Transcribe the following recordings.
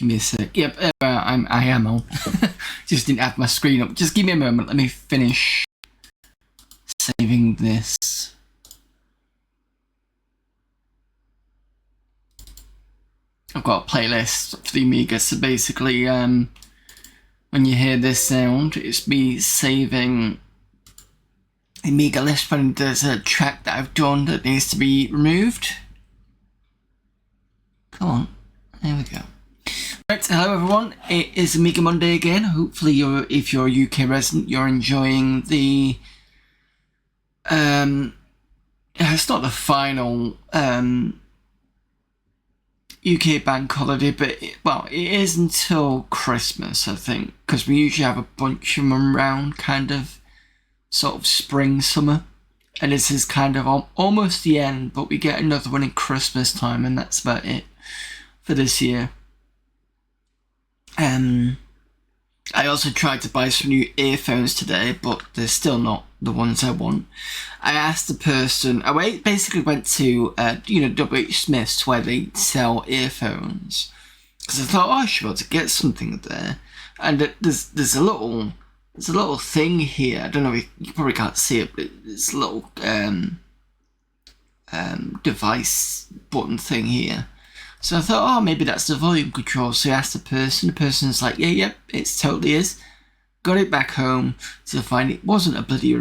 Give me a sec. Yep, I am on. Just didn't have my screen up. Just give me a moment. Let me finish saving this. I've got a playlist for the Amiga, so basically, when you hear this sound, it's me saving the Amiga list when there's a track that I've done that needs to be removed. Come on, there we go. Right, hello everyone, it is Amiga Monday again. Hopefully if you're a UK resident, you're enjoying the, it's not the final UK bank holiday, but it is until Christmas, I think, because we usually have a bunch of them around kind of sort of spring, summer, and this is kind of almost the end, but we get another one in Christmas time, and that's about it for this year. I also tried to buy some new earphones today, but they're still not the ones I want. I asked the person, I basically went to, W.H. Smith's where they sell earphones, because I thought, I should be able to get something there. And there's a little thing here. I don't know if you probably can't see it, but it's a little device button thing here. So I thought, maybe that's the volume control. So I asked the person's like, yeah, it totally is. Got it back home to find it wasn't a bloody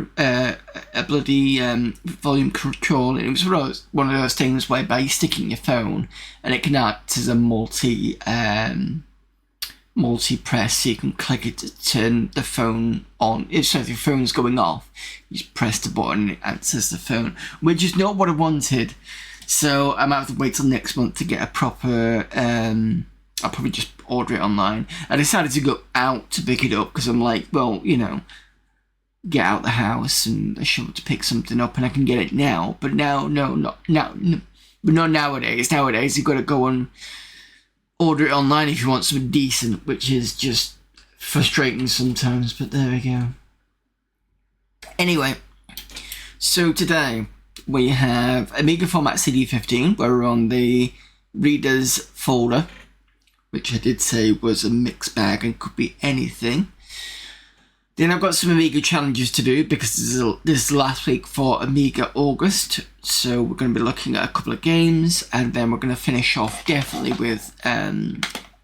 volume control. It was one of those things whereby you stick it in your phone and it can act as a multi-press, so you can click it to turn the phone on. If your phone's going off, you just press the button and it answers the phone, which is not what I wanted. So I might have to wait till next month to get a proper, I'll probably just order it online. I decided to go out to pick it up because I'm like, well, get out the house and I should be able to pick something up and I can get it now. But not nowadays. Nowadays you've got to go and order it online if you want something decent, which is just frustrating sometimes, but there we go. Anyway, so today we have Amiga format CD15, where we're on the readers folder, which I did say was a mixed bag and could be anything. Then I've got some Amiga challenges to do because this is the last week for Amiga August. So we're going to be looking at a couple of games and then we're going to finish off definitely with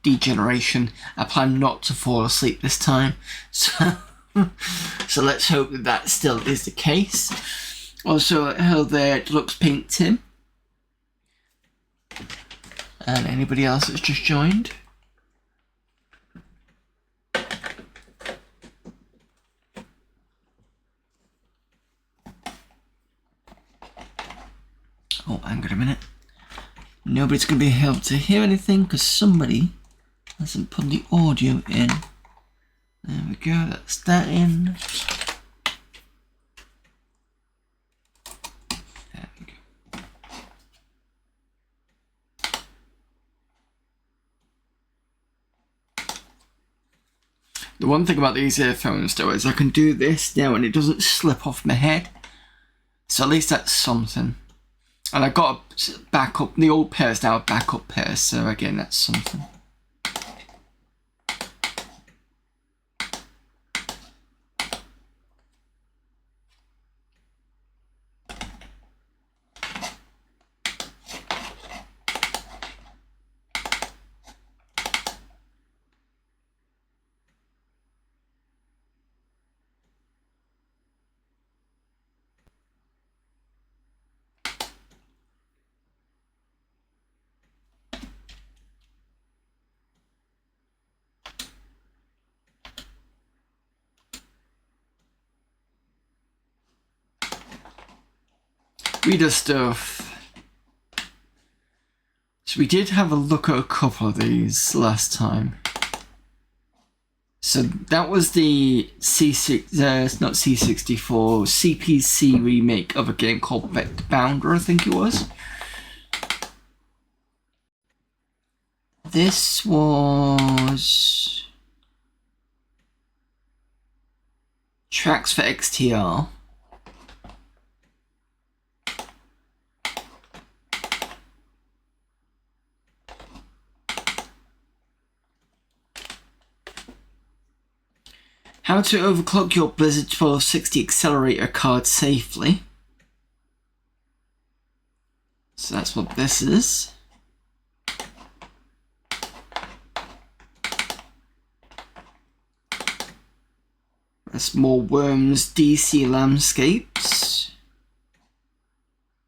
Degeneration. I plan not to fall asleep this time. So let's hope that still is the case. Also, hello there, Deluxe Pink Tim. And anybody else that's just joined. Oh, hang on a minute. Nobody's going to be able to hear anything because somebody hasn't put the audio in. There we go, that's that in. There we go. The one thing about these earphones though is I can do this now and it doesn't slip off my head. So at least that's something. And I got a backup, the old pair's now a backup pair, so again, that's something. Reader stuff. So we did have a look at a couple of these last time. So that was the not C64, CPC remake of a game called Bounder, I think it was. This was Tracks for XTR. How to overclock your Blizzard 1260 accelerator card safely. So that's what this is. That's more Worms DC landscapes.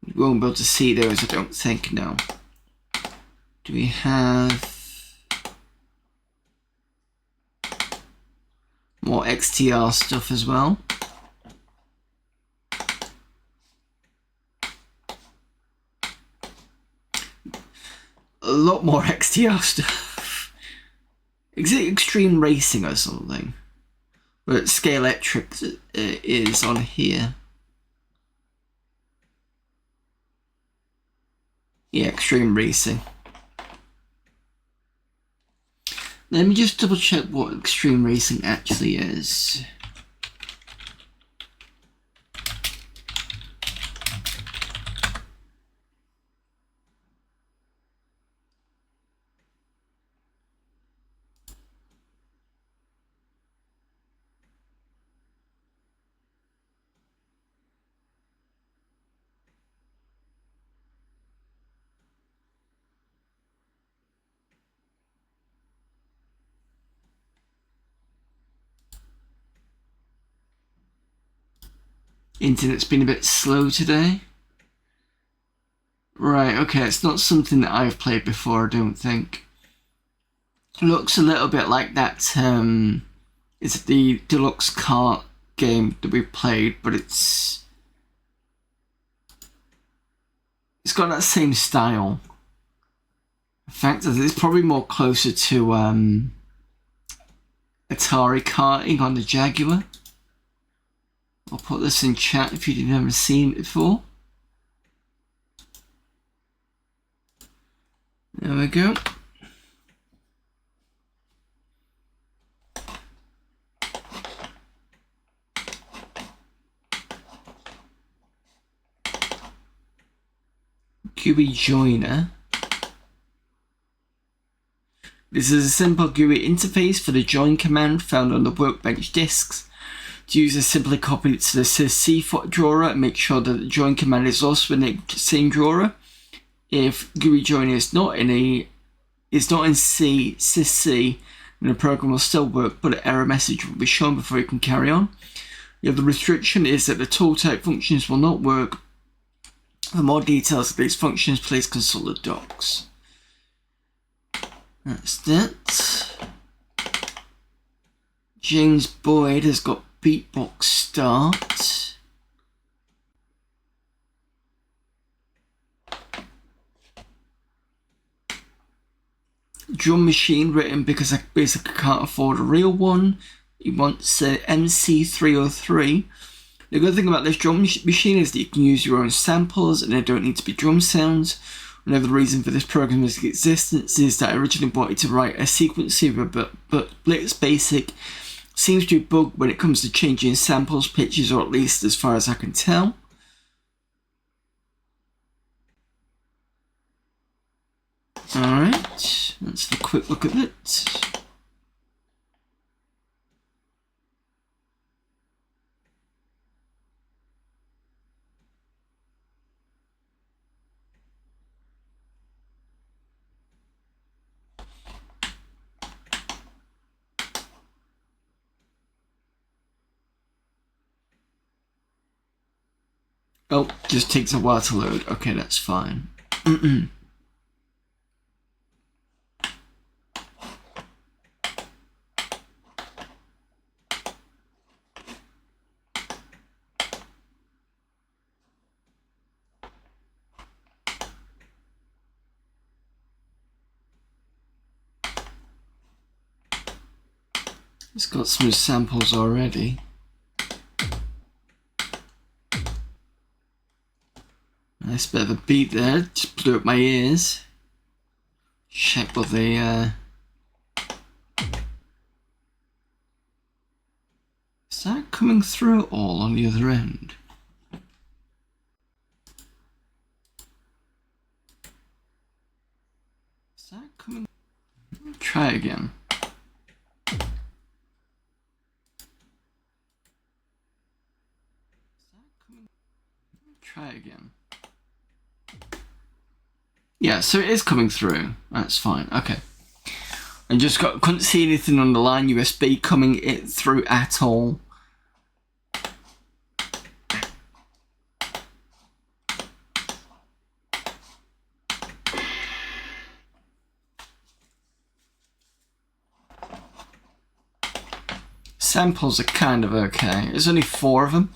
You won't be able to see those, I don't think, no. Do we have more XTR stuff as well? A lot more XTR stuff. Is it Extreme Racing or something? But Scalextric is on here. Yeah, Extreme Racing. Let me just double check what Extreme Racing actually is. Internet's been a bit slow today. Right, okay, it's not something that I've played before, I don't think. It looks a little bit like that, it's the deluxe kart game that we played, but it's got that same style. In fact, it's probably more closer to Atari karting on the Jaguar. I'll put this in chat if you've never seen it before. There we go. GUI joiner. This is a simple GUI interface for the join command found on the workbench disks. To use this, simply copy it to the sysc drawer and make sure that the join command is also in the same drawer. If GUI joiner is not in sysc, then the program will still work, but an error message will be shown before you can carry on. The other restriction is that the tool type functions will not work. For more details of these functions, please consult the docs. That's that. James Boyd has got beatbox start. Drum machine written because I basically can't afford a real one. He wants MC303. The good thing about this drum machine is that you can use your own samples and they don't need to be drum sounds. Another reason for this program's existence is that I originally wanted to write a sequencer, but Blitz Basic seems to be bugged when it comes to changing samples, pitches, or at least as far as I can tell. Alright, let's have a quick look at it. Oh, just takes a while to load. Okay, that's fine. It's got some samples already. Nice bit of a beat there, just blew up my ears. Check what they is that coming through at all on the other end? Is that coming? Try again. Yeah, so it is coming through. That's fine. Okay. I just couldn't see anything on the line USB coming it through at all. Samples are kind of okay. There's only 4 of them.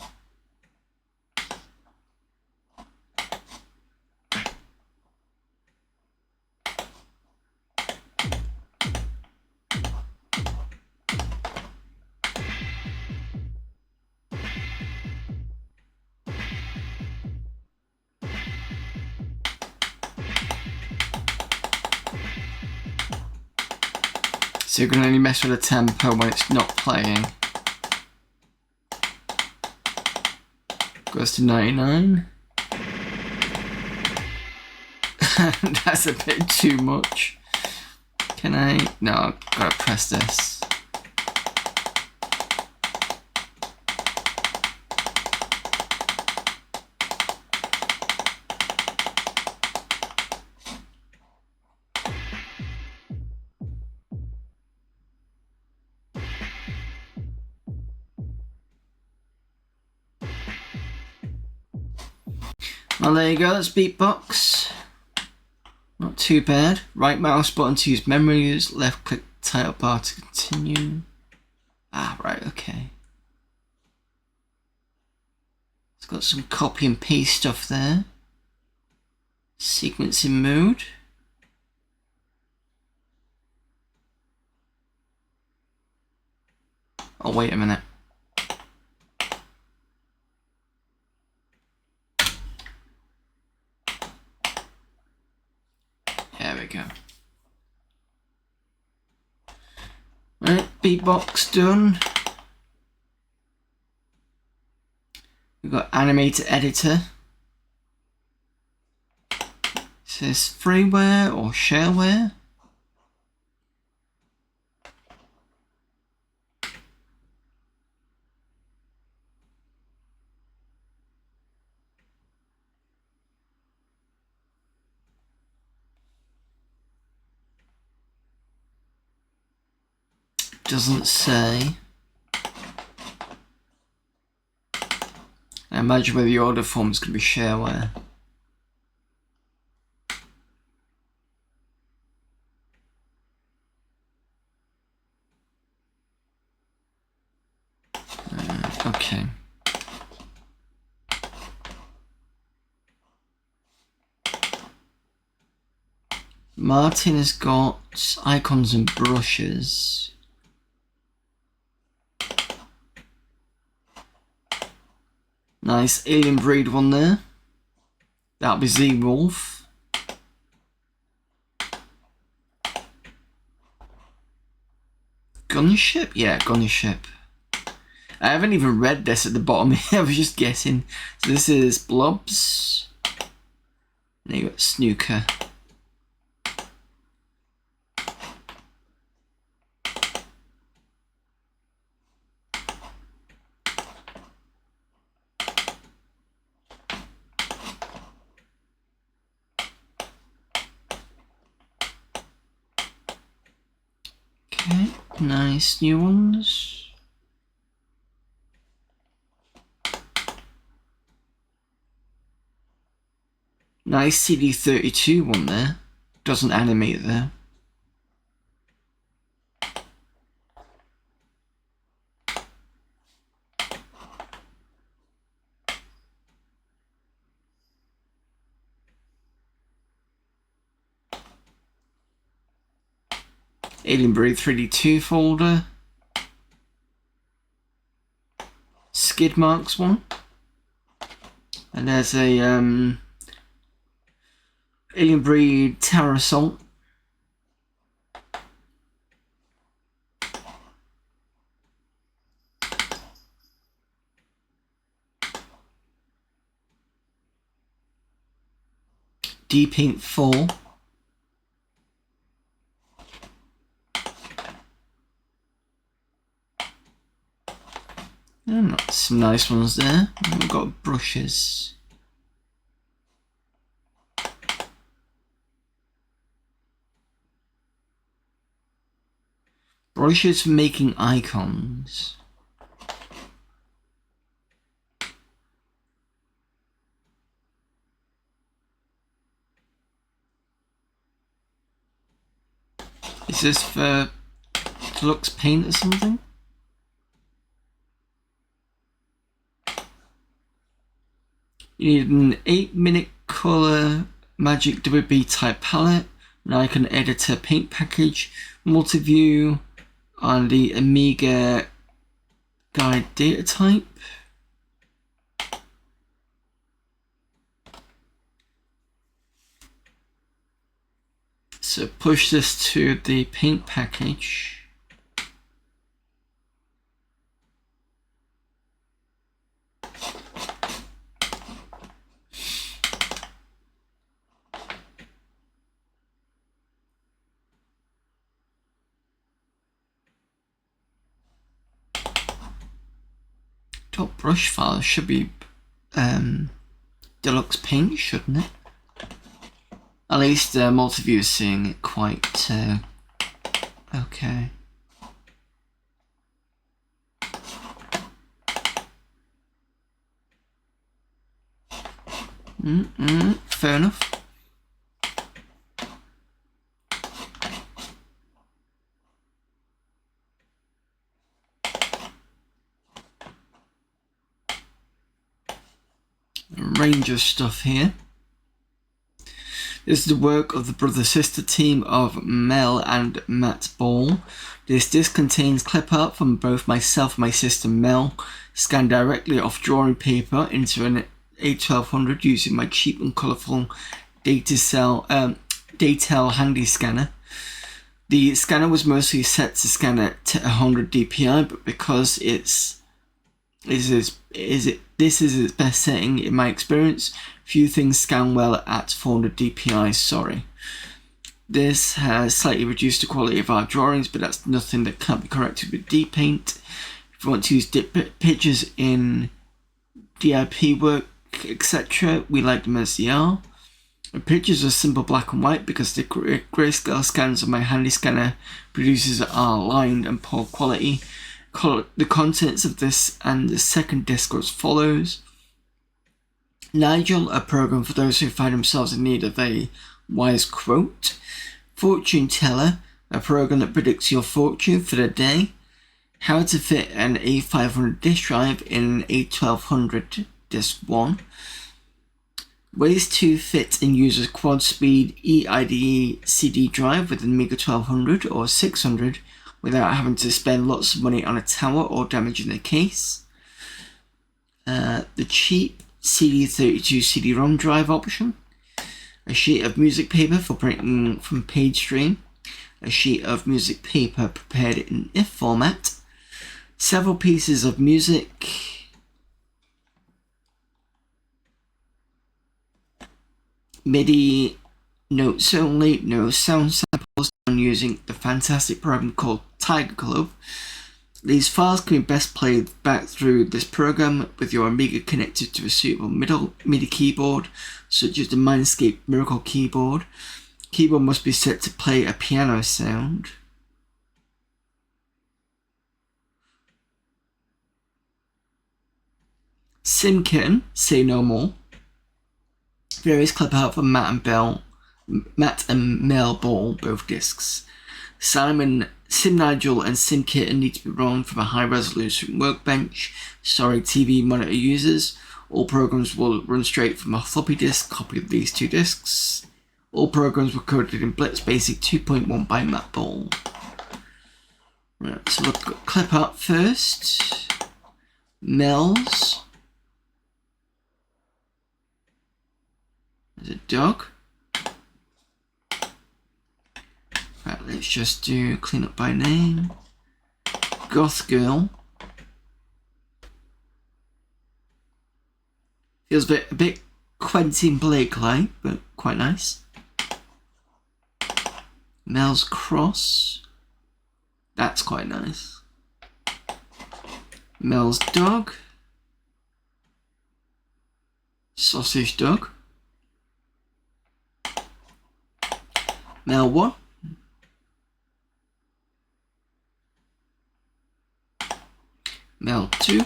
So you can only mess with the tempo when it's not playing. Goes to 99. That's a bit too much. Can I? No, I've got to press this. Well, there you go, that's beatbox. Not too bad. Right mouse button to use memories, left click title bar to continue. Ah, right, okay. It's got some copy and paste stuff there. Sequencing mode. Oh, wait a minute. There we go. Right, beatbox done. We've got animator editor. It says freeware or shareware. Doesn't say. I imagine where the order form is going to be shareware. Okay. Martin has got icons and brushes. Nice alien breed one there. That'll be Z-Wolf. Gunship? Yeah, gunship. I haven't even read this at the bottom here, I was just guessing. So this is Blobs. And you got Snooker. Okay, nice new ones. Nice CD32 one there. Doesn't animate there. Alien Breed 3D2 folder. Skid Marks one. And there's a Alien Breed Tower Assault. D-Paint 4. And some nice ones there. We've got brushes. Brushes for making icons. Is this for Deluxe Paint or something? You need an 8-minute color Magic WB type palette, an icon editor paint package, multi-view on the Amiga guide data type. So push this to the paint package. Top brush file should be Deluxe Paint, shouldn't it? At least multi-view is seeing it quite okay. Fair enough. A range of stuff here. This is the work of the brother-sister team of Mel and Matt Ball. This disc contains clip art from both myself and my sister Mel, scanned directly off drawing paper into an A1200 using my cheap and colourful Datel handy scanner. The scanner was mostly set to scan at 100 dpi, but because this is its best setting in my experience, few things scan well at 400 dpi, sorry. This has slightly reduced the quality of our drawings, but that's nothing that can't be corrected with D-Paint. If you want to use pictures in DIP work, etc., we like them as they are. The pictures are simple black and white because the grayscale scans of my handy scanner produces are lined and poor quality. The contents of this and the second disc are as follows. Nigel, a program for those who find themselves in need of a wise quote. Fortune Teller, a program that predicts your fortune for the day. How to fit an A500 disk drive in an A1200 disk 1. Ways to fit and use a quad speed eIDE CD drive with an Amiga 1200 or 600 without having to spend lots of money on a tower or damaging the case. The cheap CD32 CD-ROM drive option. A sheet of music paper for printing from PageStream. A sheet of music paper prepared in IF format. Several pieces of music. MIDI notes only, no sound samples, and using the fantastic program called Tiger Club. These files can be best played back through this program with your Amiga connected to a suitable MIDI keyboard, such as the Mindscape Miracle keyboard. Keyboard must be set to play a piano sound. SimKitten, Say No More. Various clip art from Matt and Mel Ball, both discs. SimNigel and SimKitten need to be run from a high resolution workbench. Sorry, TV monitor users. All programs will run straight from a floppy disk copy of these two discs. All programs were coded in Blitz Basic 2.1 by Matt Ball. Right, so look at clip art first. Mel's. There's a dog. Right, let's just do clean up by name. Goth Girl. Feels a bit Quentin Blake-like, but quite nice. Mel's Cross. That's quite nice. Mel's Dog. Sausage Dog. Mel 1. Mel 2.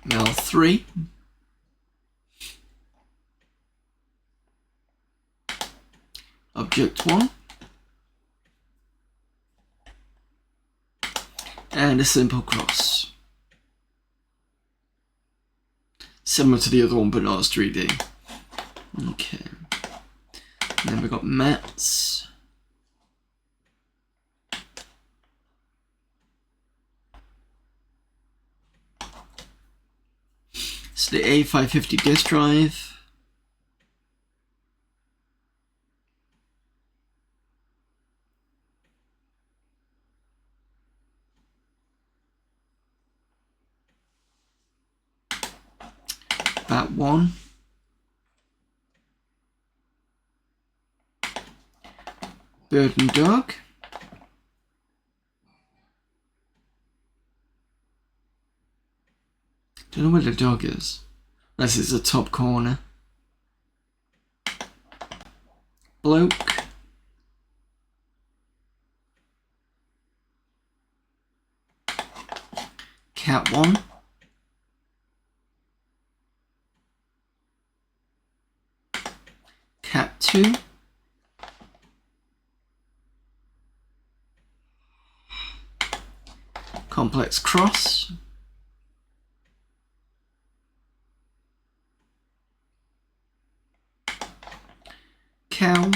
Mel 3. Object 1. And a simple cross. Similar to the other one, but not as 3D. Okay. And then we've got mats. So the A550 disk drive. That one. Bird and dog. Don't know where the dog is. Unless it's the top corner. Bloke. Cat 1. Cat 2. Complex cross. Cow.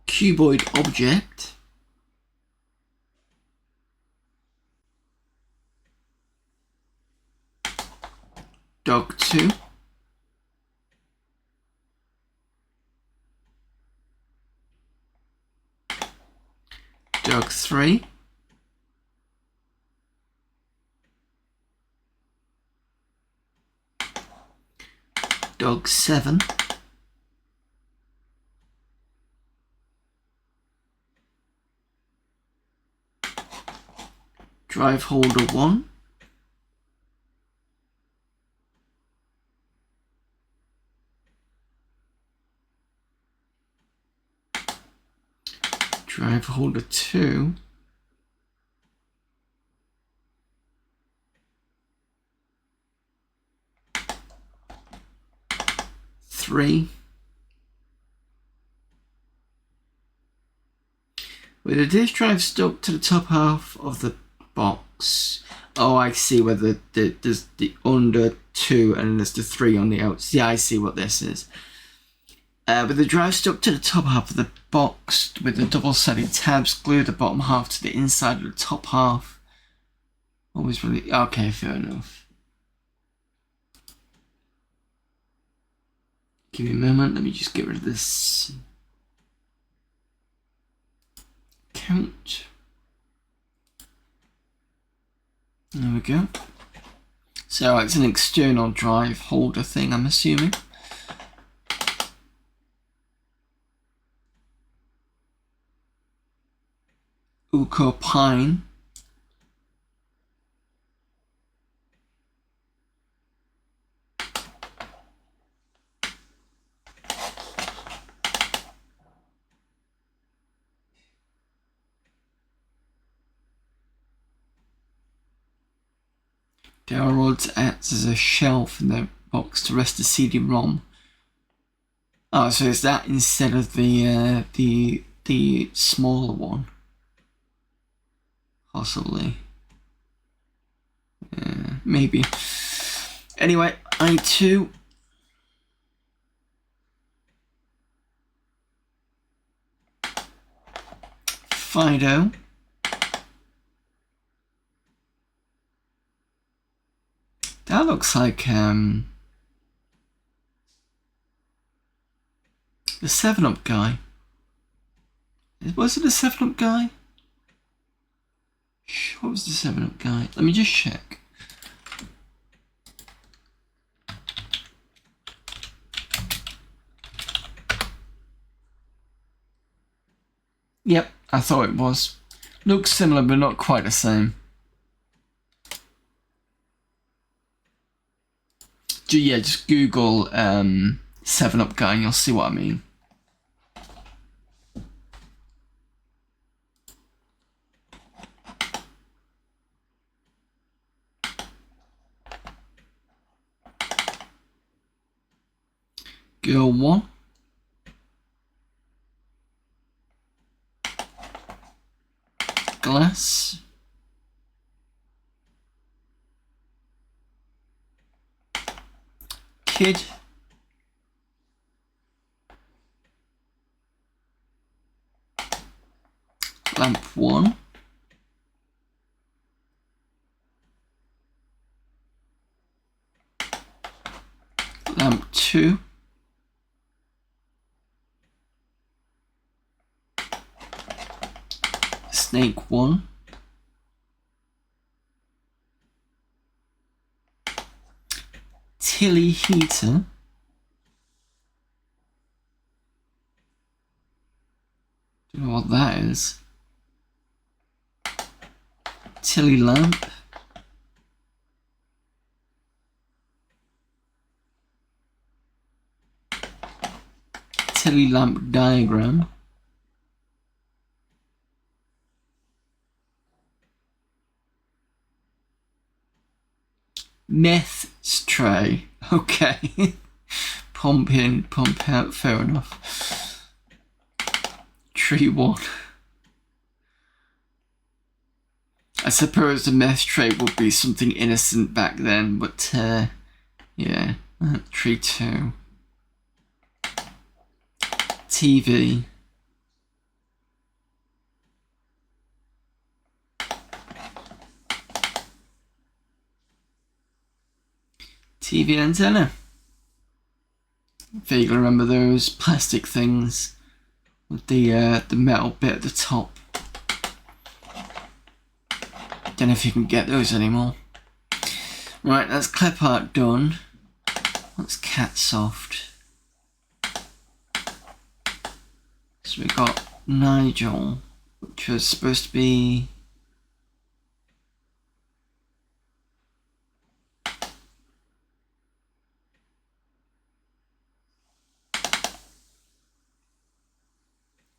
Cuboid object. Dog 2. Dog 3. Dog 7. Drive holder 1. Drive holder 2. Three. With the disk drive stuck to the top half of the box. Oh, I see where there's the under 2 and there's the 3 on the outside. Yeah, I see what this is. With the drive stuck to the top half of the box with the double-sided tabs, glue the bottom half to the inside of the top half. Always really... Okay, fair enough. Give me a moment, let me just get rid of this. Count. There we go. So it's an external drive holder thing, I'm assuming. Uco Pine. Dowel rods acts as a shelf in the box to rest the CD-ROM. Oh, so is that instead of the smaller one? Possibly. Maybe. Anyway, I2. Fido. That looks like the 7-Up guy. Was it a 7-Up guy? What was the 7-Up guy? Let me just check. Yep, I thought it was. Looks similar, but not quite the just Google 7-Up guy and you'll see what I mean. Girl 1. Glass. Kid. Lamp 1. Lamp 2. Snake 1. Tilly heater. Don't know what that is. Tilly lamp. Tilly lamp diagram. Meth tray. Okay. Pump in, pump out, fair enough. Tree 1. I suppose the meth tray would be something innocent back then, but yeah. Tree 2. TV. TV antenna. Vaguely remember those plastic things with the metal bit at the top. Don't know if you can get those anymore. Right, that's clip art done. That's cat soft. So we got Nigel, which was supposed to be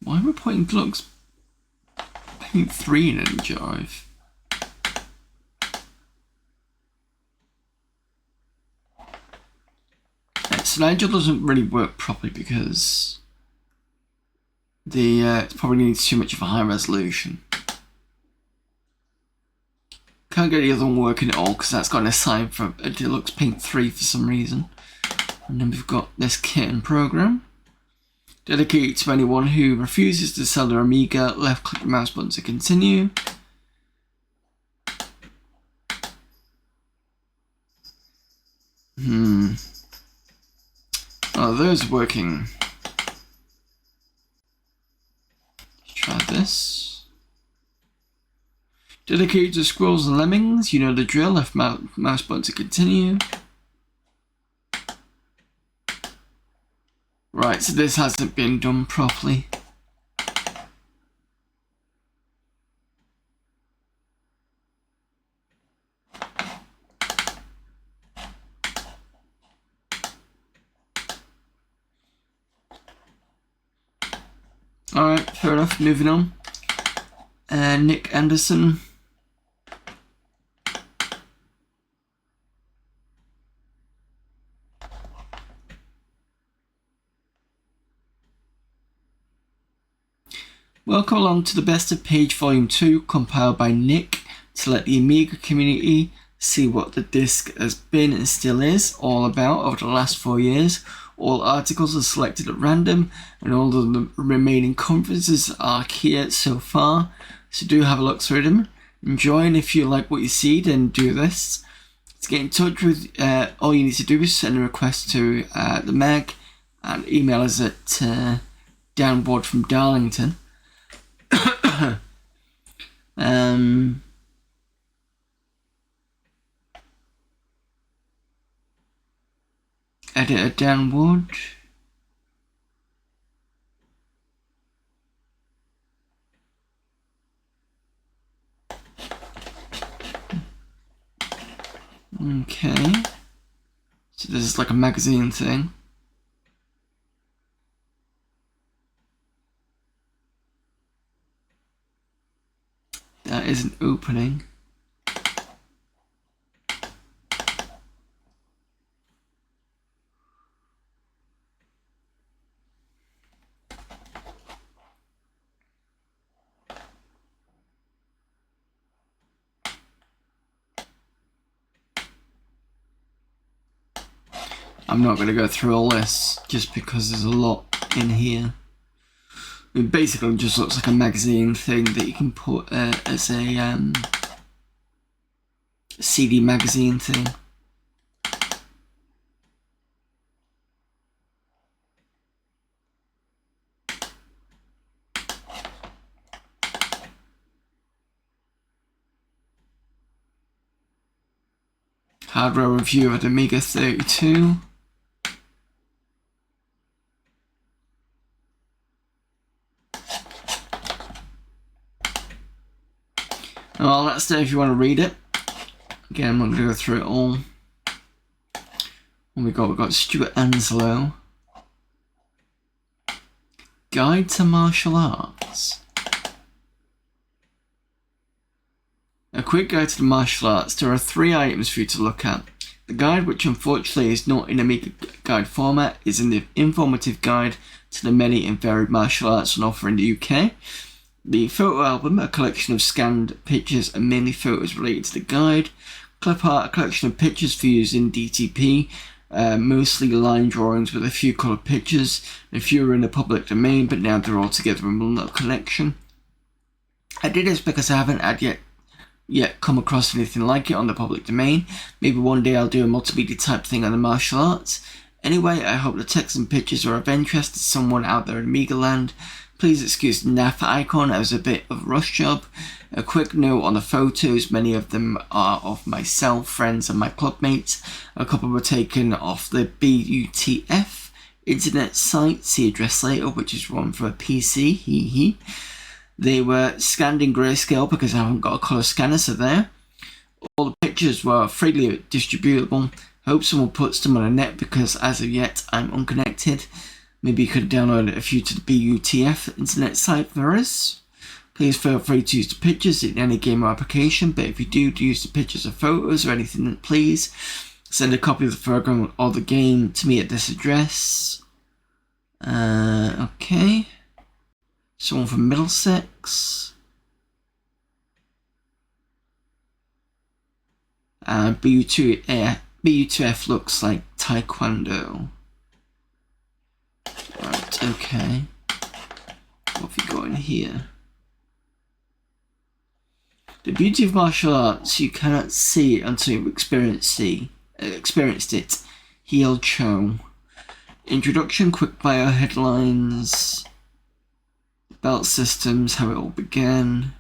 why am I putting Gluck's paint 3 in any jive? So Nigel doesn't really work properly because it probably needs too much of a high resolution. Can't get the other one working at all because that's got an assign for a deluxe paint 3 for some reason. And then we've got this kitten program. Dedicated to anyone who refuses to sell their Amiga, left click the mouse button to continue. Oh, those working. Let's try this. Dedicated to squirrels and lemmings, you know the drill, left mouse button to continue. Right, so this hasn't been done properly. Alright, fair enough, moving on. Nick Anderson. Welcome along to the Best of Page Volume 2, compiled by Nick to let the Amiga community see what the disc has been and still is all about over the last 4 years. All articles are selected at random and all of the remaining conferences are here so far, so do have a look through them. Enjoy, and if you like what you see, then do this. To get in touch with, all you need to do is send a request to the Meg and email us at Downward from Darlington. Editor Downward. Okay. So this is like a magazine thing. That is an opening. I'm not going to go through all this just because there's a lot in here. It basically just looks like a magazine thing that you can put as a CD magazine thing. Hardware review of the Amiga 32. Well, that's there if you want to read it. Again, I'm not going to go through it all. What we got? We've got Stuart Anslow. Guide to Martial Arts. A quick guide to the martial arts. There are 3 items for you to look at. The guide, which unfortunately is not in Amiga guide format, is an informative guide to the many and varied martial arts on offer in the UK. The photo album, a collection of scanned pictures and mainly photos related to the guide. Clip art, a collection of pictures for use in DTP, mostly line drawings with a few coloured pictures. A few are in the public domain, but now they're all together in one little collection. I did this because I haven't yet come across anything like it on the public domain. Maybe one day I'll do a multimedia type thing on the martial arts. Anyway, I hope the text and pictures are of interest to someone out there in Amiga land. Please excuse the naff icon, it was a bit of a rush job. A quick note on the photos, many of them are of myself, friends and my clubmates. A couple were taken off the BUTF internet site, see address later, which is one for a PC, hee hee. They were scanned in grayscale because I haven't got a colour scanner, so there. All the pictures were freely distributable. Hope someone puts them on a net because as of yet I'm unconnected. Maybe you could download a few to the BUTF internet site for us. Please feel free to use the pictures in any game or application, but if you do use the pictures or photos or anything, please send a copy of the program or the game to me at this address. Okay. Someone from Middlesex. BU2F looks like Taekwondo. Right, okay. What have we got in here? The beauty of martial arts, you cannot see until you've experienced it. Heel Cho. Introduction, quick bio headlines. Belt systems, how it all began.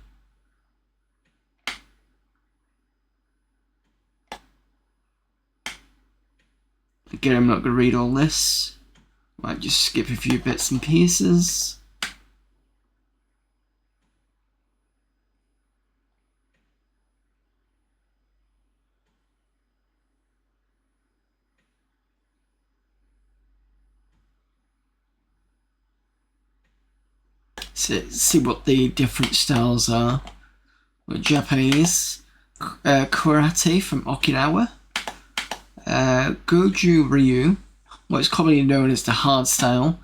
Again, I'm not going to read all this. Might just skip a few bits and pieces. See what the different styles are. Well, Japanese karate from Okinawa. Goju Ryu, what is commonly known as the hard style,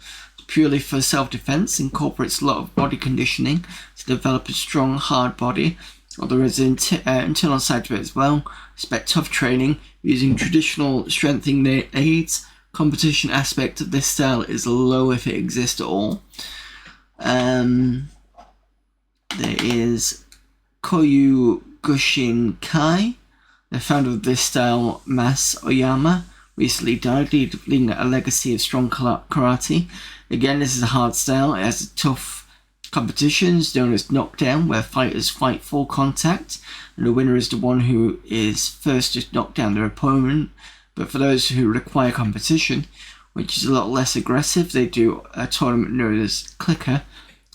purely for self-defense, incorporates a lot of body conditioning to develop a strong, hard body, although there is an internal side to it as well. Expect tough training using traditional strengthening aids. Competition aspect of this style is low if it exists at all. There is Koyu Gushin Kai, the founder of this style, Mas Oyama, recently died, leaving a legacy of strong karate. Again, this is a hard style. It has tough competitions known as knockdown, where fighters fight full contact, and the winner is the one who is first to knock down their opponent. But for those who require competition, which is a lot less aggressive, they do a tournament known as Clicker,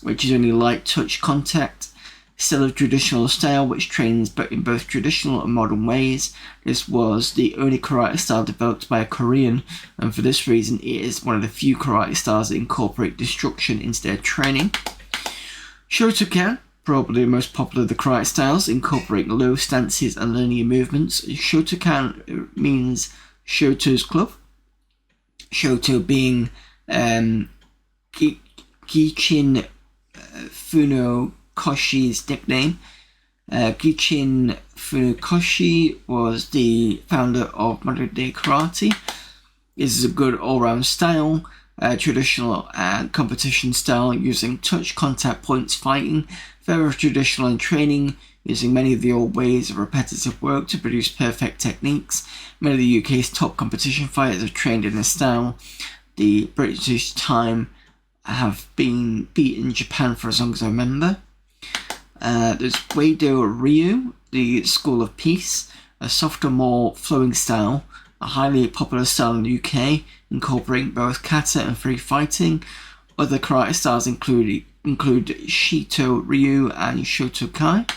which is only light touch contact. still a traditional style which trains in both traditional and modern ways. This was the only karate style developed by a Korean, and for this reason it is one of the few karate styles that incorporate destruction into their training. Shotokan, probably the most popular of the karate styles, incorporating low stances and linear movements. Shotokan means Shoto's club. Shoto being Gichin Funokoshi's nickname. Gichin Funakoshi was the founder of modern day karate. This is a good all-round style, traditional and competition style, using touch, contact points, fighting, very traditional in training, using many of the old ways of repetitive work to produce perfect techniques. Many of the UK's top competition fighters are trained in this style. The British time have been beaten Japan for as long as I remember. There's Wado Ryu, the School of Peace, a softer, more flowing style, a highly popular style in the UK, incorporating both kata and free fighting. Other karate styles include Shito Ryu and Shotokai.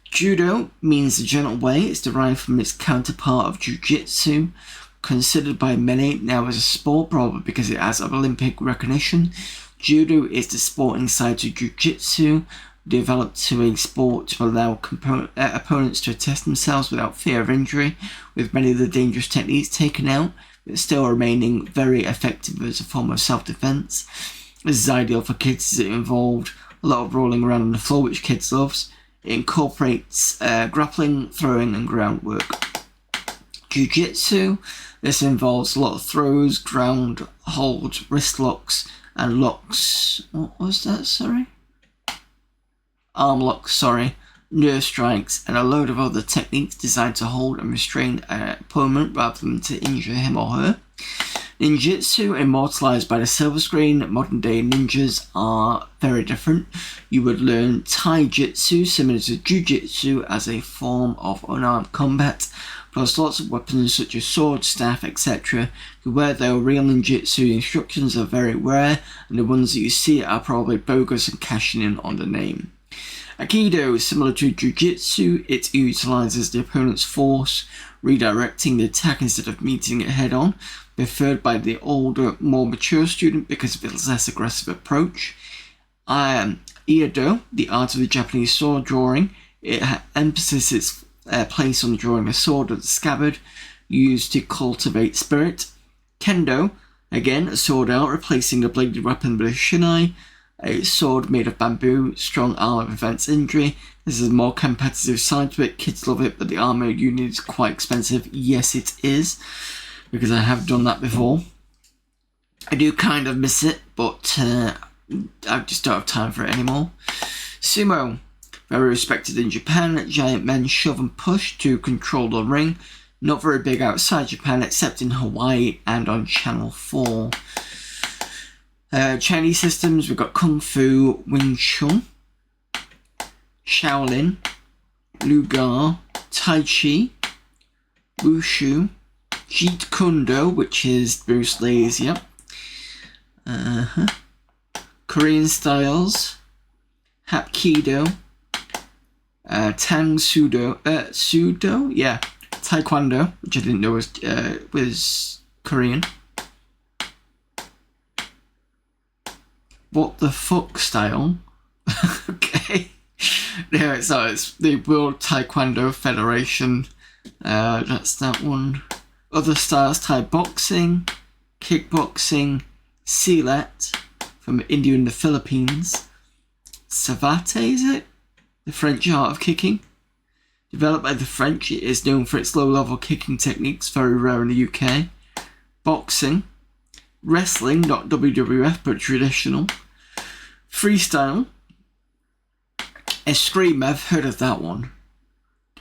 Judo means the gentle way. It's derived from its counterpart of Jiu-Jitsu, considered by many now as a sport, probably because it has Olympic recognition. Judo is the sporting side to Jiu-Jitsu, developed to a sport to allow opponents to test themselves without fear of injury, with many of the dangerous techniques taken out, but still remaining very effective as a form of self-defense. This is ideal for kids as it involved a lot of rolling around on the floor, which kids loves. It incorporates grappling, throwing and groundwork. Jiu-Jitsu, this involves a lot of throws, ground, holds, wrist locks and locks. What was that, sorry? Arm locks, nerve strikes, and a load of other techniques designed to hold and restrain an opponent rather than to injure him or her. Ninjutsu, immortalized by the silver screen, modern day ninjas are very different. You would learn Taijutsu, similar to Jiu-Jitsu, as a form of unarmed combat, plus lots of weapons such as sword, staff, etc. Where though real ninjutsu instructions are very rare, and the ones that you see are probably bogus and cashing in on the name. Aikido is similar to Jiu-Jitsu. It utilizes the opponent's force, redirecting the attack instead of meeting it head-on, preferred by the older, more mature student because of its less aggressive approach. Iaido, the art of the Japanese sword drawing, it emphasizes its place on drawing a sword with a scabbard, used to cultivate spirit. Kendo, again, a sword art replacing a bladed weapon with a shinai, a sword made of bamboo, strong armor prevents injury. This is a more competitive side to it. Kids love it, but the armor unit is quite expensive. Yes, it is, because I have done that before. I do kind of miss it, but I just don't have time for it anymore. Sumo, very respected in Japan. Giant men shove and push to control the ring. Not very big outside Japan, except in Hawaii and on Channel 4. Chinese systems, we've got Kung Fu, Wing Chun, Shaolin, Lugar, Tai Chi, Wushu, Jeet Kune Do, which is Bruce Lee's, yep. Korean styles, Hapkido, Tang Sudo, yeah, Taekwondo, which I didn't know was Korean. What the fuck style? Okay. Yeah, so it's the World Taekwondo Federation. That's that one. Other styles: Thai boxing, kickboxing, Silat from India and the Philippines. Savate, is it? The French art of kicking. Developed by the French, it is known for its low-level kicking techniques, very rare in the UK. Boxing. Wrestling, not WWF, but traditional. Freestyle. Eskrima, I've heard of that one.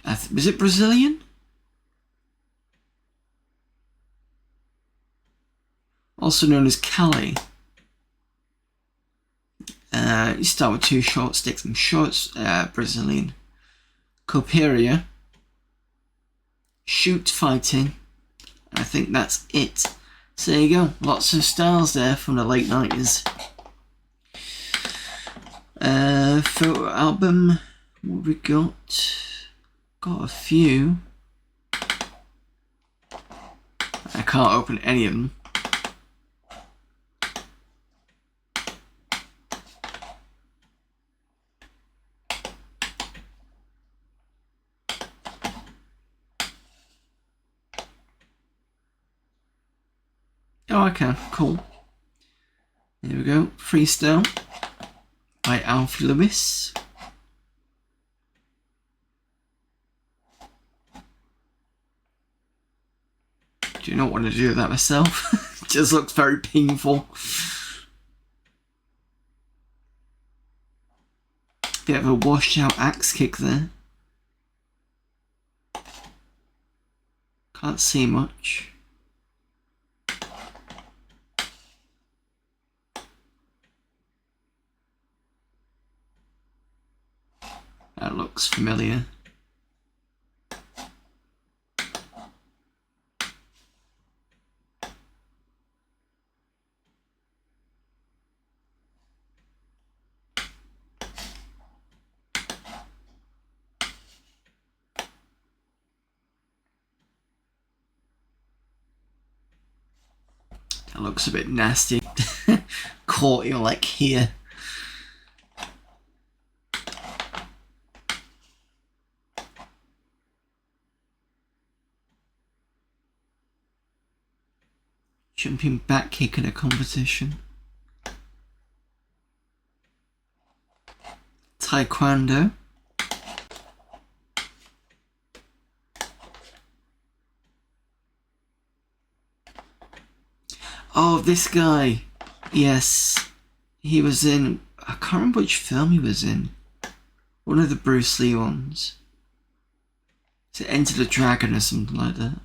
Was it Brazilian? Also known as Cali. You start with 2 short sticks and shorts, Brazilian. Coperia. Shoot fighting. I think that's it. So there you go, lots of styles there from the late 90s. Photo album. What we got? Got a few. I can't open any of them. Oh, I can. Cool. Here we go. Freestyle by Alfie Lewis. Do not want to do that myself. It just looks very painful. Bit of a washed out axe kick there. Can't see much. That looks familiar. That looks a bit nasty. Caught you like here. Jumping back kick in a competition. Taekwondo. Oh, this guy. Yes. He was in... I can't remember which film he was in. One of the Bruce Lee ones. Is it Enter the Dragon or something like that?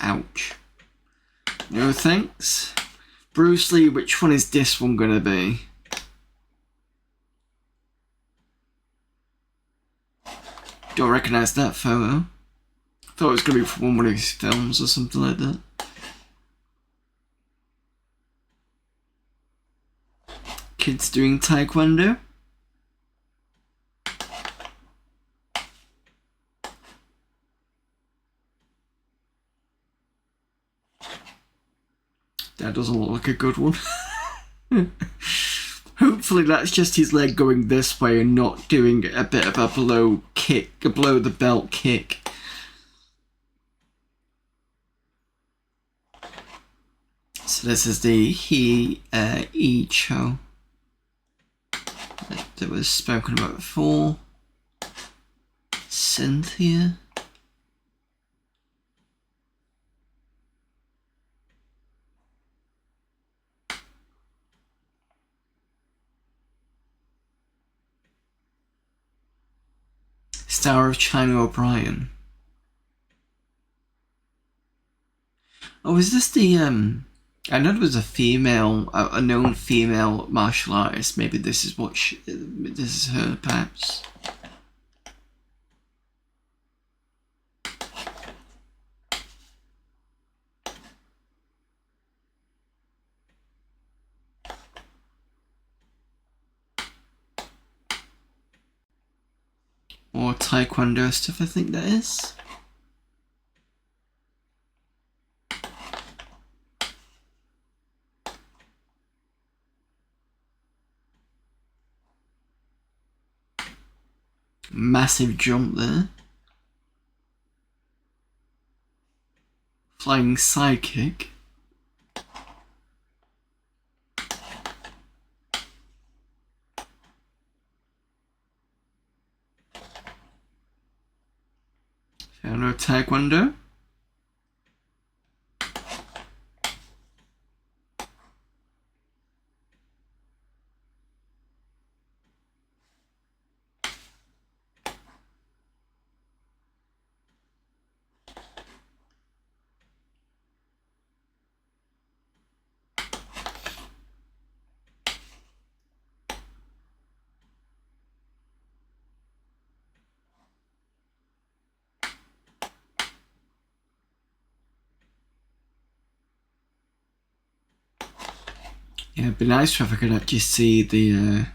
Ouch. No thanks. Bruce Lee, which one is this one gonna be? Don't recognise that photo. Thought it was gonna be from one of his films or something like that. Kids doing Taekwondo. That doesn't look like a good one. Hopefully that's just his leg going this way and not doing a bit of a below kick, a below the belt kick. So this is the Icho that was spoken about before. Cynthia. Star of China O'Brien. Oh, is this the I know there was a female, a known female martial artist. Maybe this is what this is her, perhaps. Or Taekwondo stuff, I think that is. Massive jump there. Flying side kick. Found out Taekwondo. Yeah, it'd be nice if I could actually see the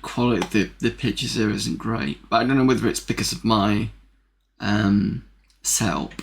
quality of the pictures there isn't great. But I don't know whether it's because of my setup.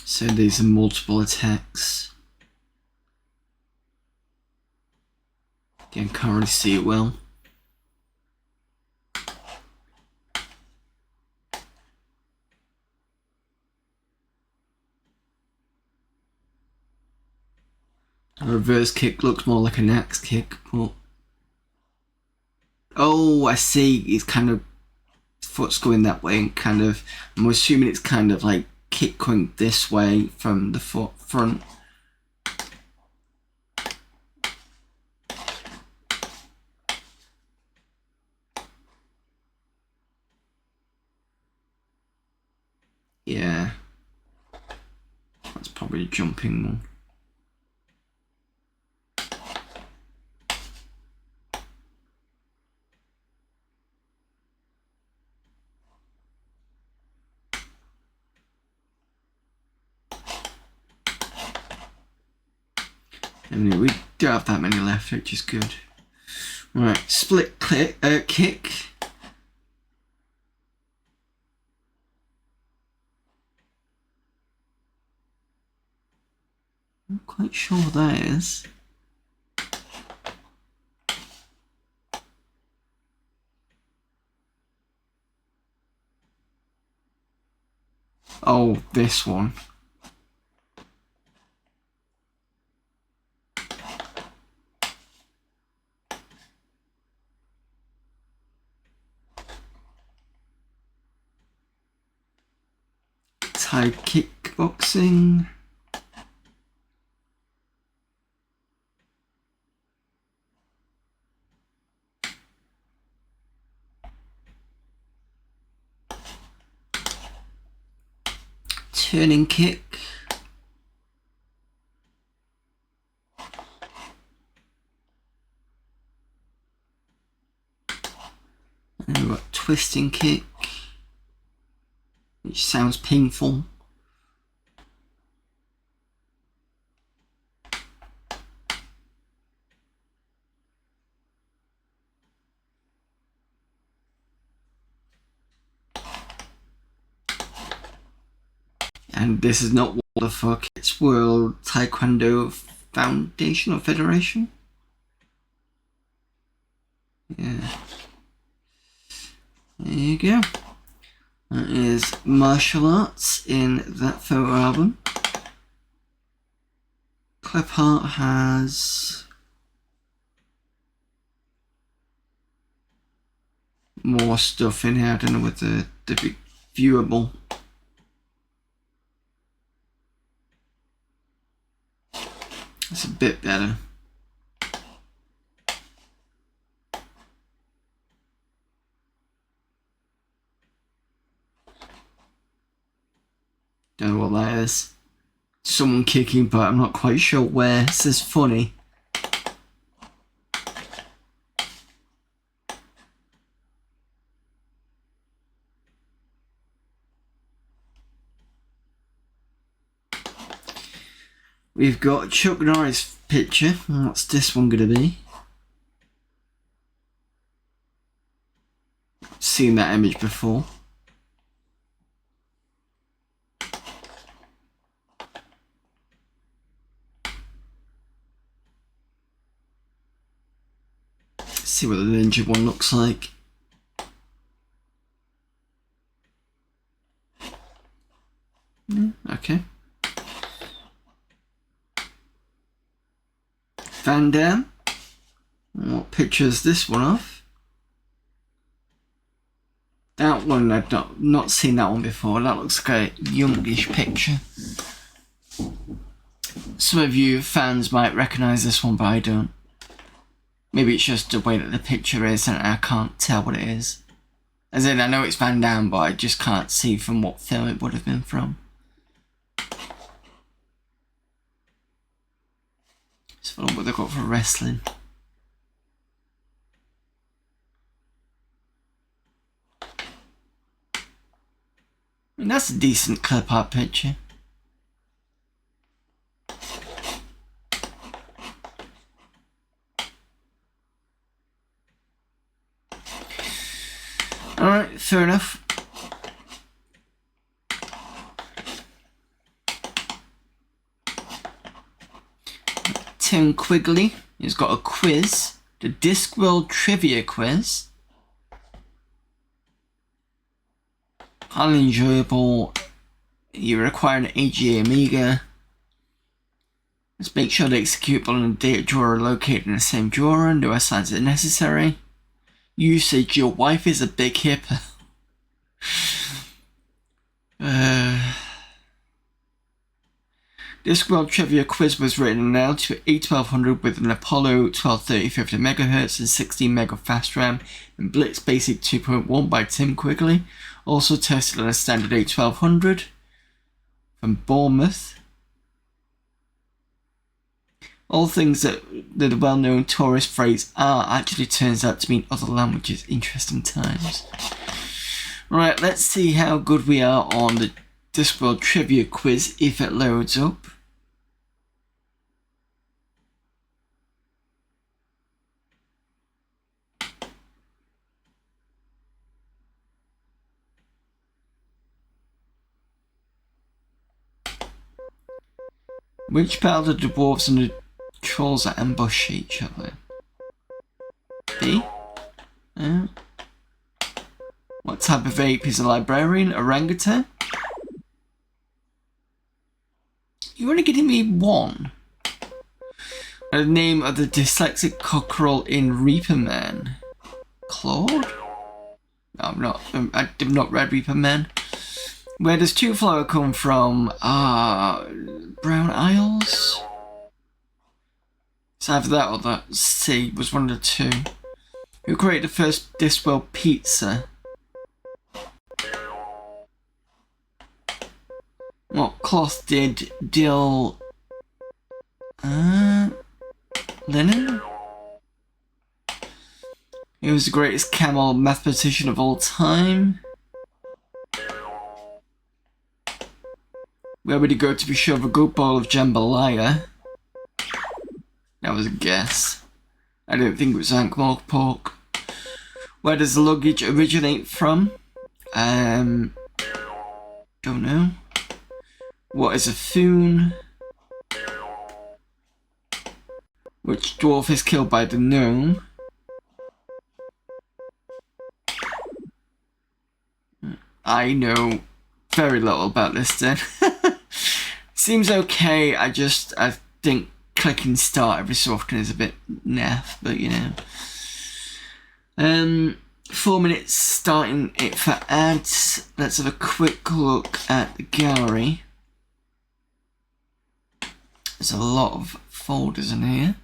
So these are multiple attacks. Again, can't really see it well. A reverse kick looks more like an axe kick, but... Oh, I see. It's kind of... foot's going that way and kind of... I'm assuming it's kind of like kick going this way from the foot front. Yeah. That's probably a jumping one. Anyway, we don't have that many left, which is good. Right, split kick. I'm not quite sure what that is. Oh, this one. Thai kickboxing. Turning kick. And we've got twisting kick, which sounds painful. And this is not what the fuck, it's World Taekwondo Foundation or Federation? Yeah. There you go. That is martial arts in that photo album. Clip art has more stuff in here. I don't know whether they'd be viewable. It's a bit better. Don't know what that is. Someone kicking, but I'm not quite sure where. It says funny. We've got Chuck Norris picture. What's this one gonna be? Seen that image before. See what the ninja one looks like. Okay. Van Damme. What picture is this one of? That one, I've not seen that one before. That looks like a youngish picture. Some of you fans might recognise this one, but I don't. Maybe it's just the way that the picture is and I can't tell what it is. As in, I know it's Van Damme, but I just can't see from what film it would have been from. Let's follow what they've got for wrestling. I mean, that's a decent clip art picture. Alright, fair enough. Tim Quigley has got a quiz, the Discworld Trivia Quiz. Highly enjoyable. You require an AGA Amiga. Let's make sure the executable and the data drawer are located in the same drawer and no assigns are necessary. Usage, your wife is a big hipper. Discworld Trivia Quiz was written now to A1200 with an Apollo 1230 50 MHz and 16 MB fast RAM and Blitz Basic 2.1 by Tim Quigley. Also tested on a standard A1200 from Bournemouth. All things that the well-known tourist phrase are actually turns out to mean other languages. Interesting times. Right, let's see how good we are on the Discworld Trivia Quiz if it loads up. Which part of the dwarves and the trolls that ambush each other? B? What type of ape is a librarian? Orangutan? You're only getting me one. The name of the dyslexic cockerel in Reaper Man. Claude? No, I've not read Reaper Man. Where does Two Flower come from? Brown Isles? It's either that or that C was one of the two. Who created the first Discworld pizza? What cloth did Dill... linen? He was the greatest camel mathematician of all time. Where would he go to be sure of a good bowl of jambalaya? That was a guess. I don't think it was Ankh-Mork pork. Where does the luggage originate from? Don't know. What is a foon? Which dwarf is killed by the gnome? I know very little about this then. Seems okay, I think clicking start every so often is a bit naff, but you know. 4 minutes starting it for ads. Let's have a quick look at the gallery. There's a lot of folders in here.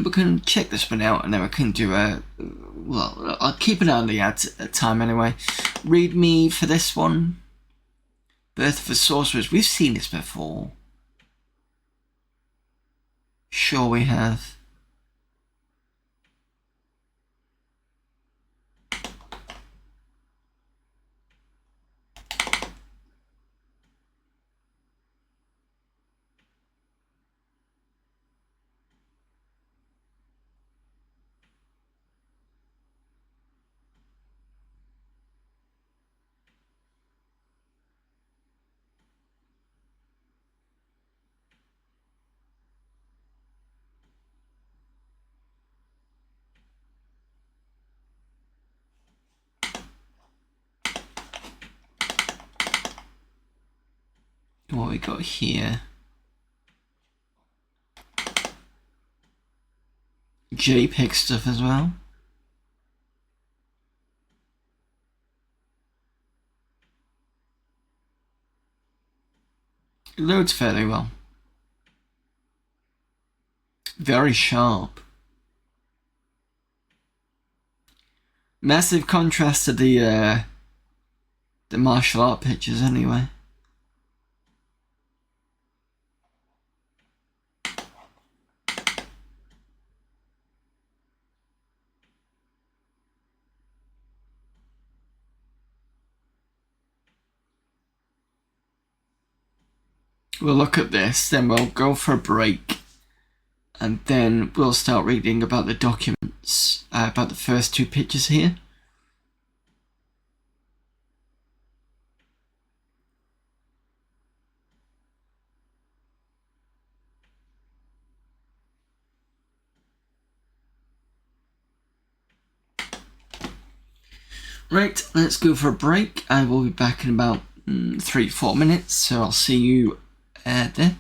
We can check this one out and then we can do well, I'll keep an eye on the ads at time anyway. Read me for this one. Birth of the Sorcerers. We've seen this before. Sure we have. what we got here. JPEG stuff as well. It loads fairly well. Very sharp. Massive contrast to the martial art pictures anyway. We'll look at this, then we'll go for a break, and then we'll start reading about the documents, about the first two pictures here. Right, let's go for a break. I will be back in about 3-4 minutes, so I'll see you then.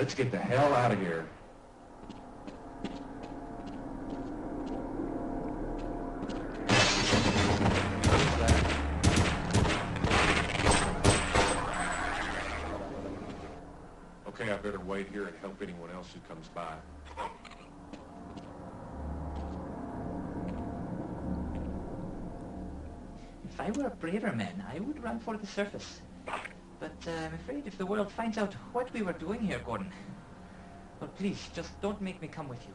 Let's get the hell out of here. Okay, I better wait here and help anyone else who comes by. If I were a braver man, I would run for the surface. But I'm afraid if the world finds out what we were doing here, Gordon... Well, please, just don't make me come with you.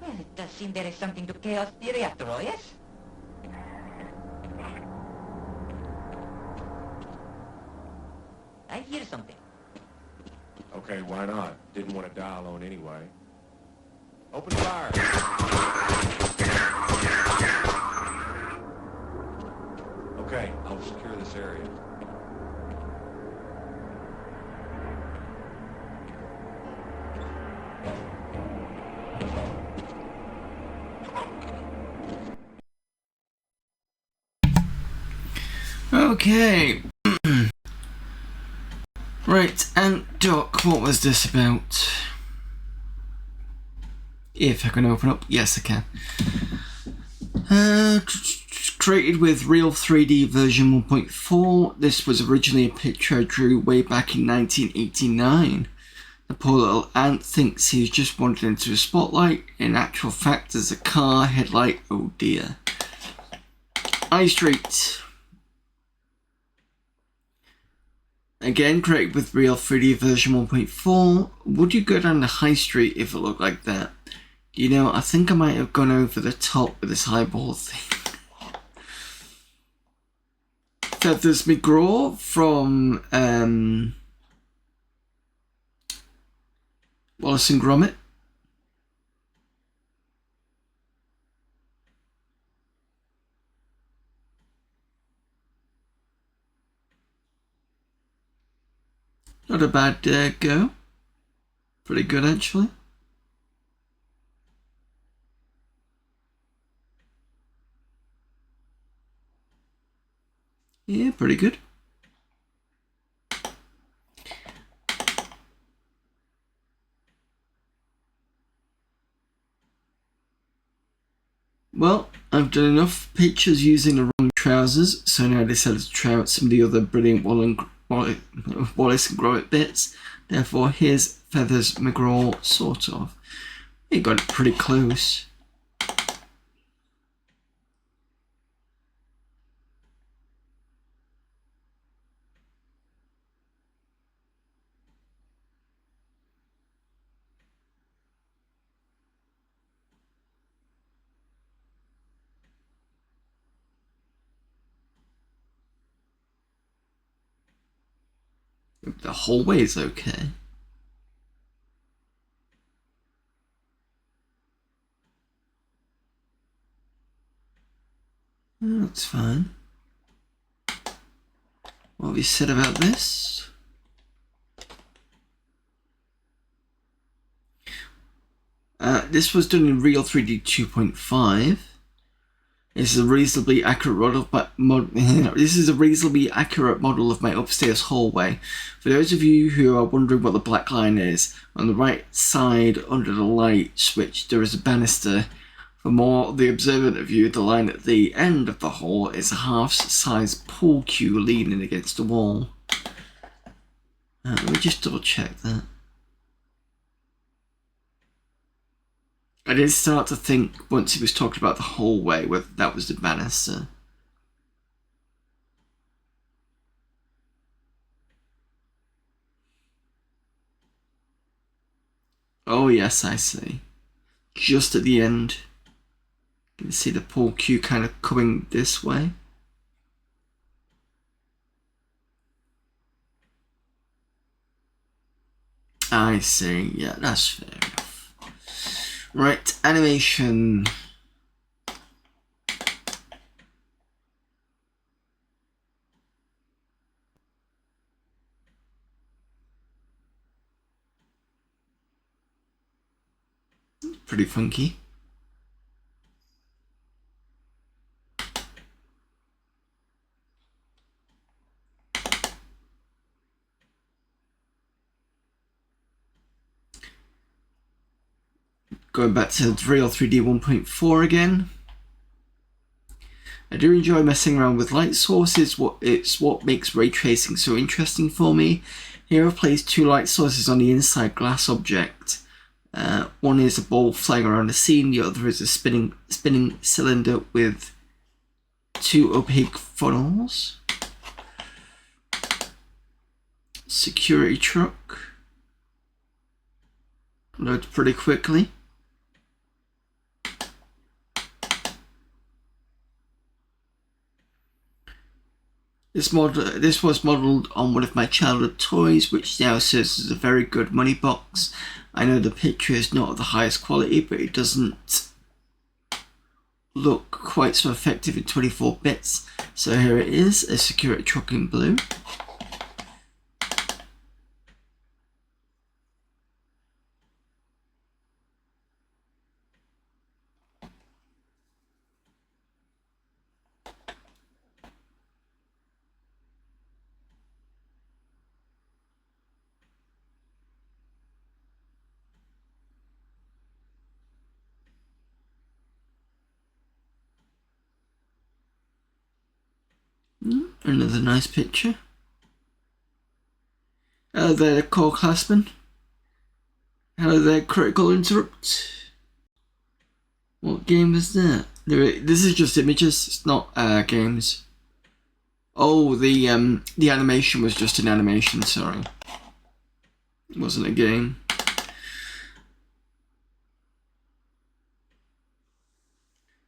Well, it does seem there is something to chaos theory after all, yes? I hear something. Okay, why not? Didn't want to die alone anyway. Open fire! Okay, I'll secure this area. Okay. Right, and Doc, what was this about? If I can open up, yes I can. Created with Real 3D version 1.4, this was originally a picture I drew way back in 1989. The poor little ant thinks he's just wandered into a spotlight. In actual fact, there's a car headlight. Oh dear. High Street. Again, created with Real 3D version 1.4. Would you go down the high street if it looked like that? You know, I think I might have gone over the top with this highball thing. Feathers McGraw from Wallace and Gromit. Not a bad go. Pretty good actually. Yeah, pretty good. Well, I've done enough pictures using the wrong trousers, so now I decided to try out some of the other brilliant Wallace and Gromit bits. Therefore, here's Feathers McGraw, sort of. He got it pretty close. The hallway is okay. That's fine. What have you said about this? This was done in Real 3D 2.5. This is a reasonably accurate model of my upstairs hallway. For those of you who are wondering what the black line is, on the right side under the light switch there is a banister. For more the observant of you, the line at the end of the hall is a half-size pool cue leaning against the wall. Let me just double check that. I did start to think, once he was talking about the hallway, whether that was the banister. Oh yes, I see. Just at the end. You can see the pool cue kind of coming this way. I see, yeah, that's fair enough. Right, animation. Pretty funky. going back to Real 3D 1.4 again. I do enjoy messing around with light sources. It's what makes ray tracing so interesting for me. Here I've placed two light sources on the inside glass object. One is a ball flying around the scene, the other is a spinning cylinder with two opaque funnels. Security truck. Loads pretty quickly. This was modelled on one of my childhood toys, which now serves as a very good money box. I know the picture is not of the highest quality, but it doesn't look quite so effective in 24 bits. So here it is, a security truck in blue. Another nice picture. Hello there, Core Classman. Hello there, Critical Interrupt. What game was that? This is just images, it's not games. Oh, the animation was just an animation, sorry. It wasn't a game.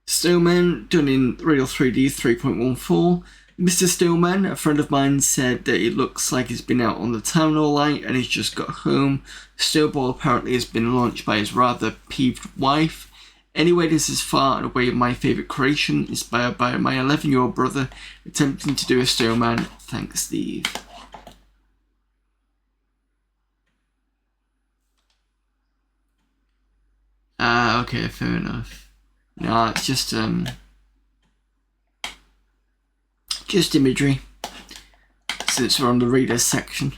Stillman, done in Real 3D 3.14. Mr. Stillman, a friend of mine, said that it looks like he's been out on the town all night and he's just got home. Stillball apparently has been launched by his rather peeved wife. Anyway, this is far and away my favourite creation, inspired by my 11-year-old brother attempting to do a Stillman. Thanks, Steve. Okay, fair enough. No, it's just imagery, since we're on the readers section.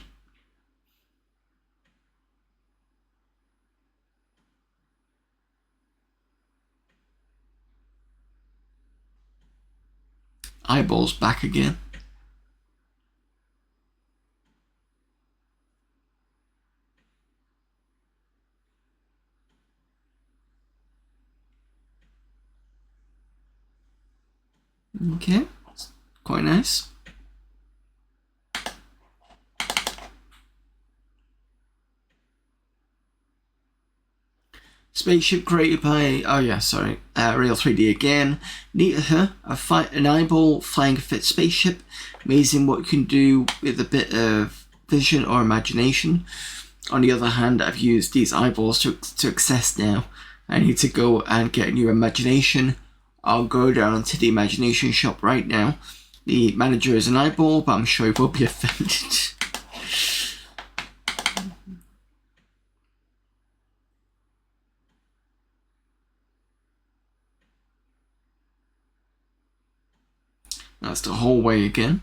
Eyeballs back again. Okay, quite nice. Spaceship created by, Real 3D again. Neater, an eyeball flying a fit spaceship. Amazing what you can do with a bit of vision or imagination. On the other hand, I've used these eyeballs to access now. I need to go and get a new imagination. I'll go down to the imagination shop right now. The manager is an eyeball, but I'm sure he won't be offended. That's the hallway again.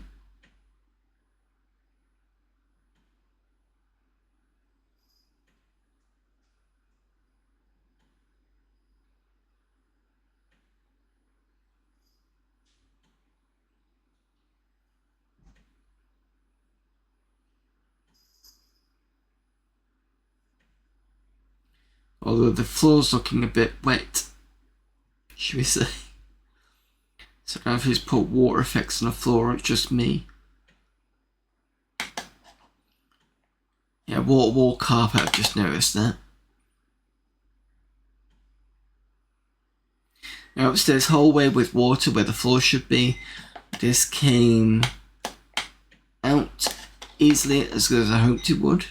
Although the floor's looking a bit wet, should we say. So I don't know if he's put water effects on the floor or it's just me. Yeah, wall carpet, I've just noticed that. Now upstairs hallway with water where the floor should be. This came out easily, as good as I hoped it would.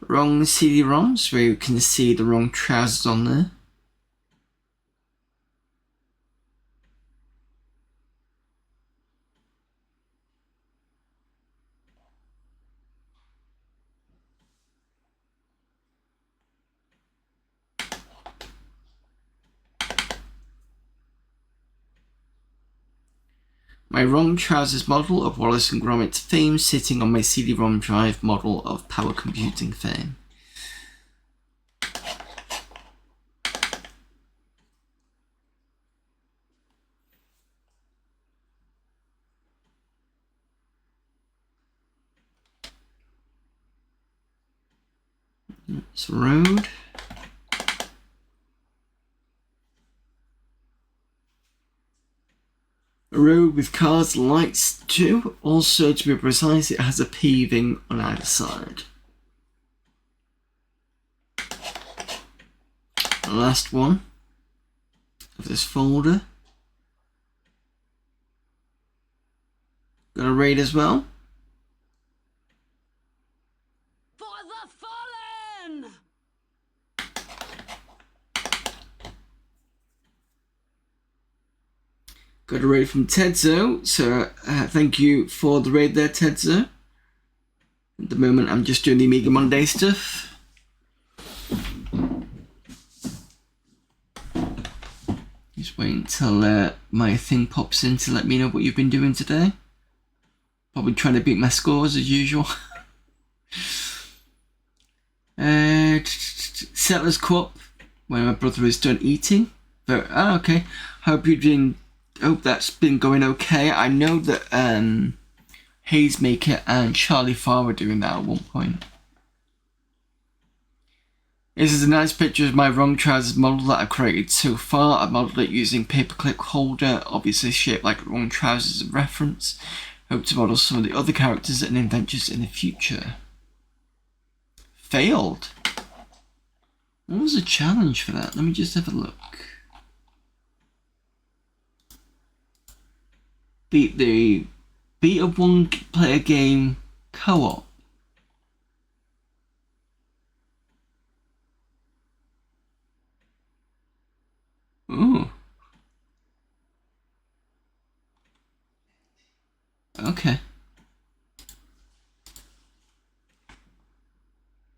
Wrong CD-ROMs, where you can see the wrong trousers on there. My ROM trousers model of Wallace and Gromit fame sitting on my CD-ROM drive model of power computing fame. It's a road. A road with cars and lights too. Also, to be precise, it has a paving on either side. The last one of this folder. Got a raid as well. For the fallen! Got a raid from Tedzo, so thank you for the raid there, Tedzo. At the moment, I'm just doing the Amiga Monday stuff. Just wait until my thing pops in to let me know what you've been doing today. Probably trying to beat my scores as usual. Settlers Co-op, when my brother is done eating. But okay. Hope that's been going okay. I know that Hazemaker and Charlie Farr were doing that at one point. This is a nice picture of my ROM trousers model that I've created so far. I modelled it using paperclip holder, obviously shaped like ROM trousers as a reference. Hope to model some of the other characters and adventures in the future. Failed. What was the challenge for that? Let me just have a look. Beat a one-player game co-op. Ooh. Okay.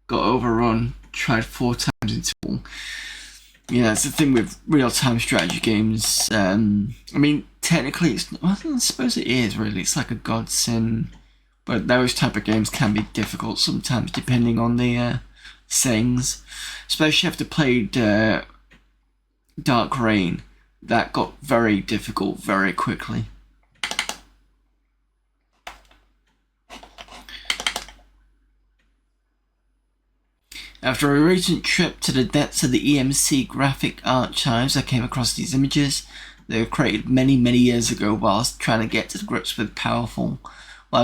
Got overrun. Tried 4 times in total. Yeah, it's the thing with real-time strategy games. I mean, technically, I suppose it is really. It's like a godsend, but those type of games can be difficult sometimes, depending on the settings. Especially after played Dark Reign, that got very difficult very quickly. After a recent trip to the depths of the EMC graphic archives, I came across these images. They were created many, many years ago whilst trying to get to grips with while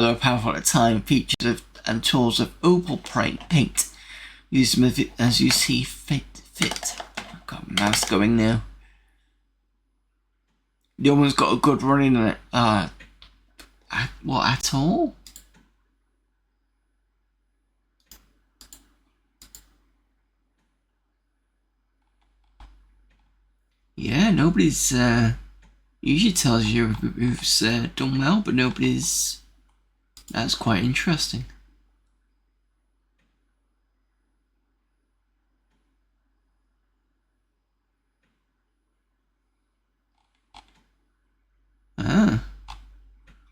they were powerful at the time, features and tools of opal paint. Use them as you see fit. I've got a mouse going now. The other one's got a good running on it. What at all? Yeah, nobody's usually tells you who's done well, but nobody's. That's quite interesting.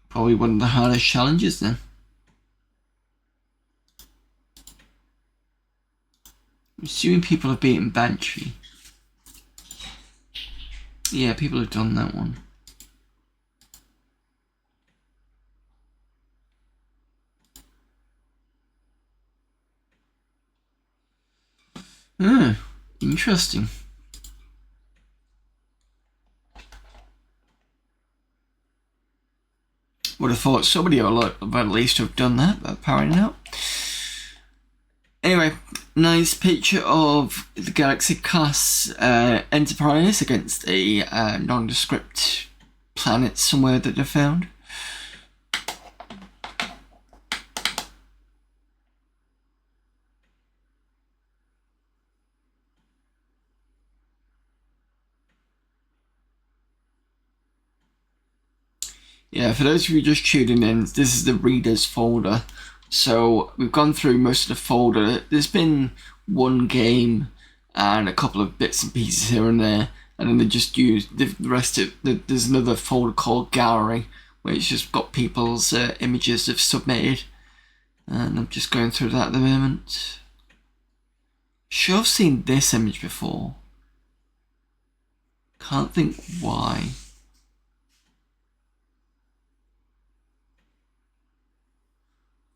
Probably one of the hardest challenges then. I'm assuming people have beaten Banshee. Yeah, people have done that one. Interesting. Would have thought somebody would at least have done that, but apparently not. Anyway, nice picture of the Galaxy class Enterprise against a nondescript planet somewhere that they found. Yeah, for those of you just tuning in, this is the readers folder. So we've gone through most of the folder. There's been one game and a couple of bits and pieces here and there, and then they just used the rest of there's another folder called gallery, where it's just got people's images they've submitted, and I'm just going through that at the moment. Sure, I've seen this image before. Can't think why.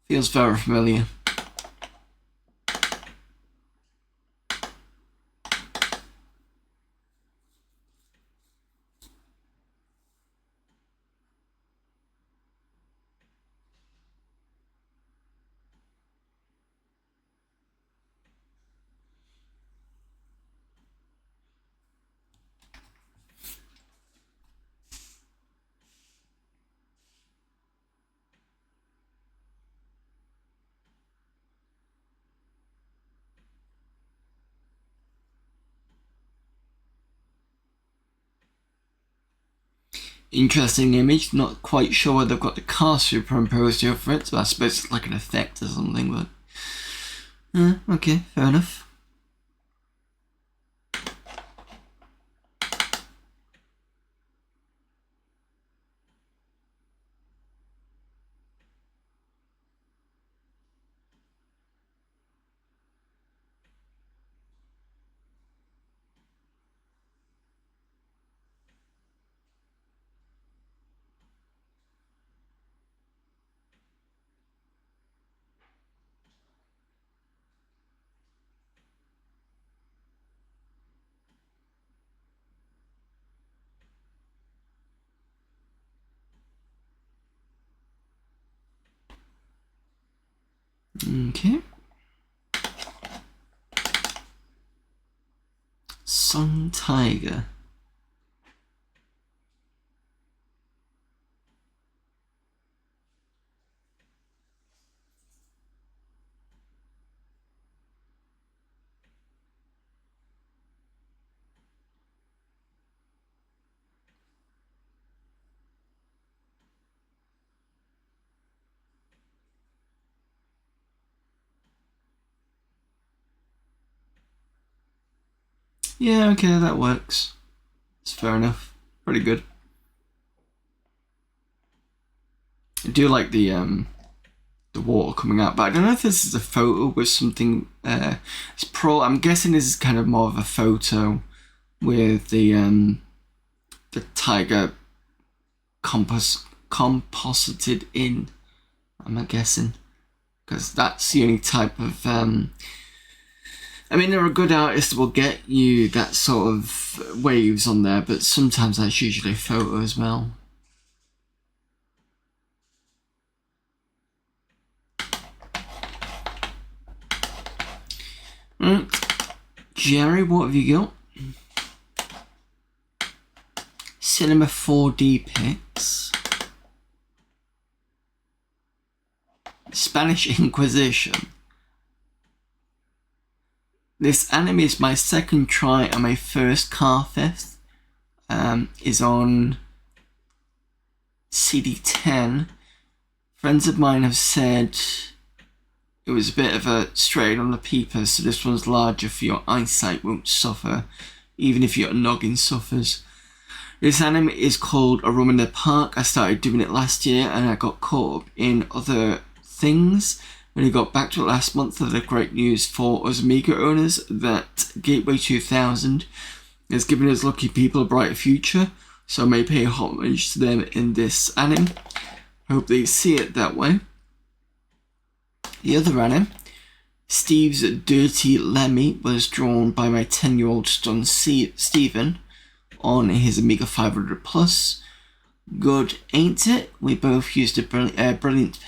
Feels very familiar. Interesting image, not quite sure whether they've got the car superimposed over it, so I suppose it's like an effect or something, but... okay, fair enough. Okay. Sun Tiger. Yeah, okay, that works. It's fair enough. Pretty good. I do like the water coming out, but I don't know if this is a photo with something. I'm guessing this is kind of more of a photo with the tiger composited in. I'm guessing, because that's the only type of. I mean, there are good artists that will get you that sort of waves on there, but sometimes that's usually a photo as well. Right. Jerry, what have you got? Cinema 4D pics. Spanish Inquisition. This anime is my second try and my first car theft. Is on CD10. Friends of mine have said it was a bit of a strain on the peepers, so this one's larger for your eyesight won't suffer, even if your noggin suffers. This anime is called A Room in the Park. I started doing it last year and I got caught up in other things. When I got back to it last month, of the great news for us Amiga owners that Gateway 2000 has given us lucky people a brighter future, so I may pay homage to them in this anime. Hope they see it that way. The other anime, Steve's Dirty Lemmy, was drawn by my 10-year-old son Stephen on his Amiga 500 Plus. Good, ain't it? We both used a brilliant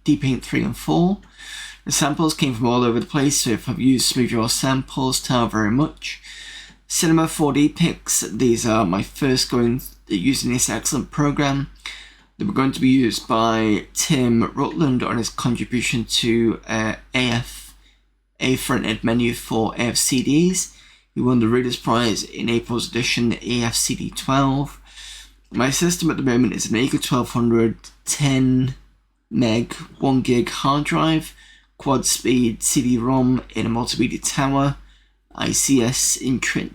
D-Paint 3 and 4. The samples came from all over the place, so if I've used Smooth Your samples, tell very much. Cinema 4D pics, these are my first going using this excellent program. They were going to be used by Tim Rutland on his contribution to A front-end menu for AFCDs. He won the Reader's Prize in April's edition, AFCD12. My system at the moment is an Amiga 1200 10 meg 1 gig hard drive, quad speed CD-ROM in a multimedia tower, ICS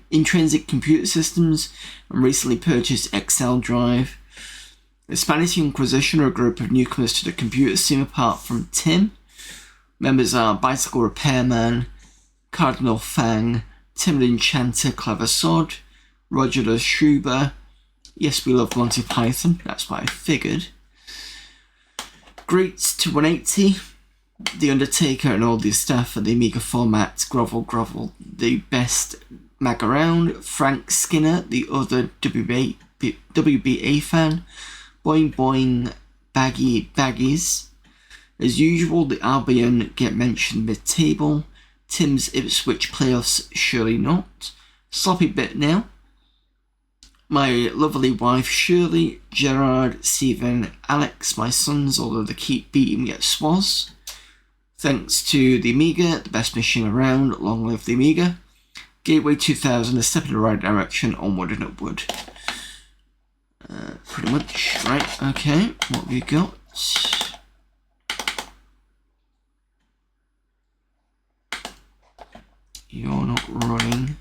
intrinsic computer systems, and recently purchased Excel drive. The Spanish Inquisition are a group of newcomers to the computer scene apart from Tim. Members are Bicycle Repairman, Cardinal Fang, Tim the Enchanter, Clever Sword, Roger the Schruber. Yes, we love Monty Python, that's what I figured. Greets to 180, The Undertaker and all the staff at the Amiga format, Grovel, the best mag around, Frank Skinner, the other WBA fan, Boing Boing, Baggies. As usual, the Albion get mentioned mid-table, Tim's Ipswich playoffs, surely not, Sloppy Bit Now, my lovely wife Shirley, Gerard, Stephen, Alex, my sons, although they keep beating me at SWAS. Thanks to the Amiga, the best machine around, long live the Amiga. Gateway 2000, a step in the right direction, onward and upward. Pretty much, right, okay, what have we got? You're not running.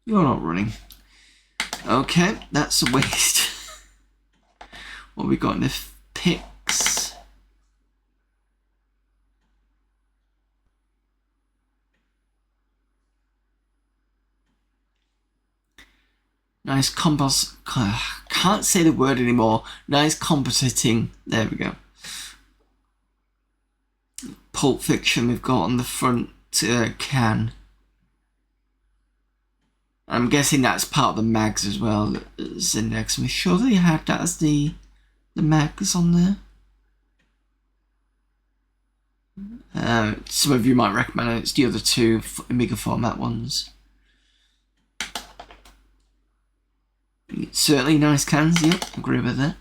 You're not running. Okay, that's a waste. What have we got in the pics? Nice can't say the word anymore. Nice compositing. There we go. Pulp Fiction we've got on the front can. I'm guessing that's part of the mags as well. It's index. I'm sure they had that as the mags on there. Some of you might recommend it. It's the other two Amiga format ones. Certainly nice cans, yep, agree with that.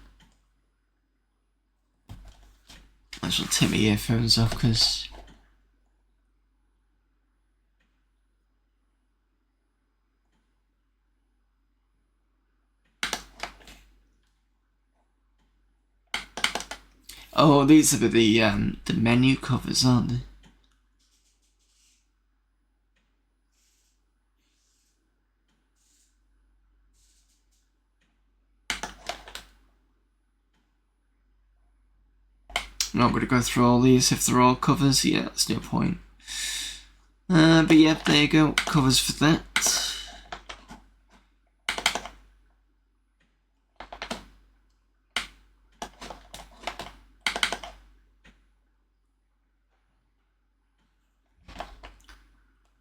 Might as well take my earphones off because oh, these are the menu covers, aren't they? I'm not going to go through all these if they're all covers. Yeah, that's no point. But yeah, there you go. Covers for that.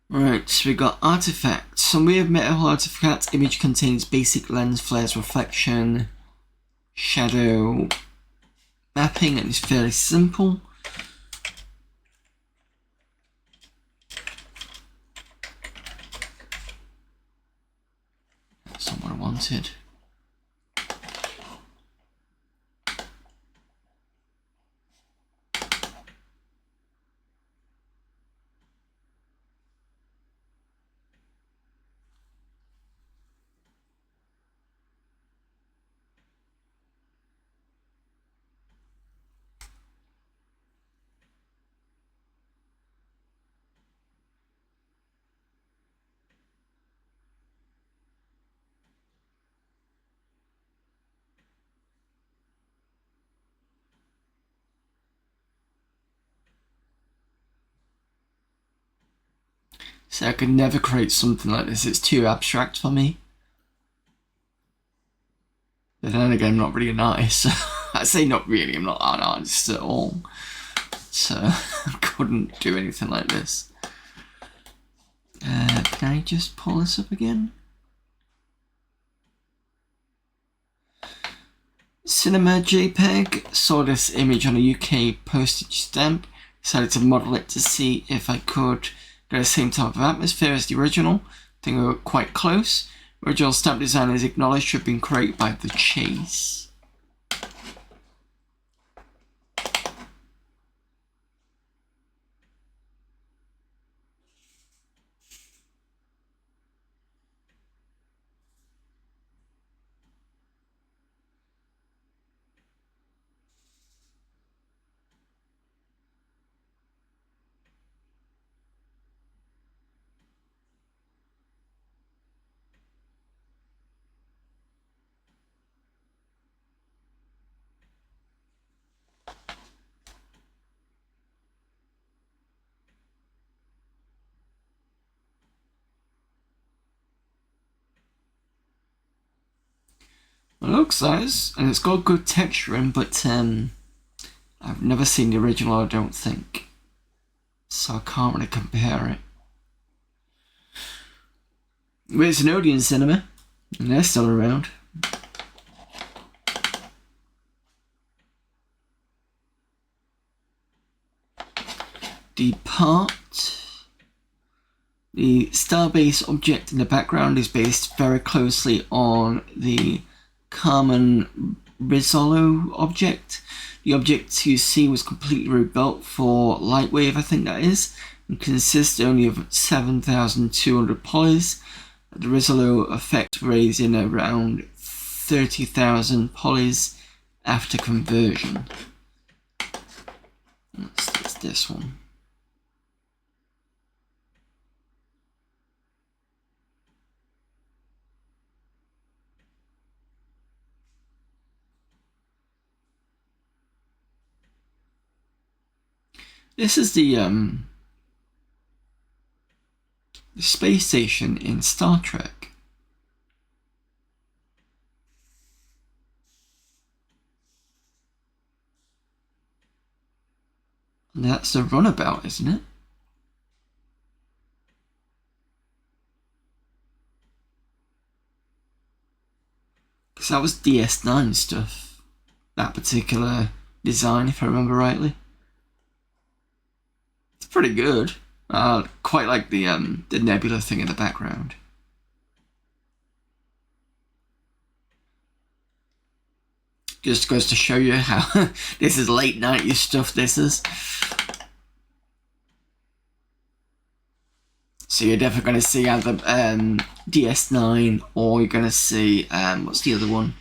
Right, so we got artifacts. Some weird metal artifact. Image contains basic lens flares, reflection, shadow mapping, and it's fairly simple. That's not what I wanted. So I could never create something like this. It's too abstract for me. But then again, I'm not really an artist. So I say not really, I'm not an artist at all. So I couldn't do anything like this. Can I just pull this up again? Cinema JPEG. Saw this image on a UK postage stamp. Decided to model it to see if I could get the same type of atmosphere as the original. I think we were quite close. Original stamp design is acknowledged to have been created by The Chase. It looks nice, and it's got good texturing, but I've never seen the original, I don't think. So I can't really compare it. But it's an Odeon Cinema, and they're still around. Depart. The Starbase object in the background is based very closely on the Carmen Rizzolo object. The object you see was completely rebuilt for Lightwave, I think that is, and consists only of 7,200 polys. The Rizzolo effect raised in around 30,000 polys after conversion. That's this one. This is the space station in Star Trek. And that's the runabout, isn't it? Because that was DS9 stuff. That particular design, if I remember rightly. It's pretty good. Quite like the nebula thing in the background. Just goes to show you how this is late 90s stuff, this is. So you're definitely going to see either DS9 or you're going to see, what's the other one?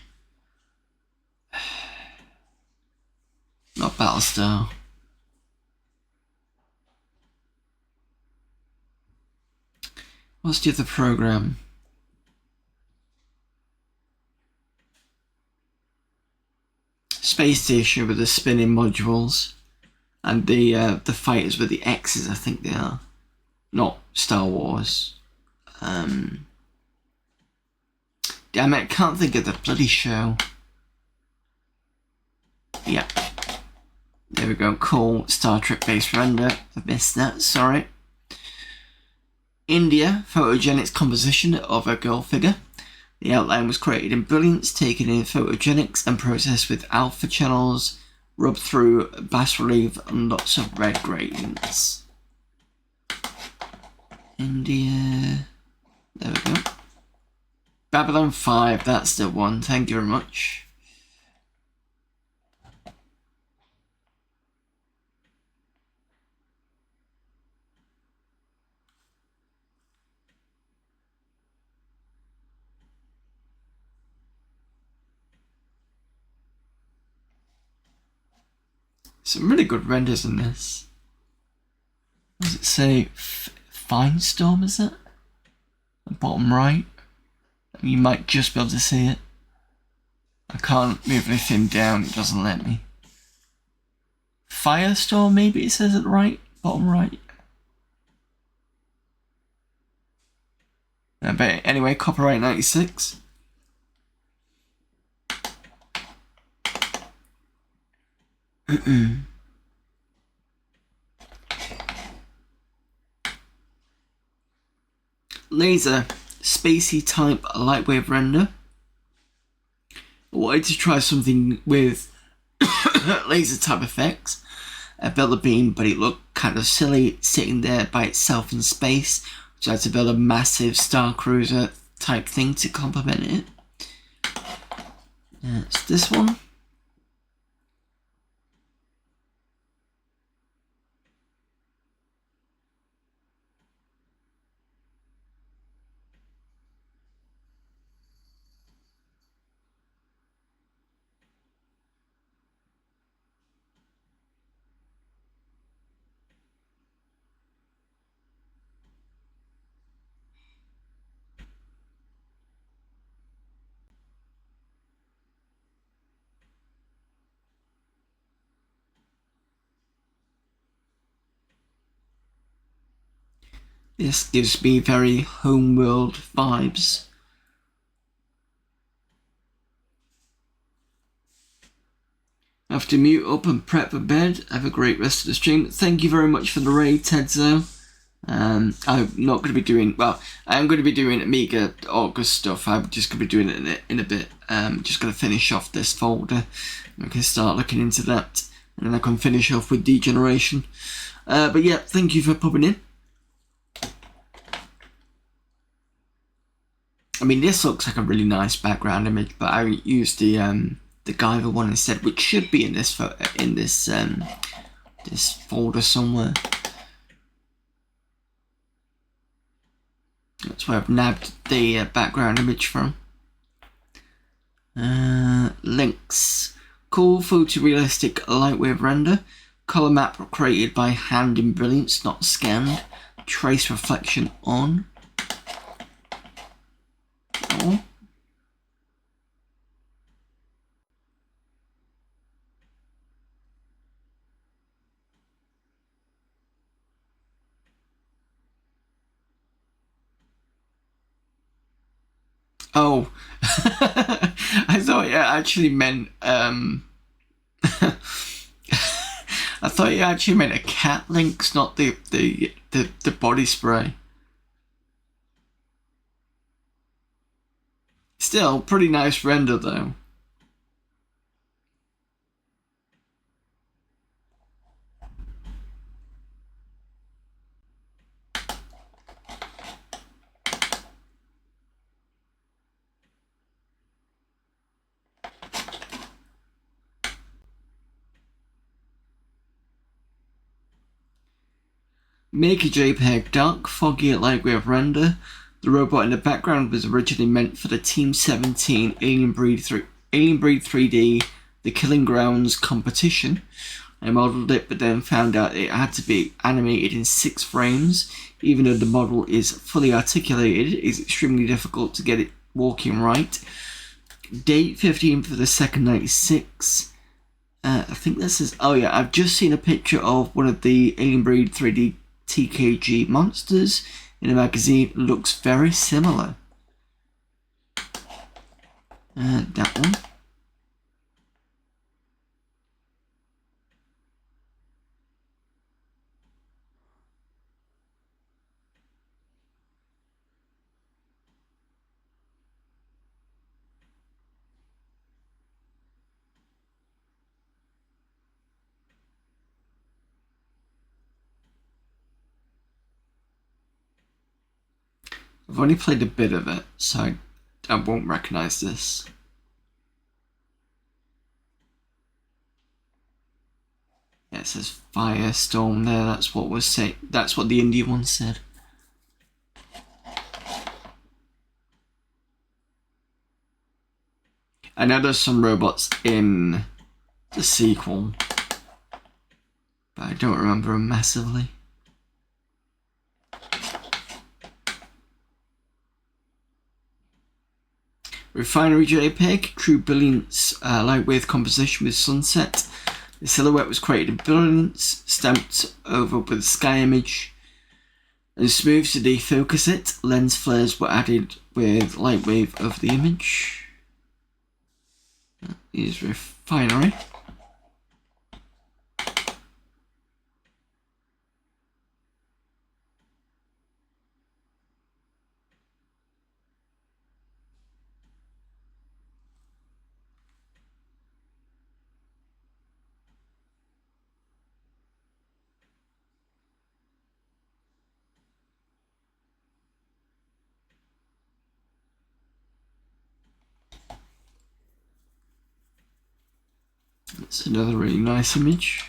Not Battlestar. What's the other program? Space Station with the spinning modules, and the fighters with the X's, I think they are. Not Star Wars. Damn it, I can't think of the bloody show. Yep. There we go, cool. Star Trek based render. I missed that, sorry. India, photogenics composition of a girl figure. The outline was created in brilliance, taken in photogenics and processed with alpha channels, rubbed through bas relief and lots of red gradients. India. There we go. Babylon 5, that's the one. Thank you very much. Some really good renders in this. What does it say? Fine Storm, is it? The bottom right. You might just be able to see it. I can't move anything down, it doesn't let me. Firestorm, maybe it says at the right, bottom right. But anyway, copyright 96. Laser, spacey type lightwave render. I wanted to try something with laser type effects. I built a beam, but it looked kind of silly sitting there by itself in space, so I had to build a massive Star Cruiser type thing to complement it. It's this one. This gives me very homeworld vibes. I have to mute up and prep for bed. Have a great rest of the stream. Thank you very much for the raid, Tedzo. I'm not going to be doing, well, I am going to be doing Amiga August stuff. I'm just going to be doing it in a bit. Just going to finish off this folder. I can start looking into that, and then I can finish off with Degeneration. But yeah, thank you for popping in. I mean, this looks like a really nice background image, but I used the Guyver one instead, which should be in this this folder somewhere. That's where I've nabbed the background image from. Links. Cool photorealistic lightwave render. Color map created by hand in Brilliance, not scanned. Trace reflection on. Oh, I thought it actually meant I thought it actually meant a cat links, not the body spray. Still, pretty nice render though. Make a JPEG dark, foggy lightwave render. The robot in the background was originally meant for the Team 17 Alien Breed 3D The Killing Grounds competition. I modelled it, but then found out it had to be animated in 6 frames. Even though the model is fully articulated, it is extremely difficult to get it walking right. Date 15 for the 2nd, 96. I think this is... Oh yeah, I've just seen a picture of one of the Alien Breed 3D TKG monsters in a magazine. Looks very similar. That one. I've only played a bit of it, so I won't recognise this. Yeah, it says Firestorm there. That's what was say. That's what the indie one said. I know there's some robots in the sequel, but I don't remember them massively. Refinery JPEG, True Brilliance lightwave composition with sunset. The silhouette was created in Brilliance, stamped over with a sky image, and smooth to defocus it. Lens flares were added with lightwave over the image. That is Refinery. That's another really nice image.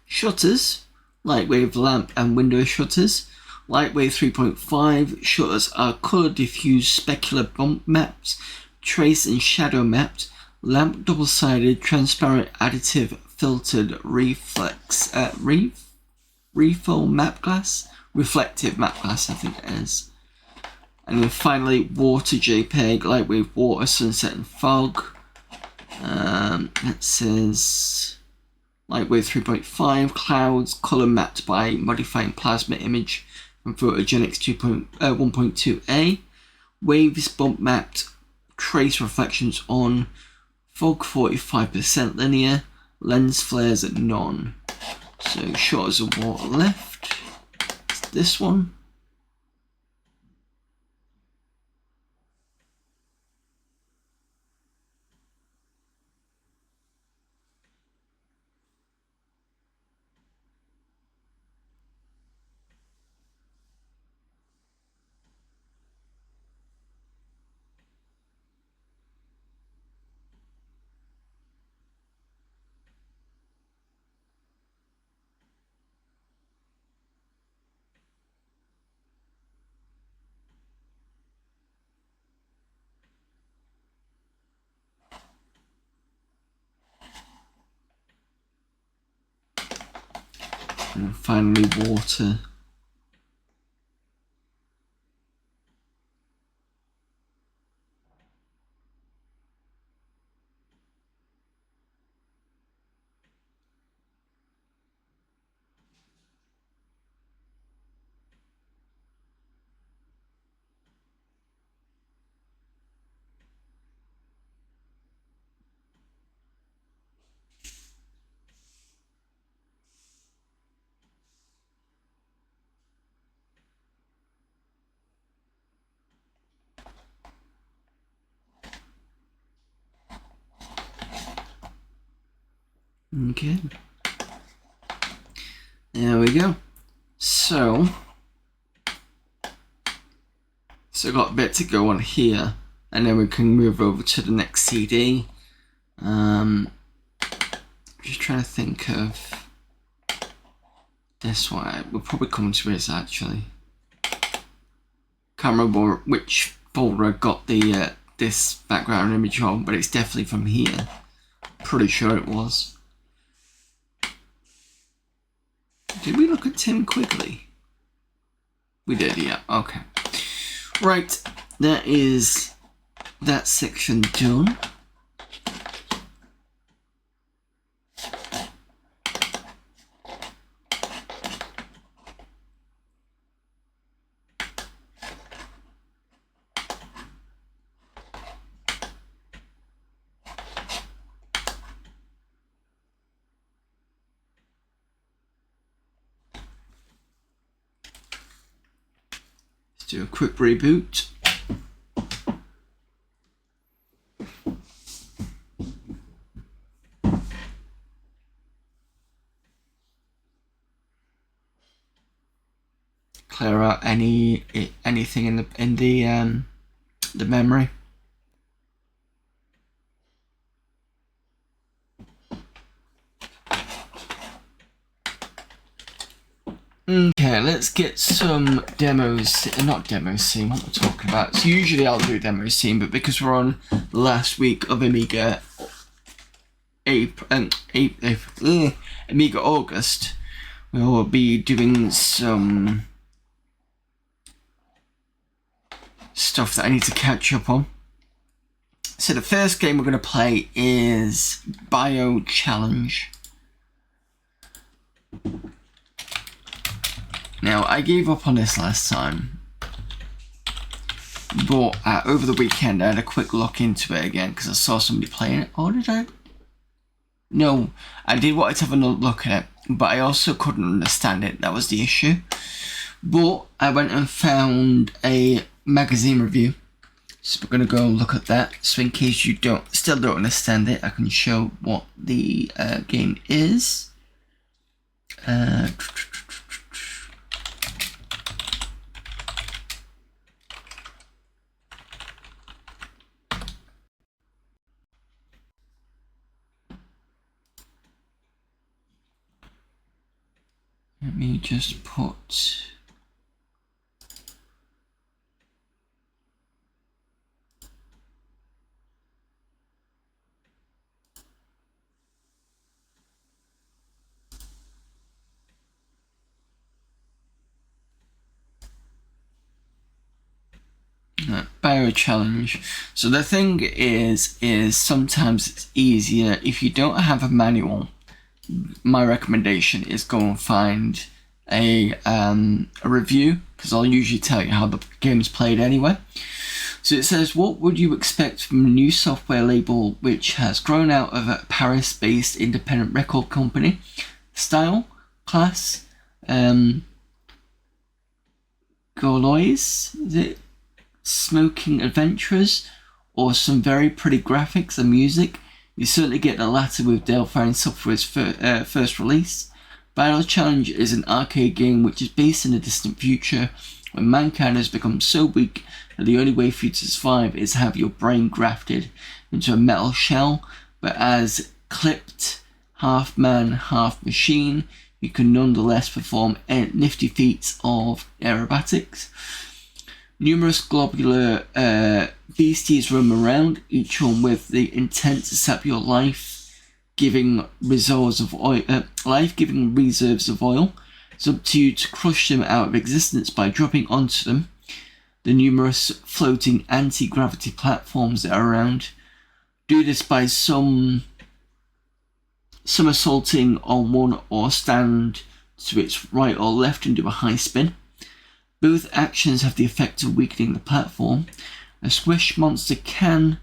Shutters, lightwave lamp and window shutters. Lightwave 3.5 shutters are color diffused specular bump mapped, trace and shadow mapped. Lamp double-sided, transparent, additive, filtered, reflex, refill map glass. reflective matte glass, I think it is. And then finally, water JPEG, light wave water, sunset and fog. It says light wave 3.5, clouds, color mapped by modifying plasma image from Photogenics 1.2a. Waves bump mapped, trace reflections on, fog 45% linear, lens flares at none. So shot as a water left. It's this one. And finally water. Okay. There we go. So I've got a bit to go on here, and then we can move over to the next CD. Just trying to think of this one. We'll probably come to it actually. Can't remember which folder I got the this background image on, but it's definitely from here. Pretty sure it was. Did we look at Tim Quigley? We did, yeah. Okay. Right, that is that section done. Do a quick reboot. Clear out anything in the memory. Okay, let's get some demos, not demo scene, what am I talking about? So usually I'll do demo scene, but because we're on the last week of Amiga Amiga August, we will be doing some stuff that I need to catch up on. So the first game we're going to play is Bio Challenge. Now, I gave up on this last time, but over the weekend I had a quick look into it again because I saw somebody playing it. Or did I? No, I did want to have another look at it, but I also couldn't understand it. That was the issue. But I went and found a magazine review, so we're going to go and look at that. So in case you still don't understand it, I can show what the game is. Let me just put... Bio challenge. So the thing is sometimes it's easier if you don't have a manual. My recommendation is go and find a review, because I'll usually tell you how the game's played anyway. So it says, what would you expect from a new software label which has grown out of a Paris-based independent record company? Style, class, Gaulois, is it? Smoking adventurers, or some very pretty graphics and music? You certainly get the latter with Delphine Software's first release. Battle Challenge is an arcade game which is based in a distant future when mankind has become so weak that the only way for you to survive is to have your brain grafted into a metal shell, but as clipped, half man, half machine, you can nonetheless perform nifty feats of aerobatics. Numerous globular beasties roam around, each one with the intent to sap your life-giving reserves of oil. It's up to you to crush them out of existence by dropping onto them. The numerous floating anti-gravity platforms that are around. Do this by somersaulting on one, or stand to its right or left and do a high spin. Both actions have the effect of weakening the platform. A squish monster can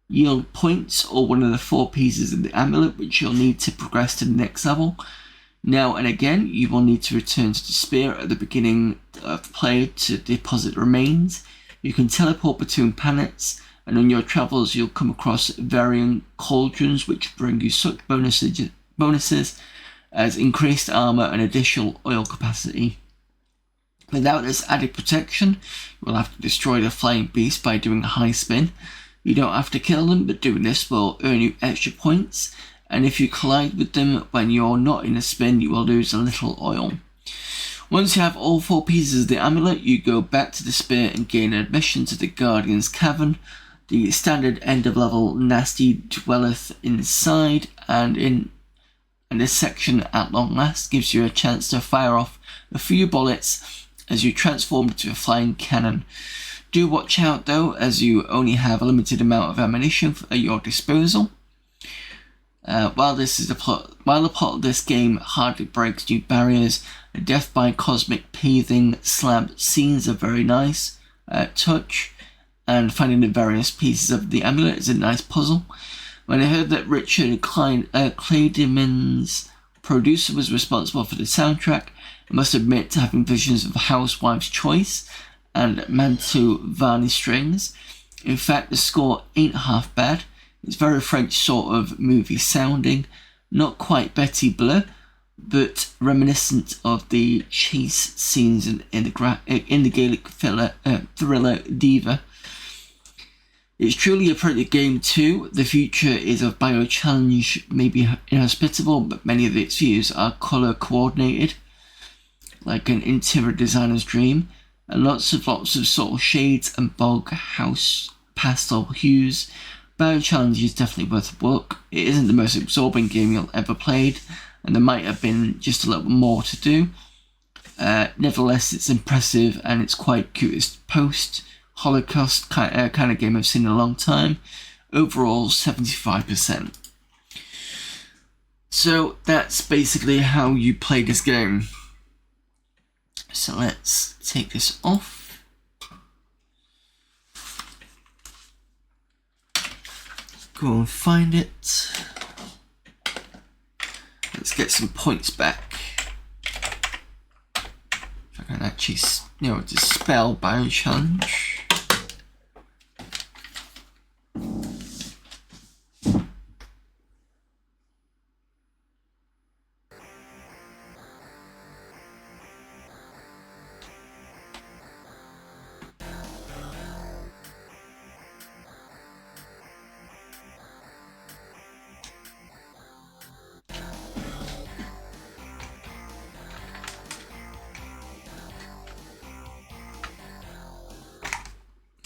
yield points or one of the 4 pieces of the amulet, which you'll need to progress to the next level. Now and again, you will need to return to the spear at the beginning of the play to deposit remains. You can teleport between planets, and on your travels you'll come across varying cauldrons which bring you such bonuses as increased armor and additional oil capacity. Without this added protection, you will have to destroy the flying beast by doing a high spin. You don't have to kill them, but doing this will earn you extra points, and if you collide with them when you're not in a spin, you will lose a little oil. Once you have all 4 pieces of the amulet, you go back to the spear and gain admission to the Guardian's Cavern. The standard end of level nasty dwelleth inside, and this section at long last gives you a chance to fire off a few bullets as you transform into a flying cannon. Do watch out though, as you only have a limited amount of ammunition at your disposal. While the plot of this game hardly breaks new barriers, the death by cosmic paving slab scenes are very nice touch, and finding the various pieces of the amulet is a nice puzzle. When I heard that Richard Clayderman's producer was responsible for the soundtrack, I must admit to having visions of Housewife's Choice and Mantovani strings. In fact, the score ain't half bad. It's very French sort of movie sounding, not quite Betty Bleu, but reminiscent of the chase scenes in the Gaelic thriller Diva. It's truly a pretty game too. The future is of Bio Challenge, maybe inhospitable, but many of its views are colour coordinated, like an interior designer's dream, and lots of sort of shades and bog house pastel hues. Bio Challenge is definitely worth a look. It isn't the most absorbing game you'll ever played, and there might have been just a little more to do. Nevertheless, it's impressive and it's quite cute. It's post-Holocaust kind of game I've seen in a long time. Overall, 75%. So that's basically how you play this game. So let's take this off. Go and find it. Let's get some points back. If I can actually, dispel Bio Challenge.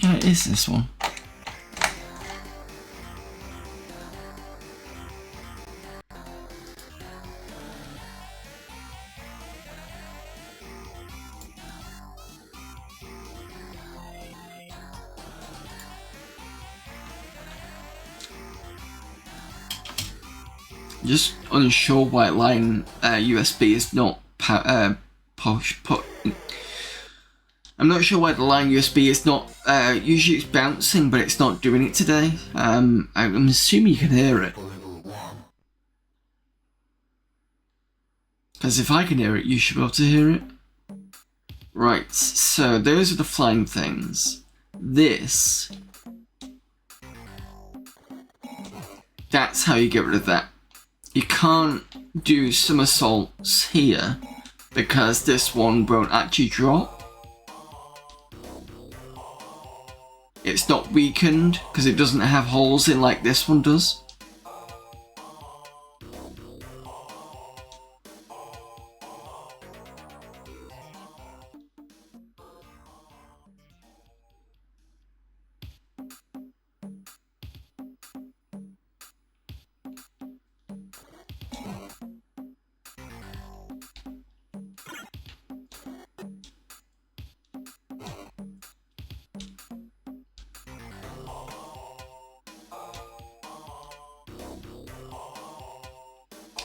What is this one? Just unsure why line USB is not I'm not sure why the line USB is not, usually it's bouncing, but it's not doing it today. I'm assuming you can hear it. Because if I can hear it, you should be able to hear it. Right, so those are the flying things. This. That's how you get rid of that. You can't do somersaults here, because this one won't actually drop. It's not weakened because it doesn't have holes in like this one does.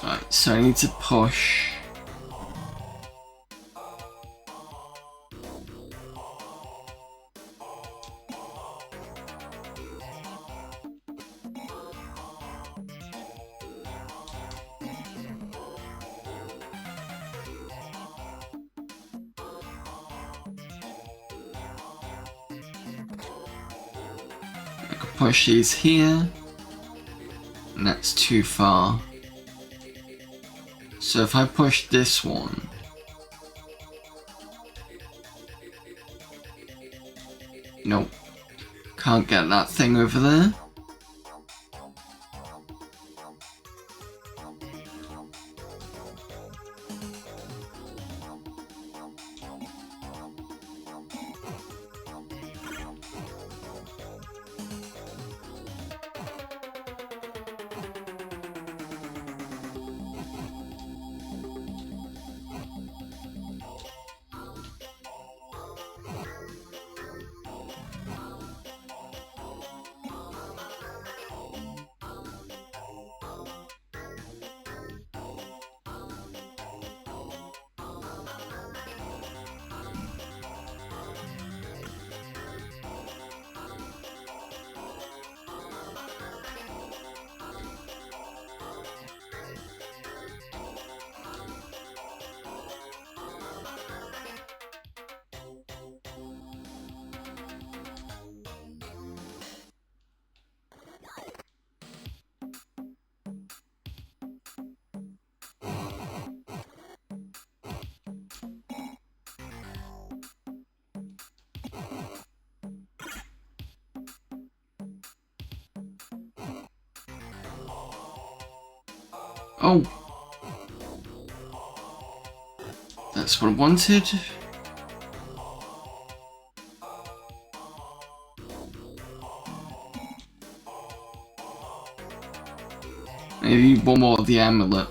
Alright, so I need to push. I can push these here, and that's too far. So if I push this one, nope, can't get that thing over there. Oh, that's what I wanted. Maybe one more of the amulet.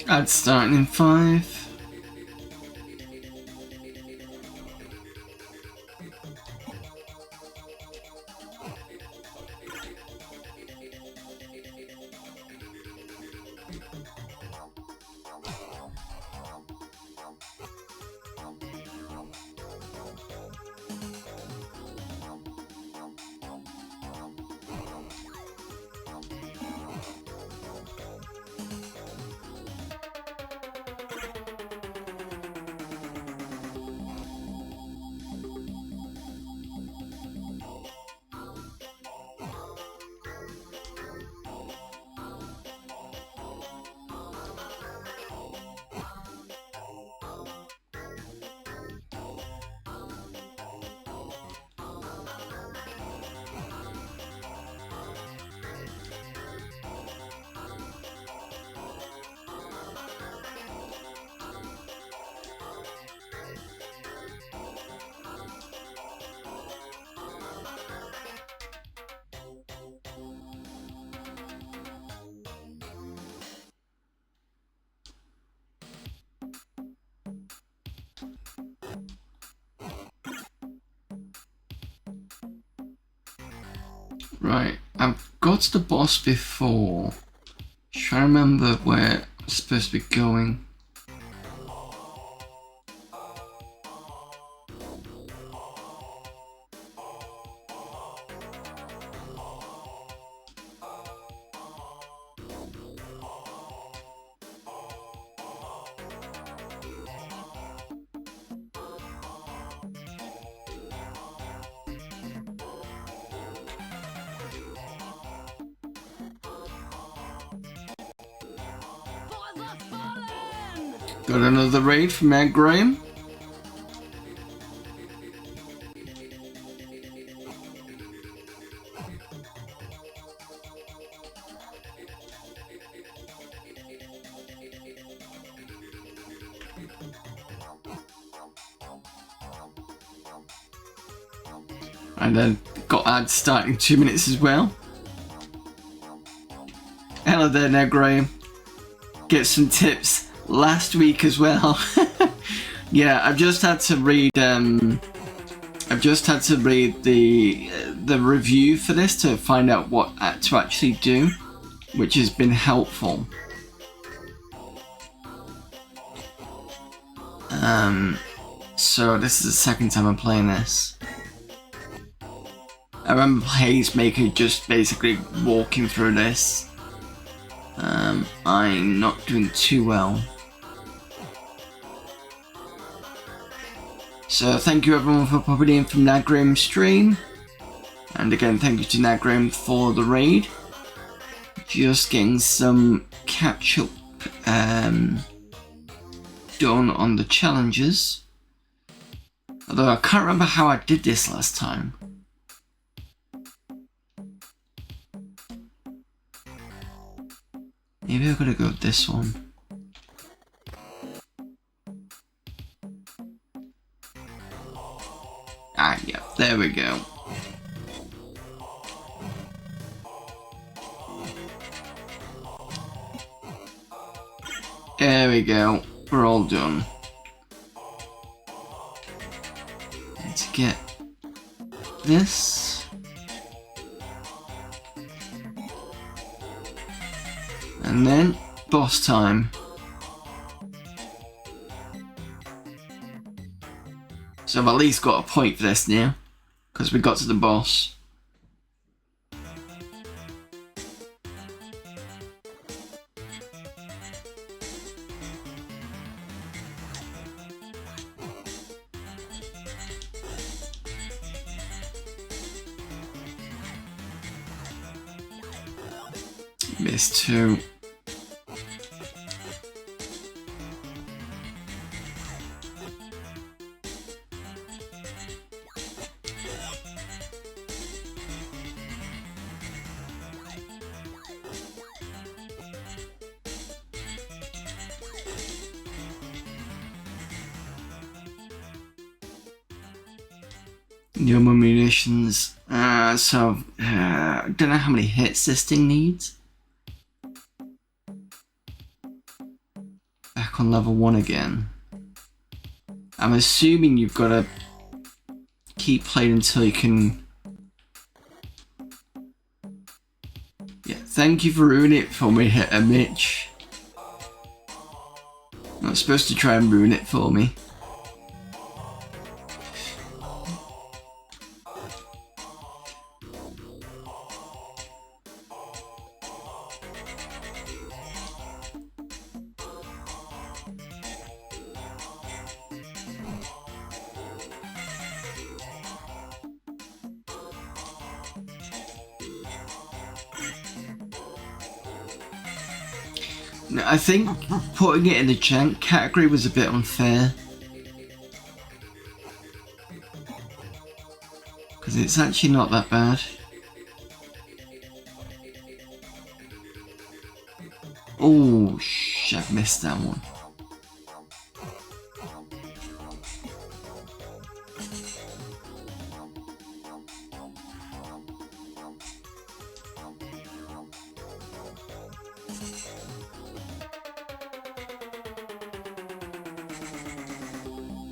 Ads starting in 5. Right, I've got to the boss before. Trying to remember where I'm supposed to be going. For the fallen! Got another raid from Ed Graham. And then got ads starting 2 minutes as well. Hello there, Ned Graham. Get some tips last week as well. Yeah, I've just had to read. The review for this to find out what to actually do, which has been helpful. So this is the second time I'm playing this. I remember Hazemaker just basically walking through this. I'm not doing too well. So thank you everyone for popping in from Nagrim's stream. And again, thank you to Nagrim for the raid. Just getting some catch up done on the challenges. Although I can't remember how I did this last time. Maybe I'm gonna go with this one. Ah, yeah, there we go. There we go. We're all done. Let's get this. And then, boss time. So I've at least got a point for this now, because we got to the boss. Missed 2. No more munitions. I don't know how many hits this thing needs. back on level 1 again. I'm assuming you've got to keep playing until you can... Yeah, thank you for ruining it for me, Mitch. Not supposed to try and ruin it for me. I think putting it in the jank category was a bit unfair. Because it's actually not that bad. Oh, I've missed that one.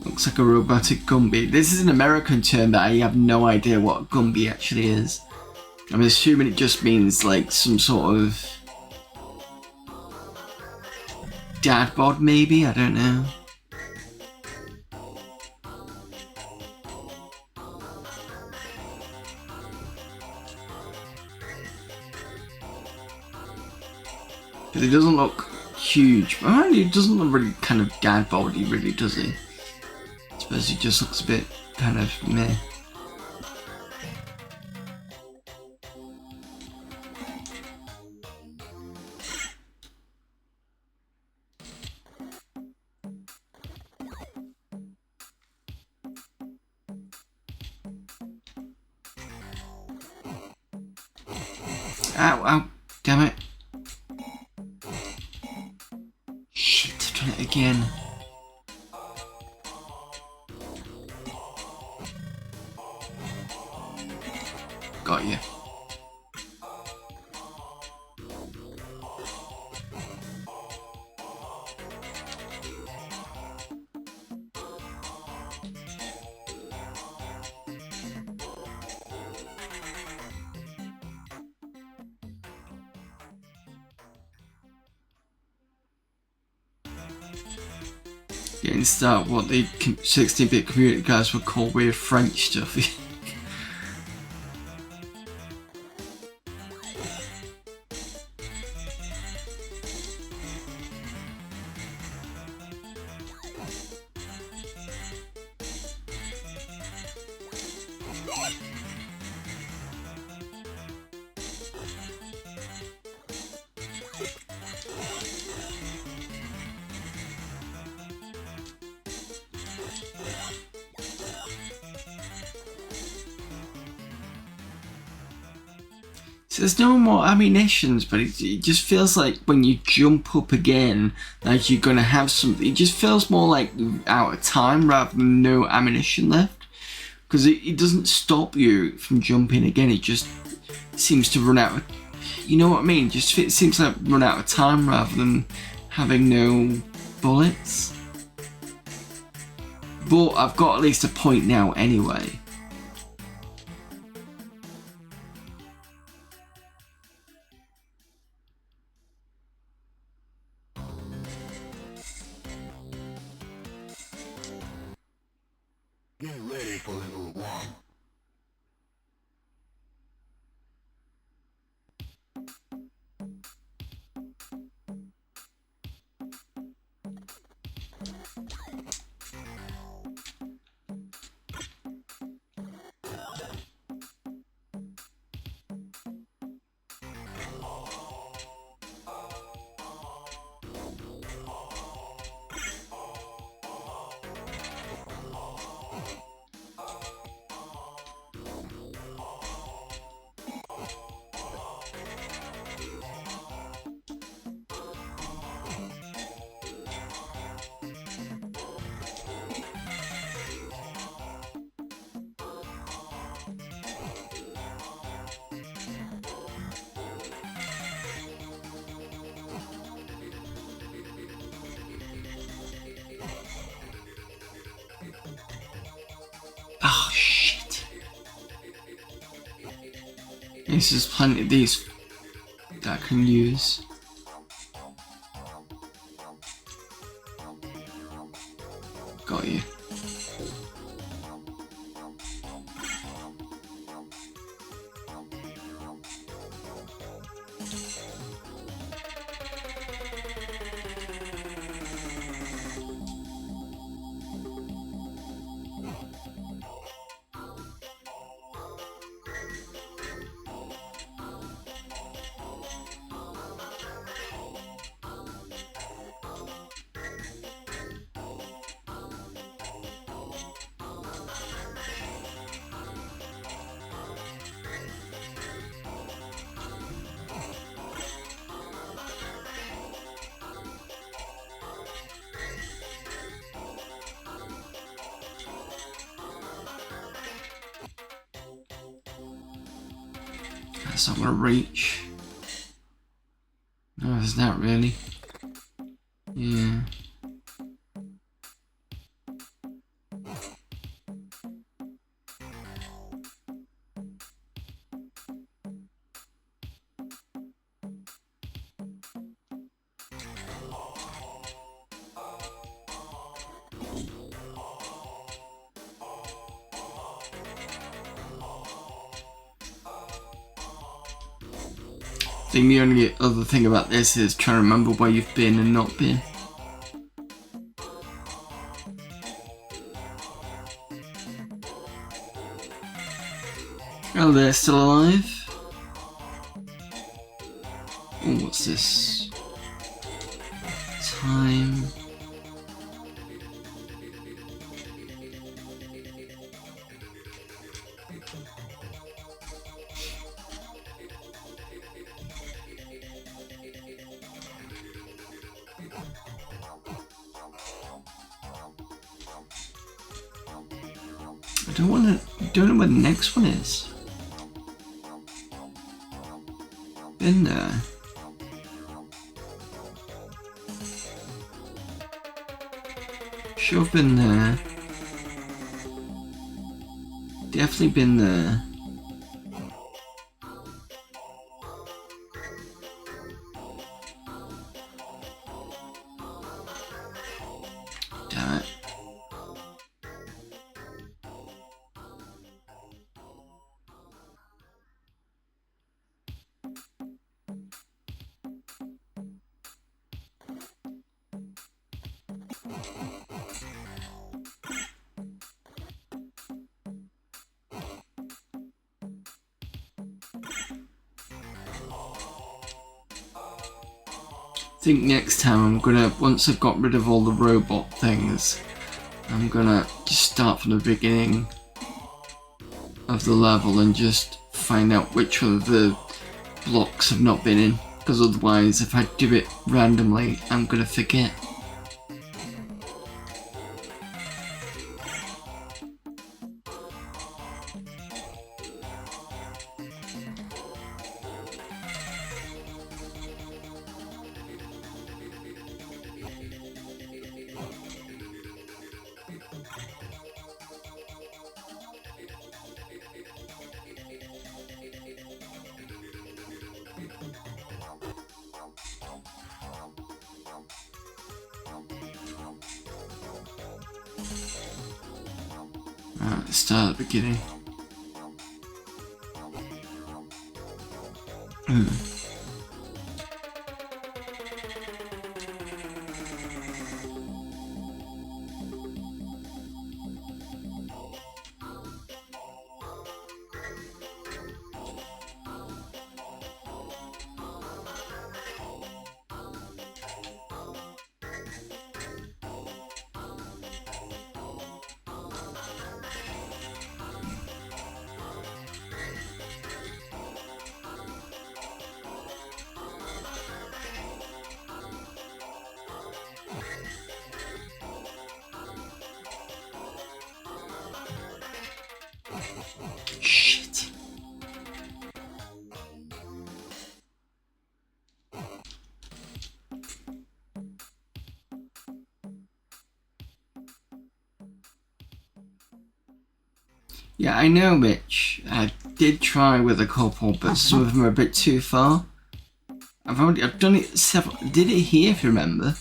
Looks like a robotic Gumby. This is an American term that I have no idea what a Gumby actually is. I'm assuming it just means like some sort of dad bod maybe, I don't know. But it doesn't look huge. Well, it doesn't look really kind of dad body really, does he? I suppose he just looks a bit kind of meh. Ow, ow, damn it. Shit, I've done it again. Got you. Getting start what the 16-bit community guys would call weird French stuff. So there's no more ammunitions, but it just feels like when you jump up again, like you're gonna have something. It just feels more like out of time rather than no ammunition left. Because it doesn't stop you from jumping again, it just seems to run out of, you know what I mean? Just it seems like run out of time rather than having no bullets. But I've got at least a point now anyway. Get ready for level 1. There's plenty of these that I can use. Got you. That's not gonna reach. No, it's not really. Yeah. I think the only other thing about this is trying to remember where you've been and not been. Oh, they're still alive? Oh, what's this? Time. Don't know where the next one is. Been there. Sure, I've been there. Definitely been there. Damn it. I think next time I'm gonna, once I've got rid of all the robot things, I'm gonna just start from the beginning of the level and just find out which of the blocks I've not been in, because otherwise if I do it randomly I'm gonna forget. Alright, start at the beginning. Shit. Yeah, I know, Mitch. I did try with a couple, but some of them are a bit too far. I've done it several. Did it here, if you remember.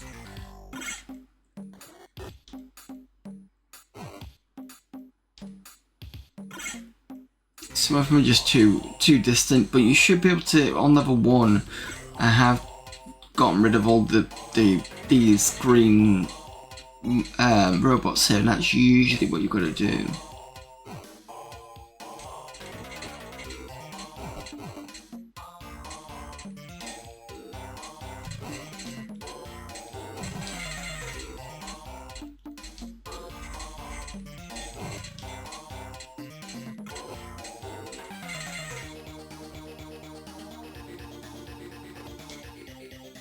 Some of them are just too distant, but you should be able to on level 1. I have gotten rid of all these green robots here, and that's usually what you've got to do.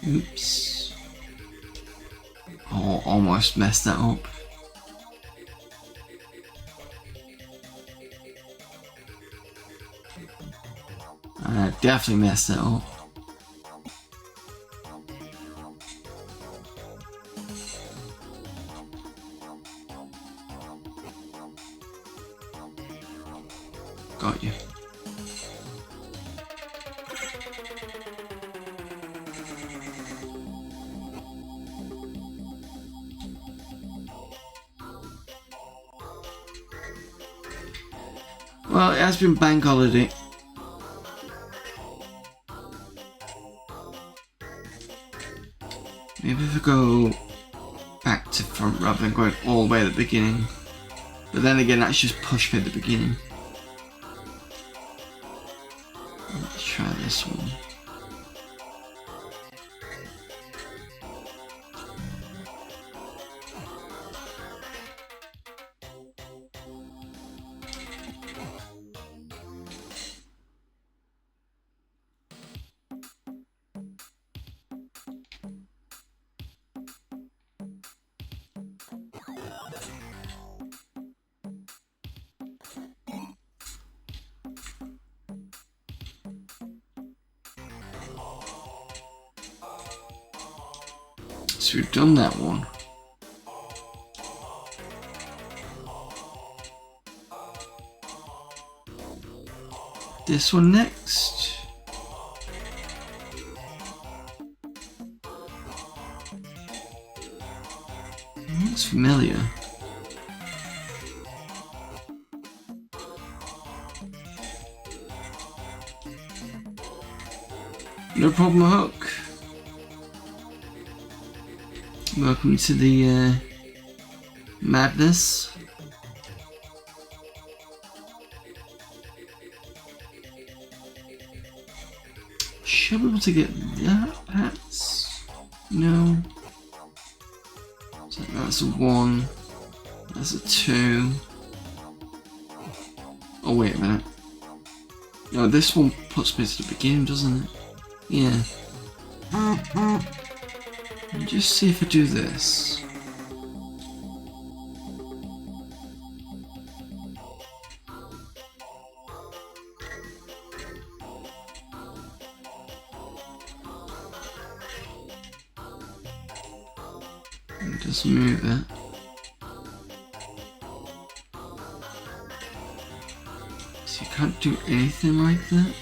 Oops. Oh, almost messed that up. I definitely messed that up. Got you. Well, it has been bank holiday. Maybe if I go back to front rather than going all the way at the beginning. But then again, that's just push me at the beginning. Let's try this one. So we've done that one. This one next. Looks familiar. No problem, Hook. Welcome to the madness. Should be able to get that, perhaps? No. So that's a 1. That's a 2. Oh, wait a minute. No, this one puts me to the beginning, doesn't it? Yeah. Just see if I do this. And just move it. So you can't do anything like that?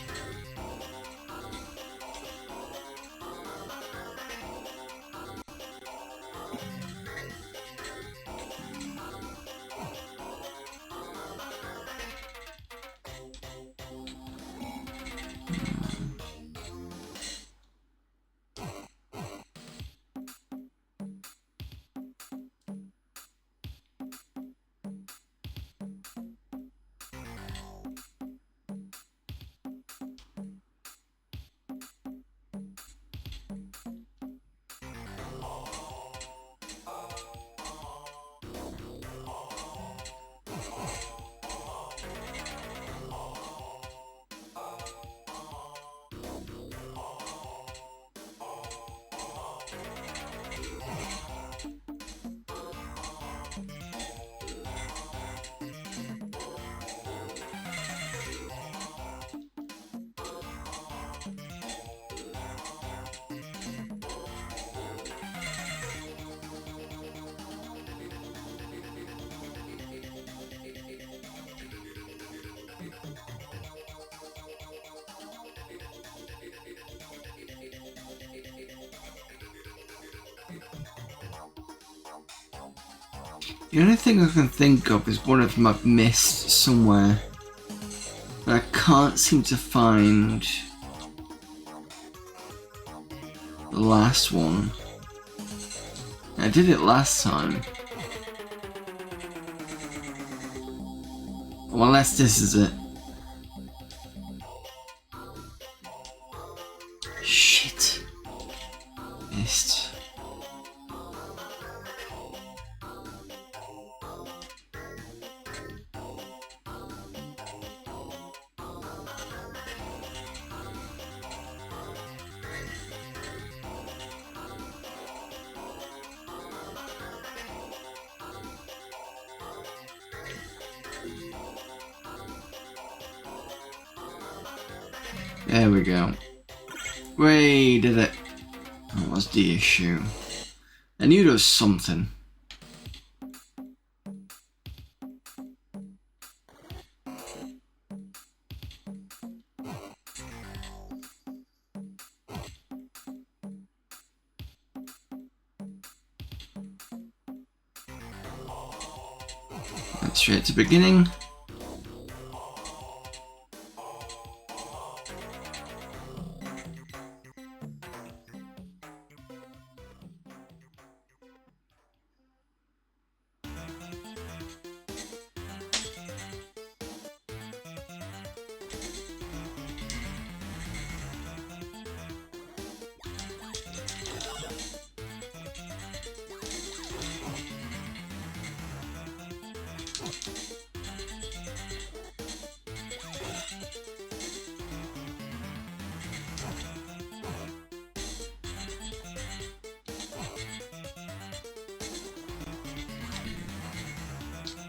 The only thing I can think of is one of them I've missed somewhere. But I can't seem to find the last one. I did it last time. Well, unless this is it. Shit. Missed. There we go. We did it. That was the issue. I knew there was something. Let's straight to beginning.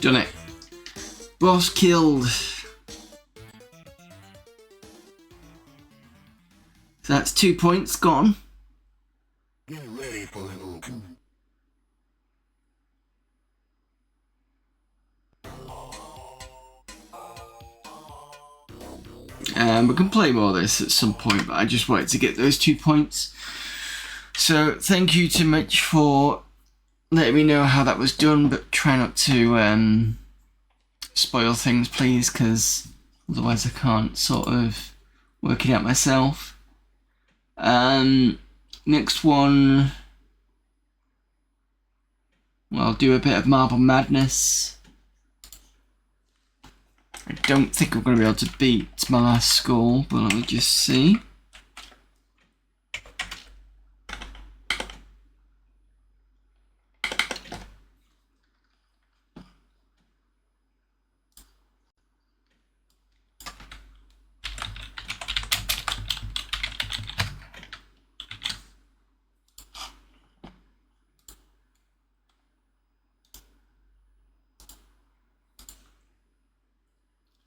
Done it. Boss killed. So that's 2 points gone. Get ready for level 2. We can play more of this at some point, but I just wanted to get those 2 points. So thank you too much for letting me know how that was done, but try not to spoil things, please, because otherwise I can't sort of work it out myself. Next one, well, I'll do a bit of Marble Madness. I don't think I'm going to be able to beat my last score, but let me just see.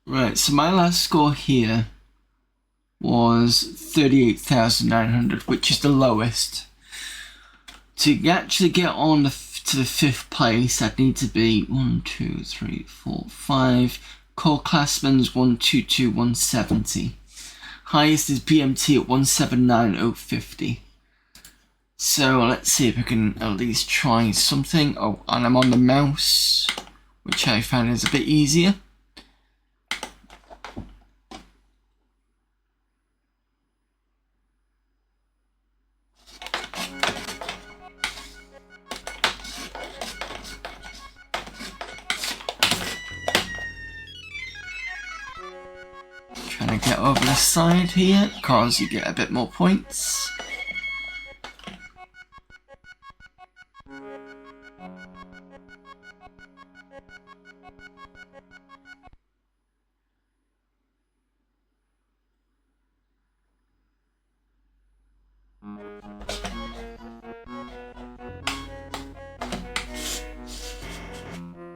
Right, so my last score here was 38,900, which is the lowest. To actually get on to the 5th place, I'd need to be 1, 2, 3, 4, 5. Core Classman's 122, 170. Highest is BMT at 179,050. So let's see if I can at least try something. Oh, and I'm on the mouse, which I found is a bit easier. Trying to get over the side here, because you get a bit more points.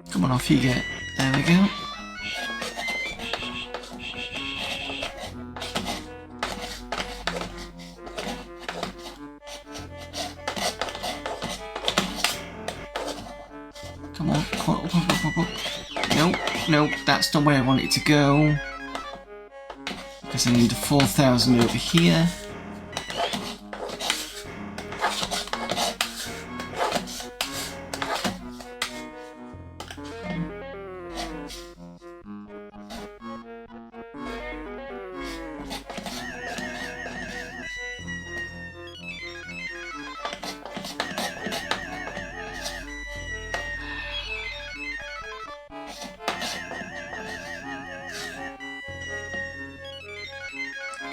Come on, off you get. There we go. Come on, up. Nope, that's not where I want it to go. Because I need 4,000 over here.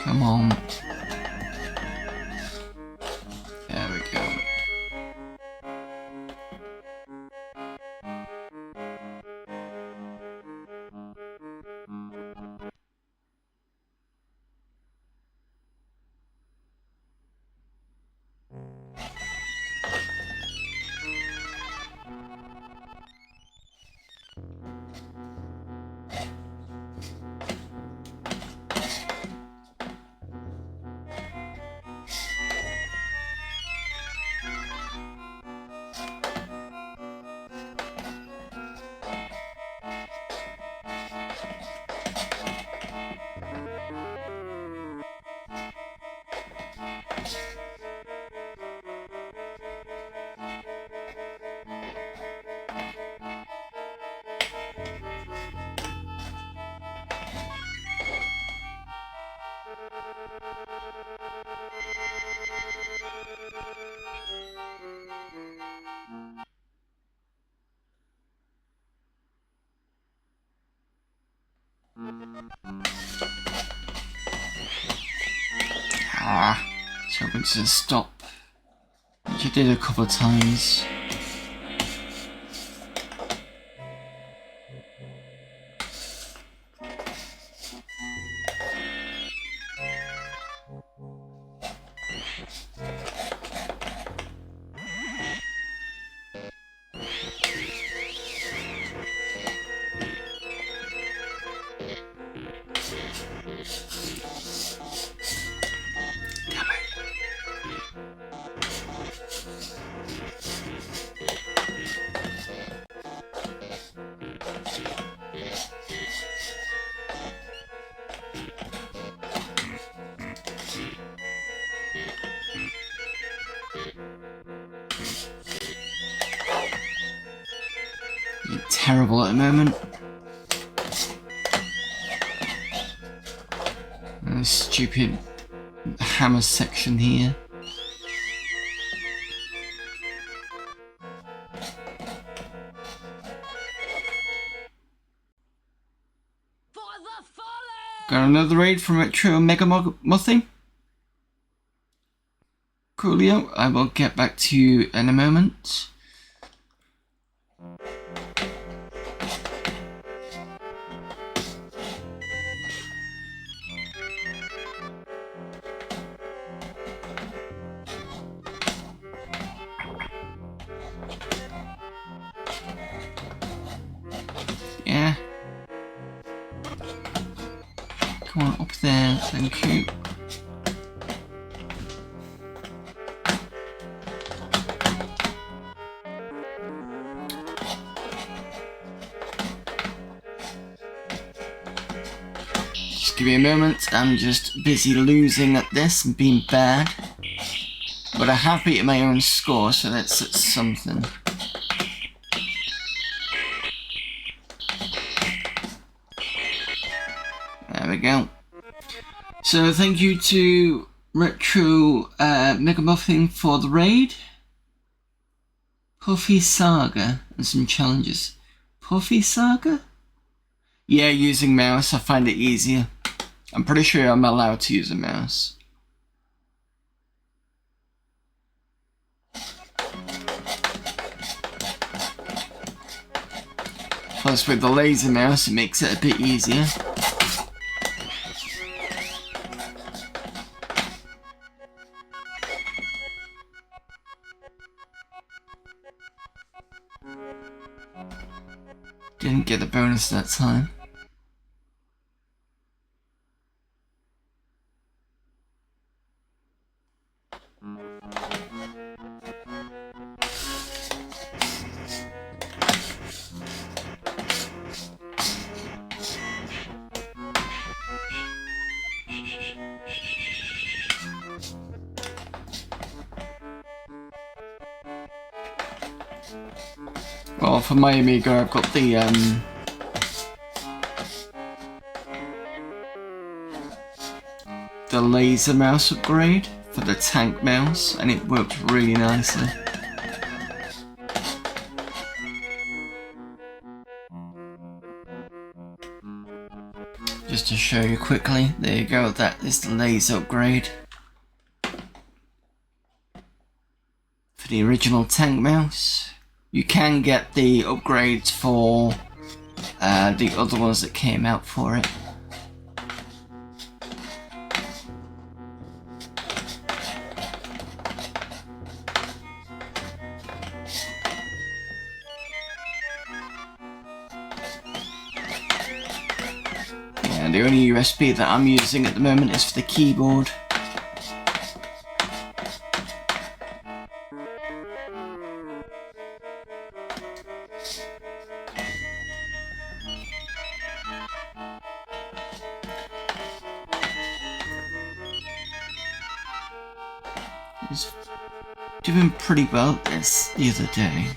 Come on. There we go. So I'm going to stop, which I did a couple of times. Terrible at the moment. And this stupid hammer section here. For the fallen! Got another raid from Retro Mega Muffin. Coolio, I will get back to you in a moment. Yeah. Come on, up there, thank you. Just give me a moment, I'm just busy losing at this and being bad. But I have beaten my own score, so that's something. There we go. So thank you to Retro Mega Muffin for the raid. Puffy Saga and some challenges. Puffy Saga? Yeah, using mouse, I find it easier. I'm pretty sure I'm allowed to use a mouse. Plus with the laser mouse it makes it a bit easier. Didn't get the bonus that time. Well, for my Amiga, I've got the laser mouse upgrade for the tank mouse, and it worked really nicely. Just just to show you quickly. There you go, that is the laser upgrade. For the original tank mouse. You can get the upgrades for the other ones that came out for it. Yeah, the only USB that I'm using at the moment is for the keyboard. Was doing pretty well at this the other day.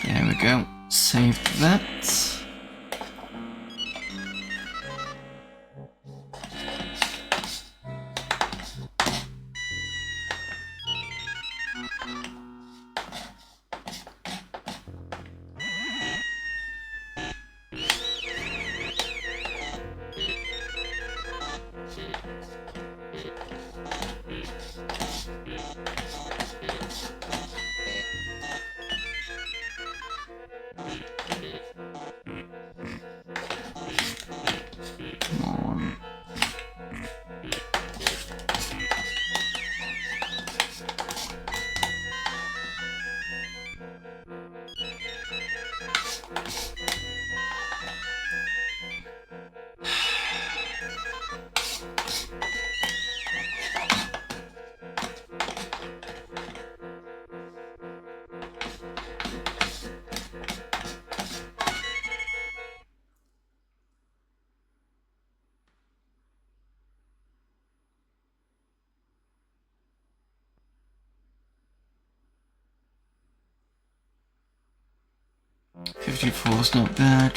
There we go. Save that. $54's not bad.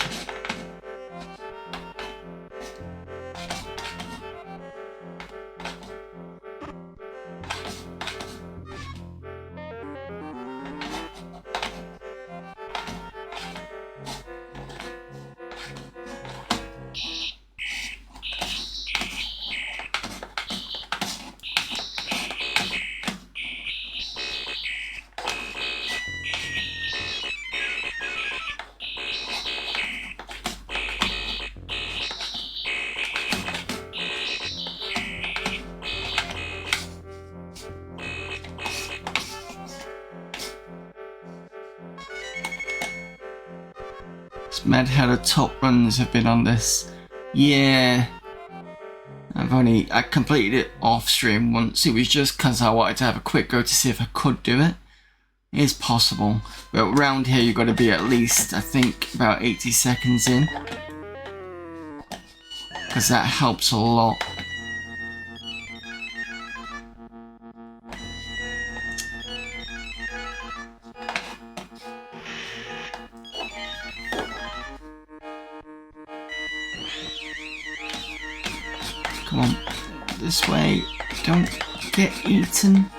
It's mad how the top runs have been on this. Yeah. I completed it off stream once. It was just because I wanted to have a quick go to see if I could do it. It is possible. But around here you've got to be at least, I think, about 80 seconds in. Because that helps a lot. Come on, this way, don't get eaten.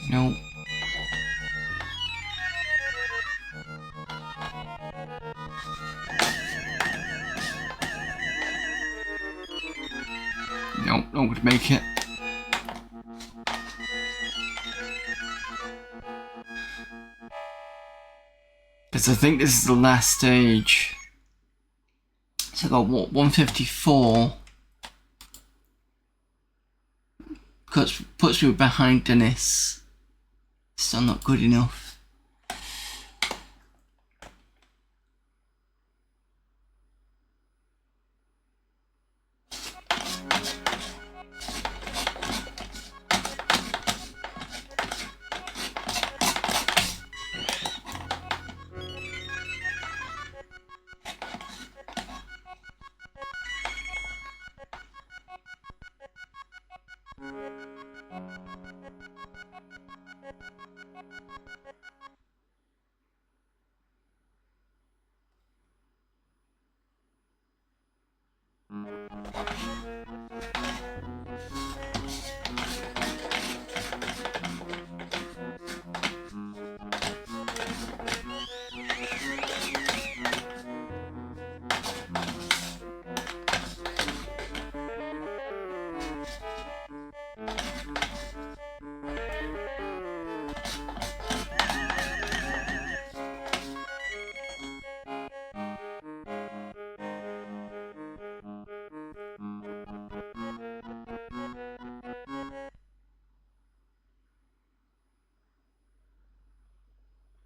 No. Nope, not gonna make it. Because I think this is the last stage. So I got what, 154. Puts me behind Dennis. Still not good enough.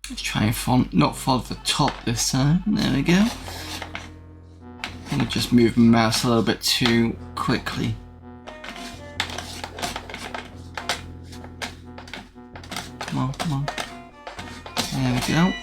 Let's try and not follow the top this time. There we go. And just move the mouse a little bit too quickly. Come on, come on. There we go.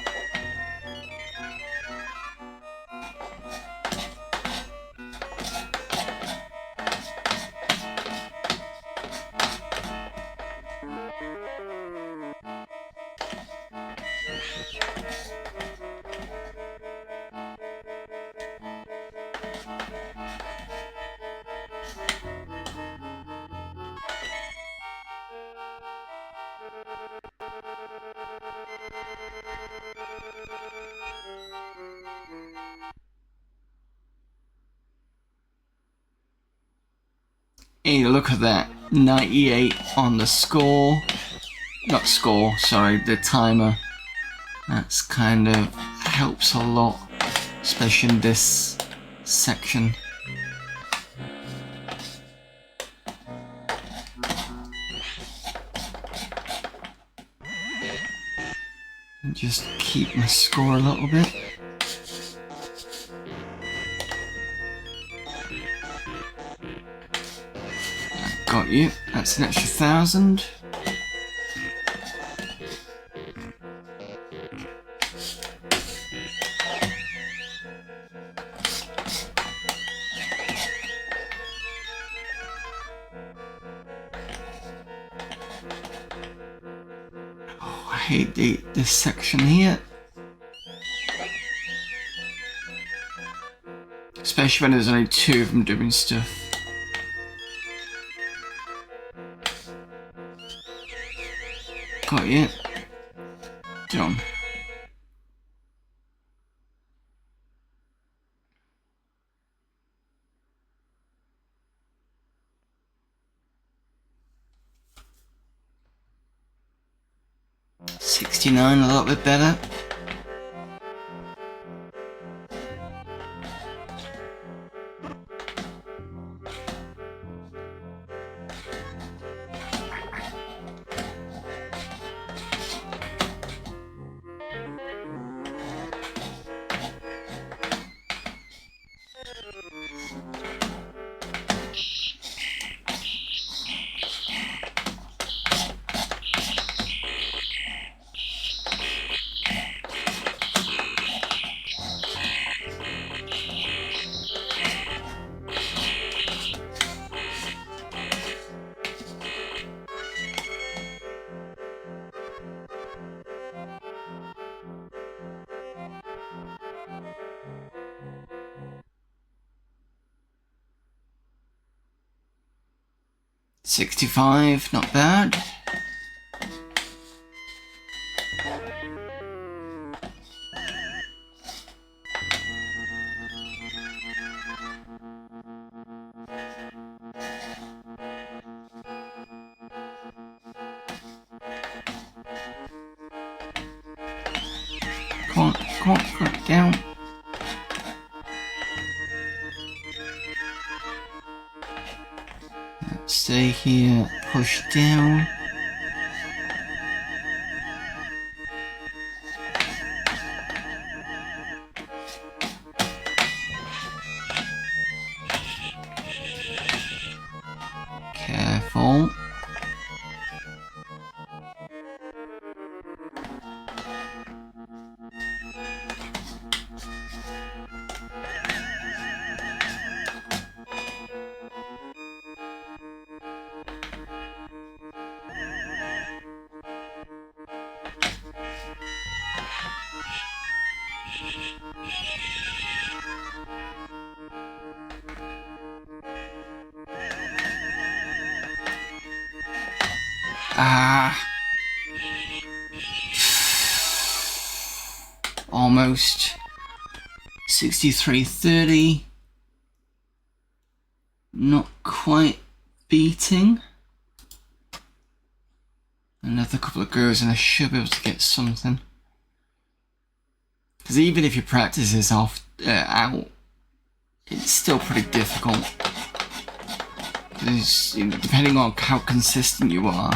Hey, look at that. 98 on the score. Not score, sorry, the timer. That's kind of helps a lot, especially in this section. And just keep my score a little bit. Got you. That's an extra 1,000. Oh, I hate this section here. Especially when there's only 2 of them doing stuff. Got you. Done. $69, a little bit better. $65, not bad. Come on, put it down. Stay here, push down. Careful. Almost. 63.30. Not quite beating. Another couple of goes and I should be able to get something. Because even if your practice is out, it's still pretty difficult. Depending on how consistent you are.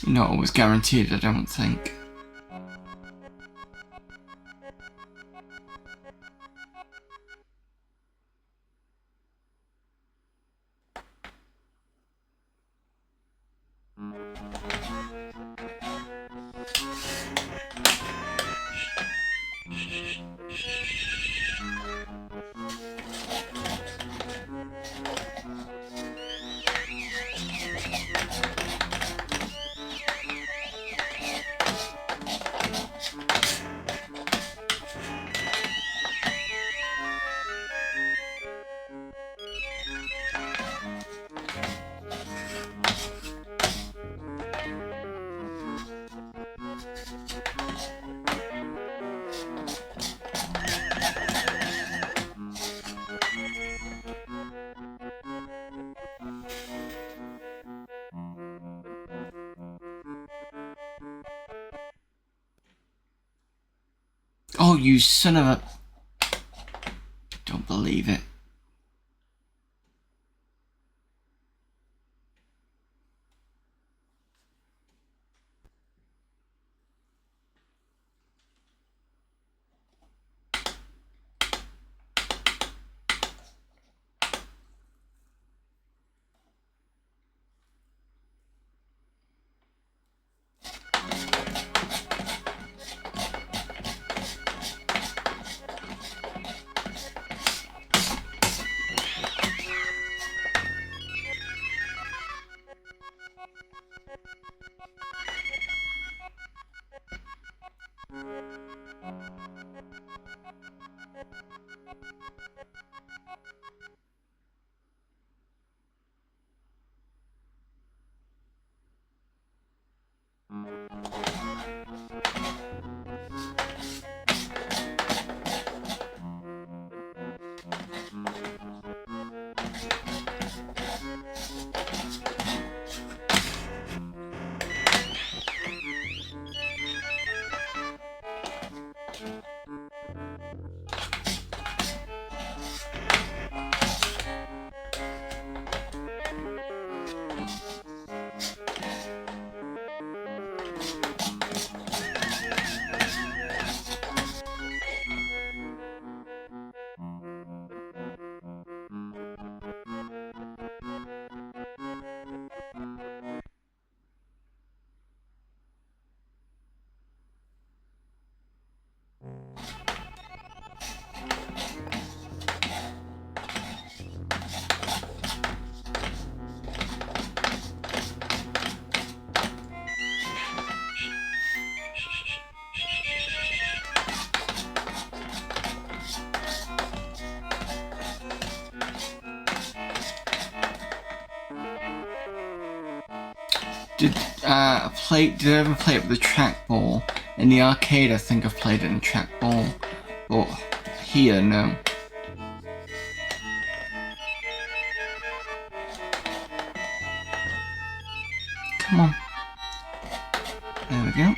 Not always guaranteed, I don't think. Oh, you son of a... Don't believe it. Did I ever play it with a trackball? In the arcade, I think I've played it in trackball, but here, no. Come on. There we go.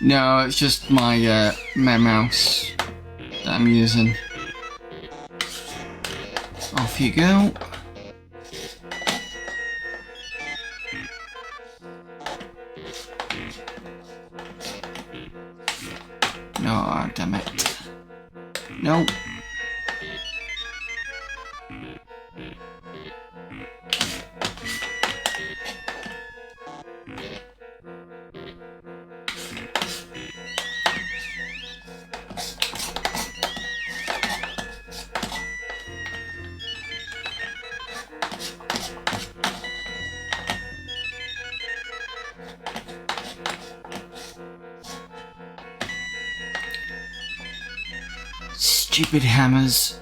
No, it's just my my mouse that I'm using. Off you go. No, damn it. No. Stupid hammers.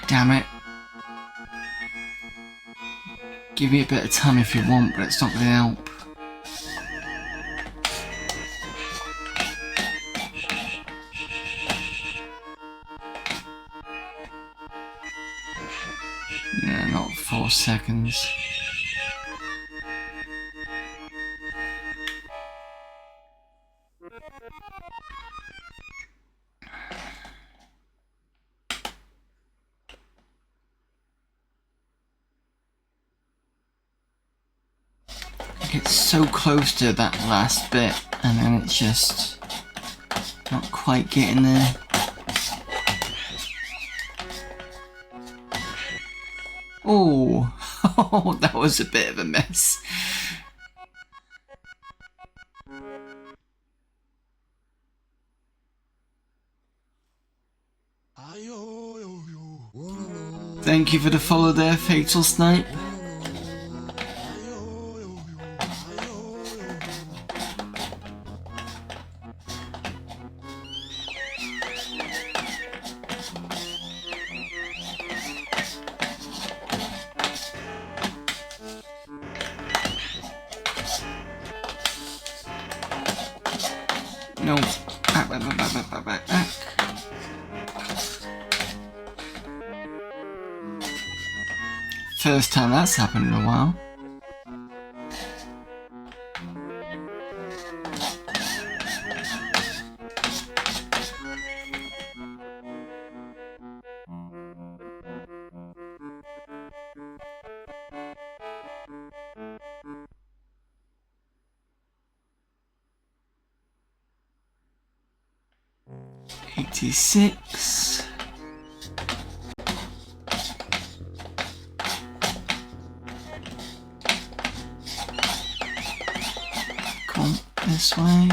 Damn it. Give me a bit of time if you want, but it's not going to help. No, not 4 seconds. It's so close to that last bit, and then it's just not quite getting there. Oh, oh, that was a bit of a mess. Thank you for the follow there, Fatal Snipe. No, back. First time that's happened in a while. '86. Come this way.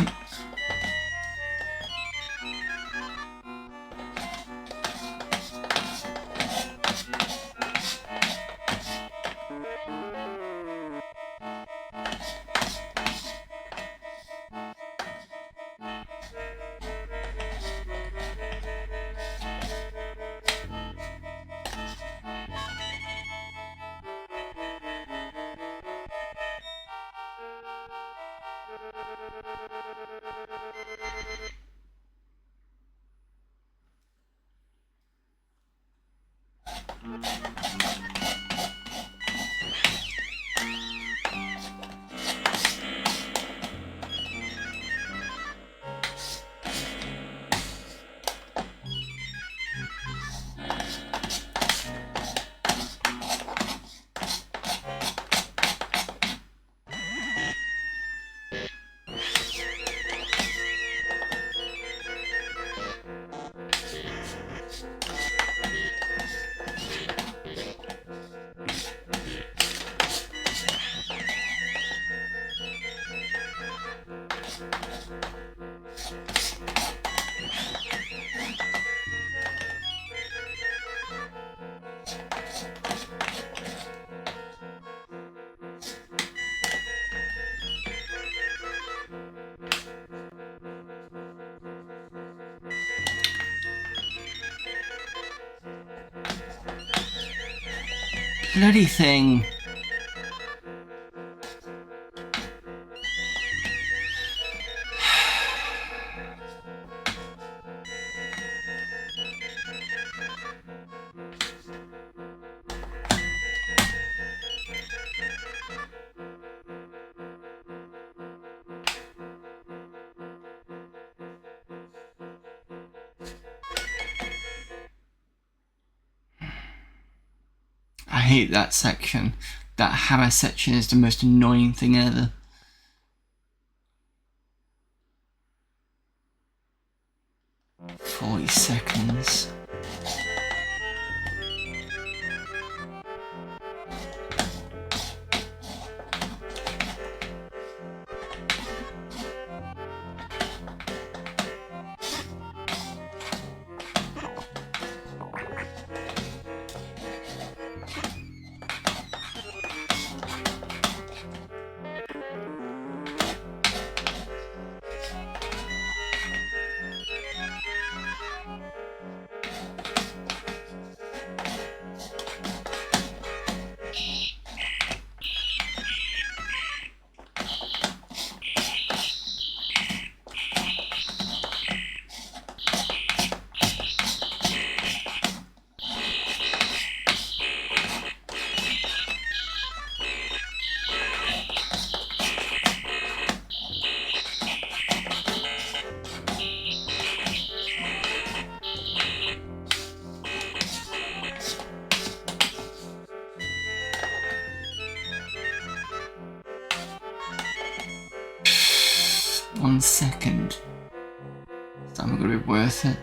Bloody thing. I hate that section. That hammer section is the most annoying thing ever. $40. 1 second. It's not gonna be worth it.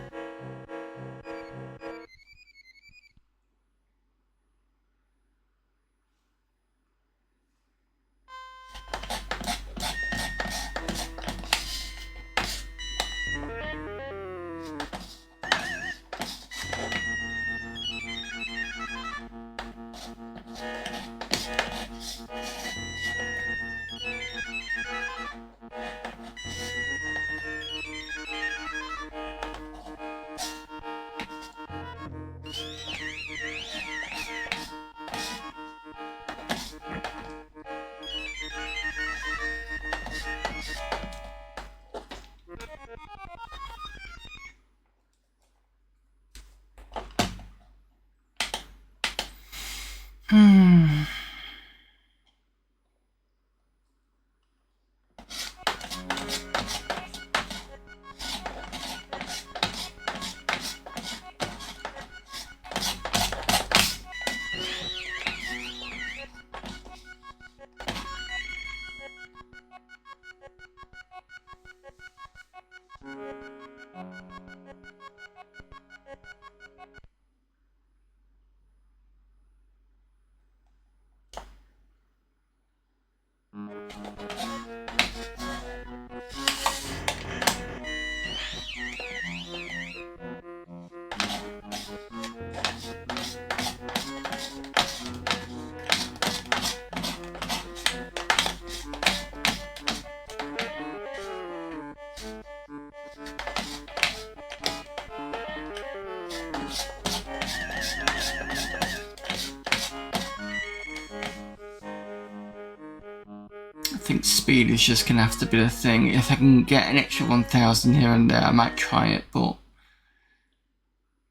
I think speed is just gonna have to be the thing. If I can get an extra 1,000 here and there, I might try it, but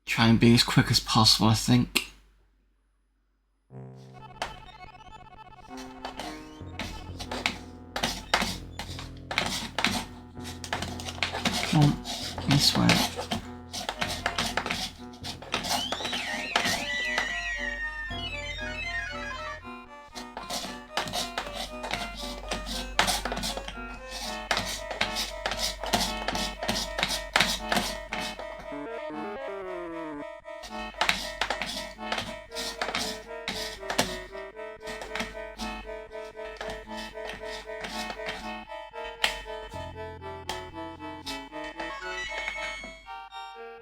try and be as quick as possible, I think. Come on, this way.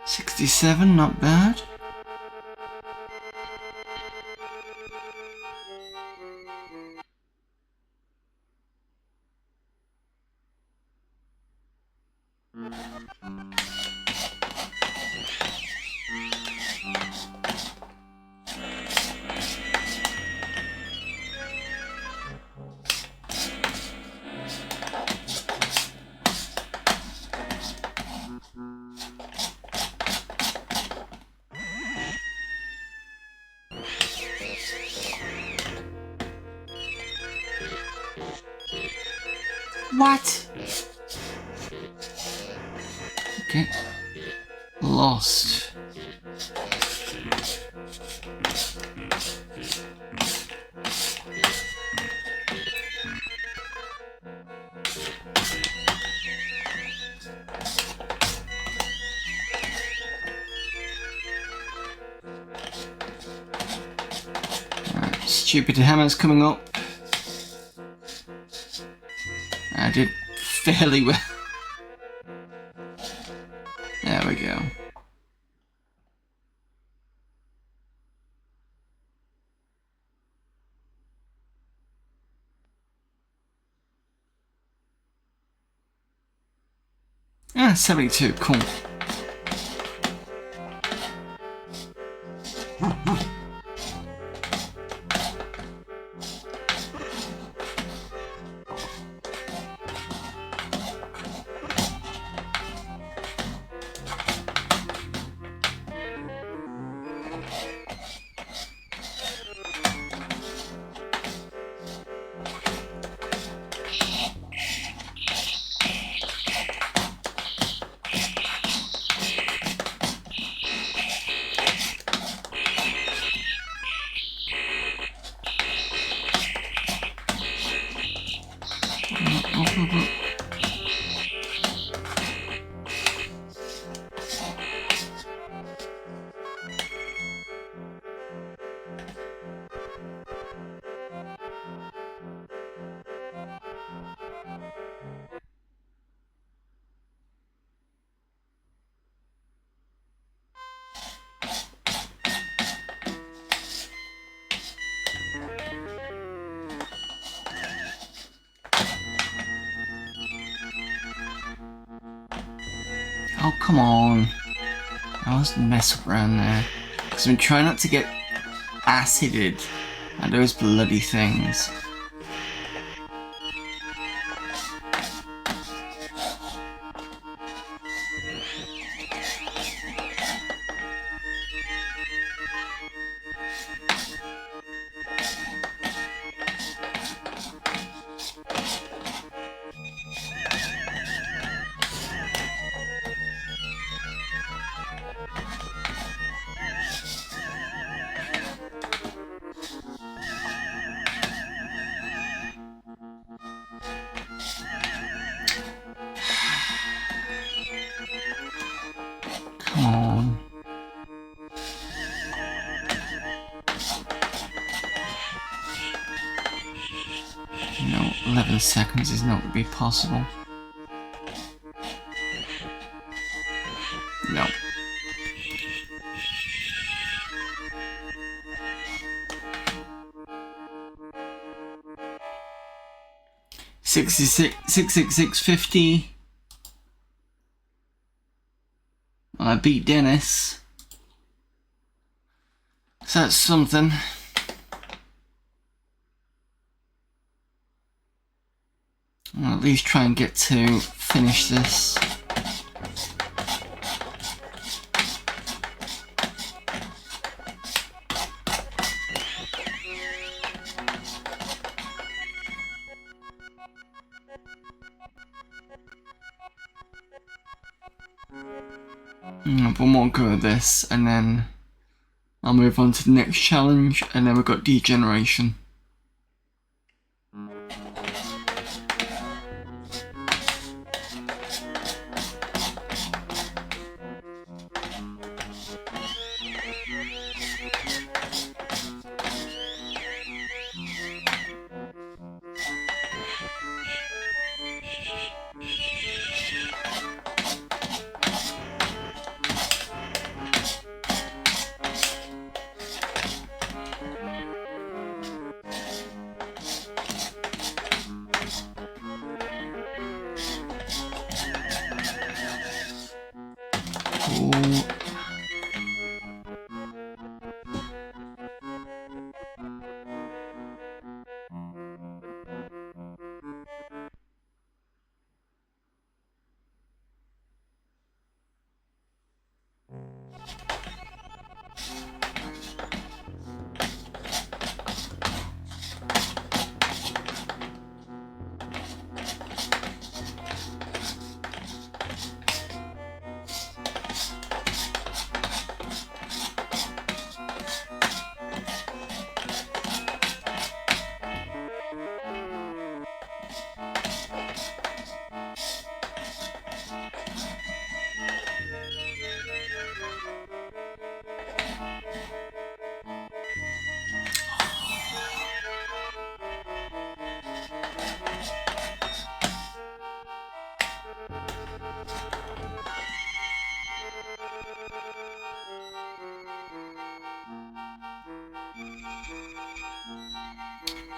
$67, not bad. What? Okay. Lost. Right, stupid hammer's coming up. I did fairly well. There we go. Ah, 72, cool. come on. I was mess around there. Because I'm trying not to get acided at those bloody things. Come on. No, 11 seconds is not going to be possible. No. $66.50. I beat Dennis. So that's something. I'll at least try and get to finish this. One more go at this, and then I'll move on to the next challenge, and then we've got degeneration. Cool.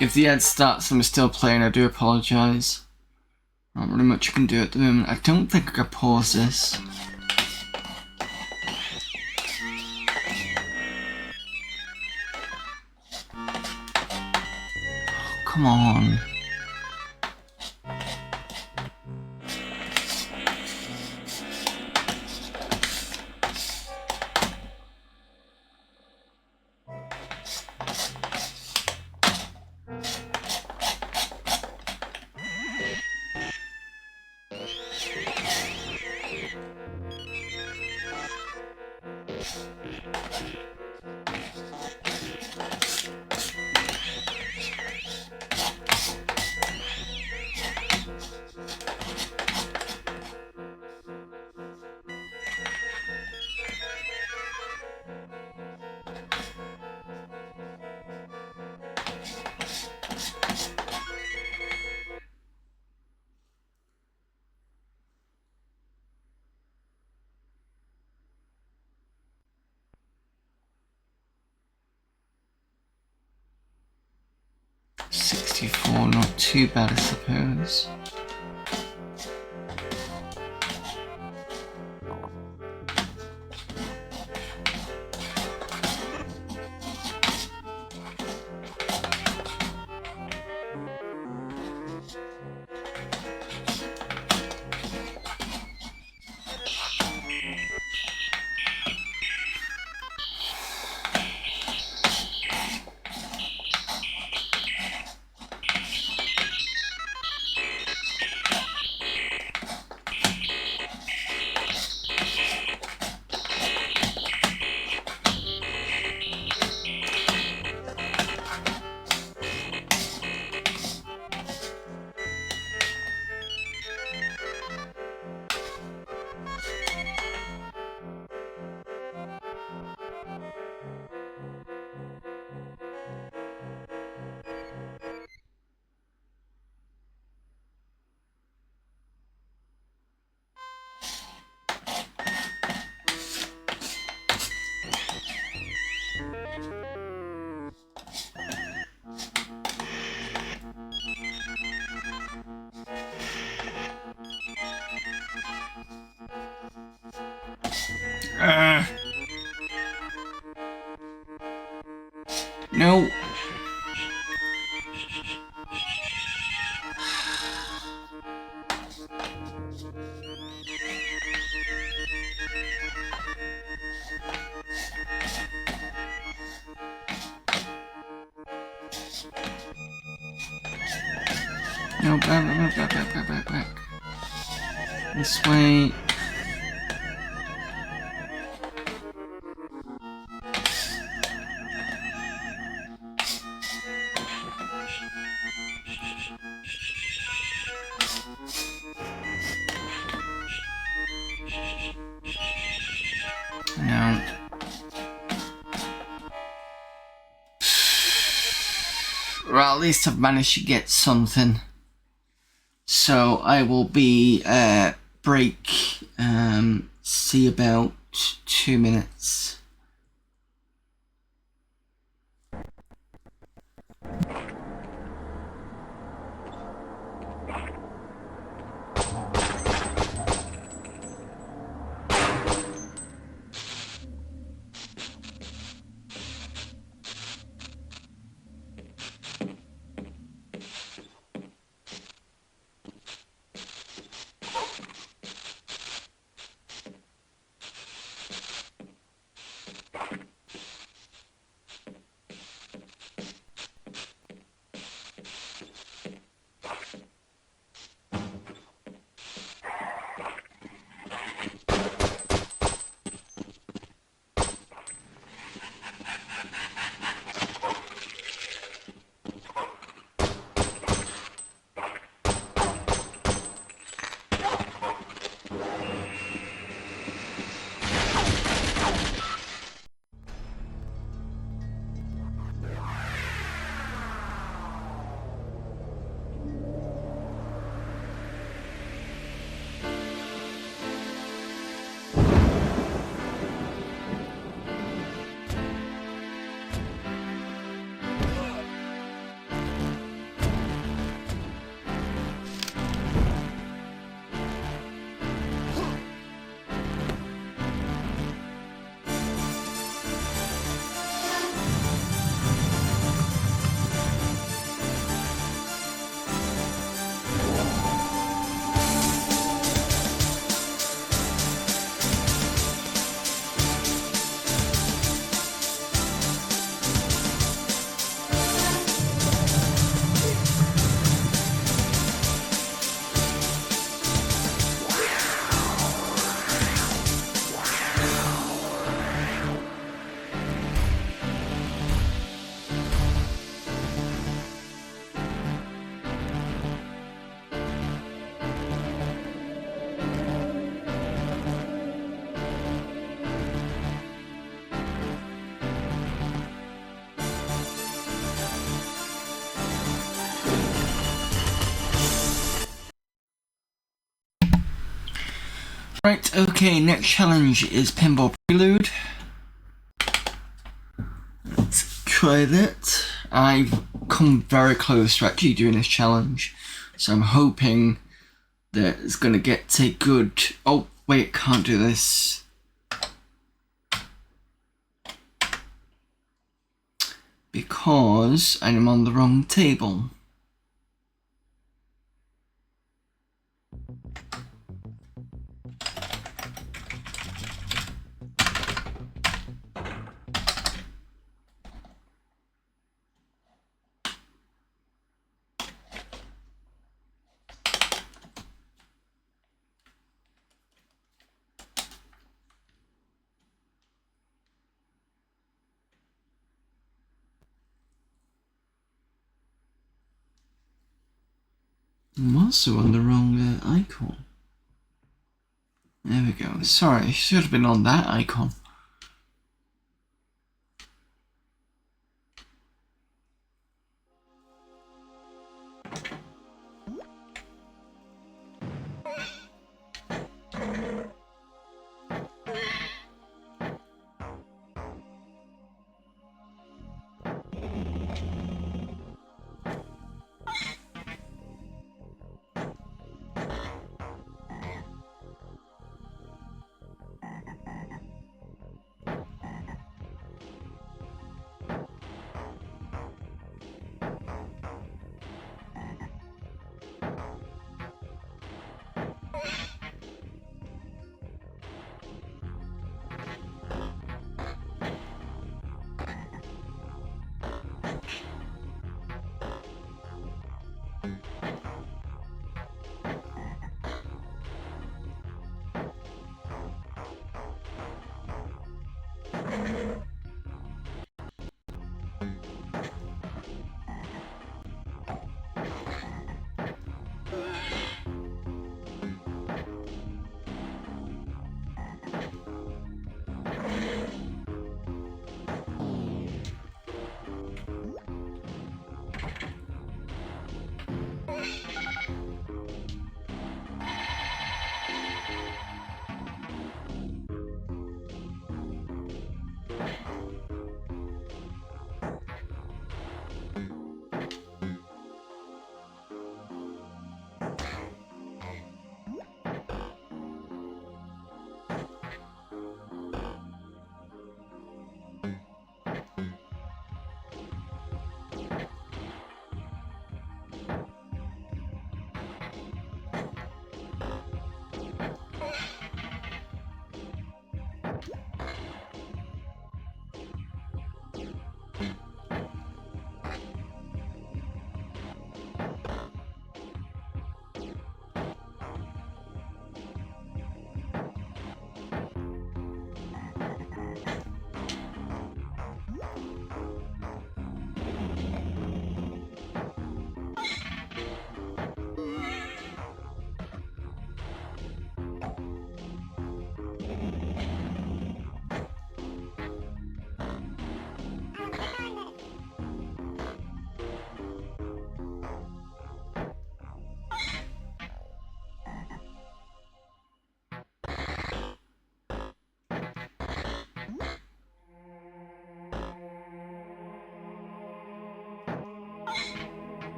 If the ad starts and we're still playing, I do apologise. Not really much you can do at the moment. I don't think I can pause this. Oh, come on. Not too bad, I suppose. No. No, back. This way. No. Well, at least I've managed to get something. So I will be break. See about 2 minutes. Right, okay, next challenge is Pinball Prelude. Let's try that. I've come very close to actually doing this challenge, so I'm hoping that it's gonna get to good. Oh, wait, can't do this. Because I'm on the wrong table. I'm also on the wrong icon. There we go. Sorry, should have been on that icon.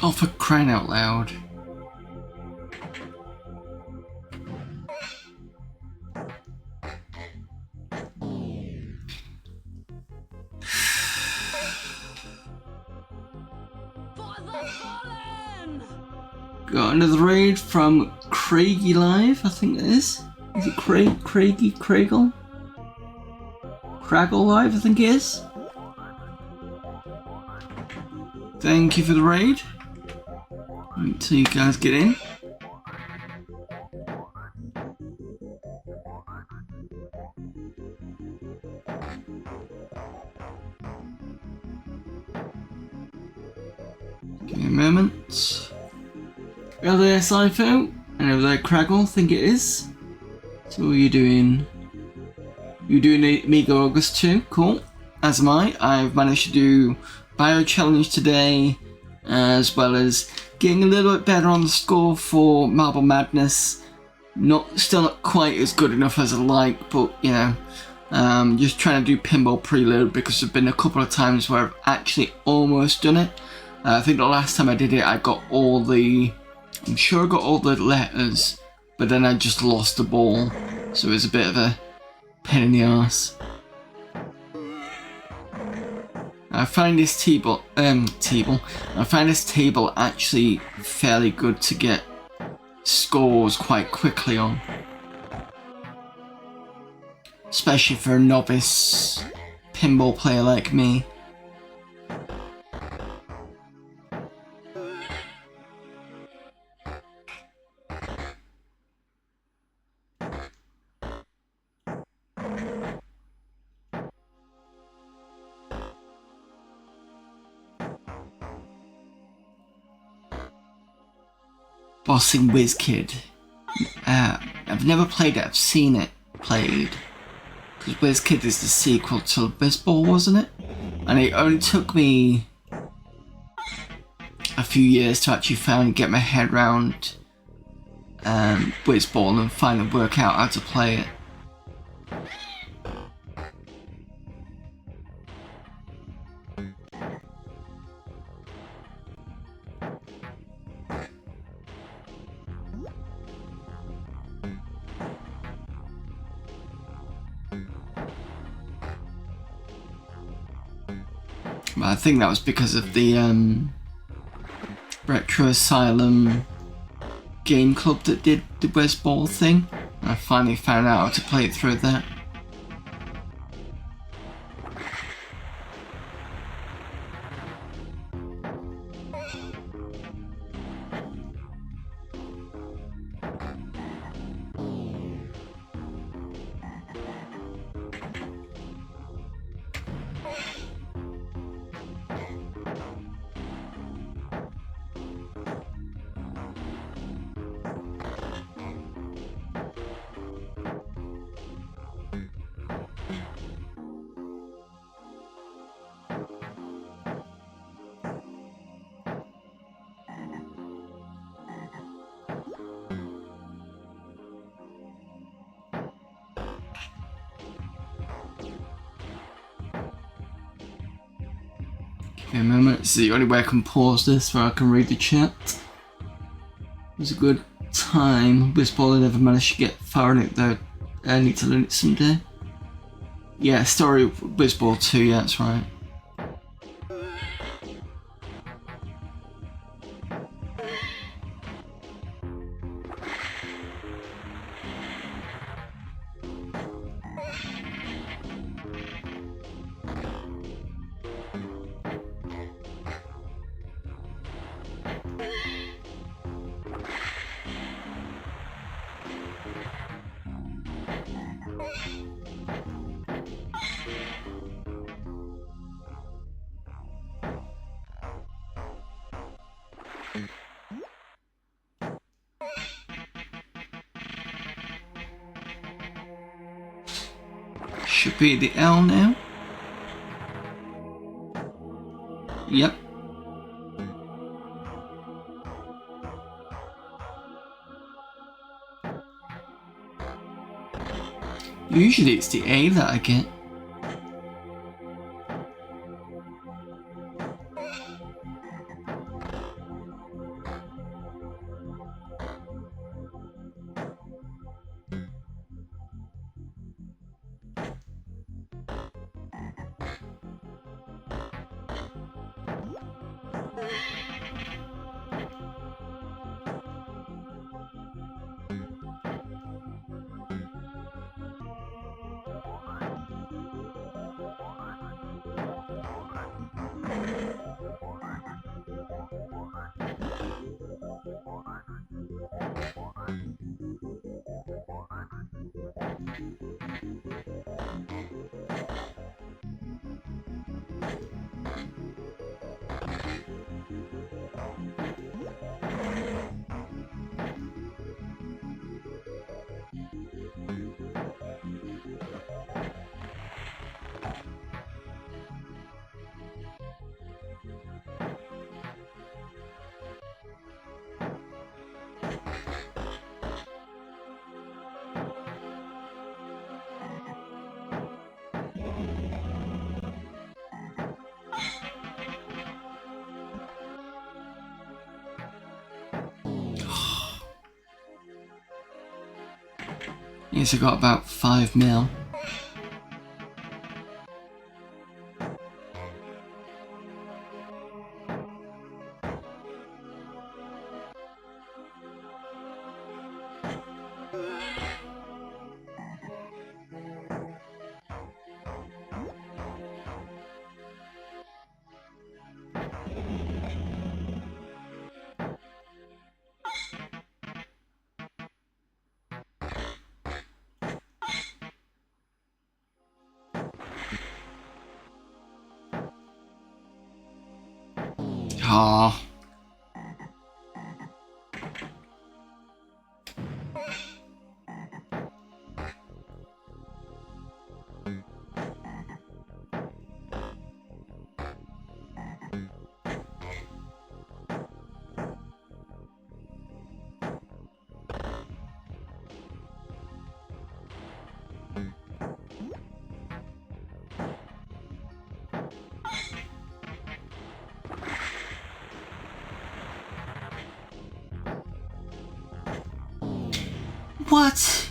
Oh, for crying out loud. For the fallen! Got another raid from Craigie Live, I think it is. Is it Craigie? Craigle Live, I think it is. Thank you for the raid. Wait till you guys get in. Give me a moment. Over there, Cypho, and over there, Craggle, I think it is. So what are you doing? You're doing the Amiga August too, cool. As am I. I've managed to do Bio Challenge today, as well as getting a little bit better on the score for Marble Madness. Still not quite as good enough as I like, but you know, just trying to do Pinball Prelude because there've been a couple of times where I've actually almost done it. I think the last time I did it, I'm sure I got all the letters, but then I just lost the ball, so it was a bit of a pain in the arse. I find this table actually fairly good to get scores quite quickly on, especially for a novice pinball player like me. Bossing WizKid. I've never played it, I've seen it played. Because WizKid is the sequel to Bizball, wasn't it? And it only took me a few years to actually finally get my head around Bizball and finally work out how to play it. I think that was because of the Retro Asylum game club that did the Bizball thing. I finally found out how to play it through that. Okay, a moment. It's the only way I can pause this where I can read the chat. It was a good time. Whizball, I never managed to get far in it though. I need to learn it someday. Yeah, story of Whizball 2, yeah, that's right. Should be the L now. Yep. Usually it's the A that I get. Yes, I got about 5 mil. Ah. What?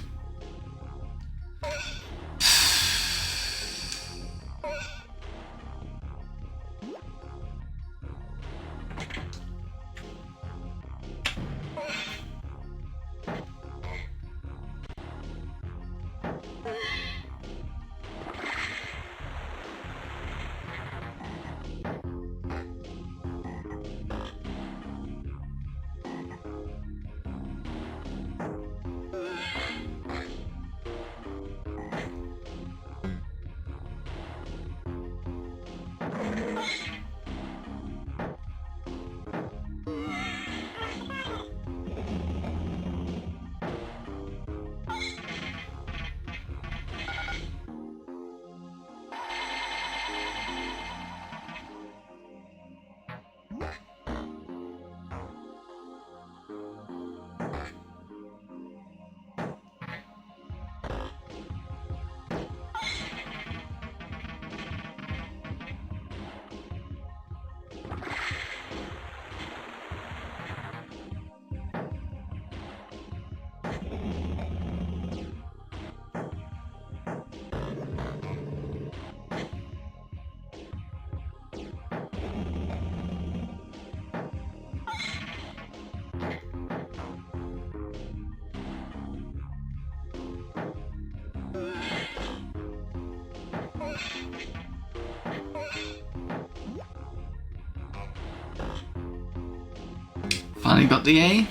Finally got the A.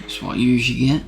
That's what you usually get.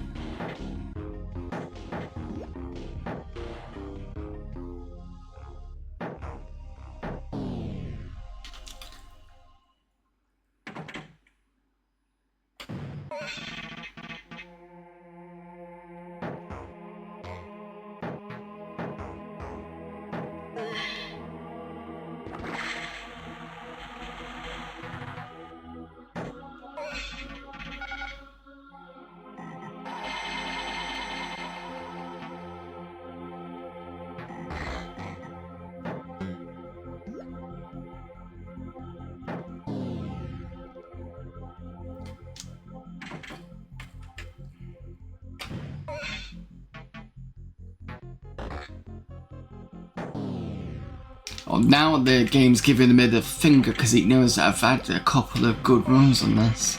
Oh, now the game's giving him a middle finger because it knows that I've had a couple of good runs on this.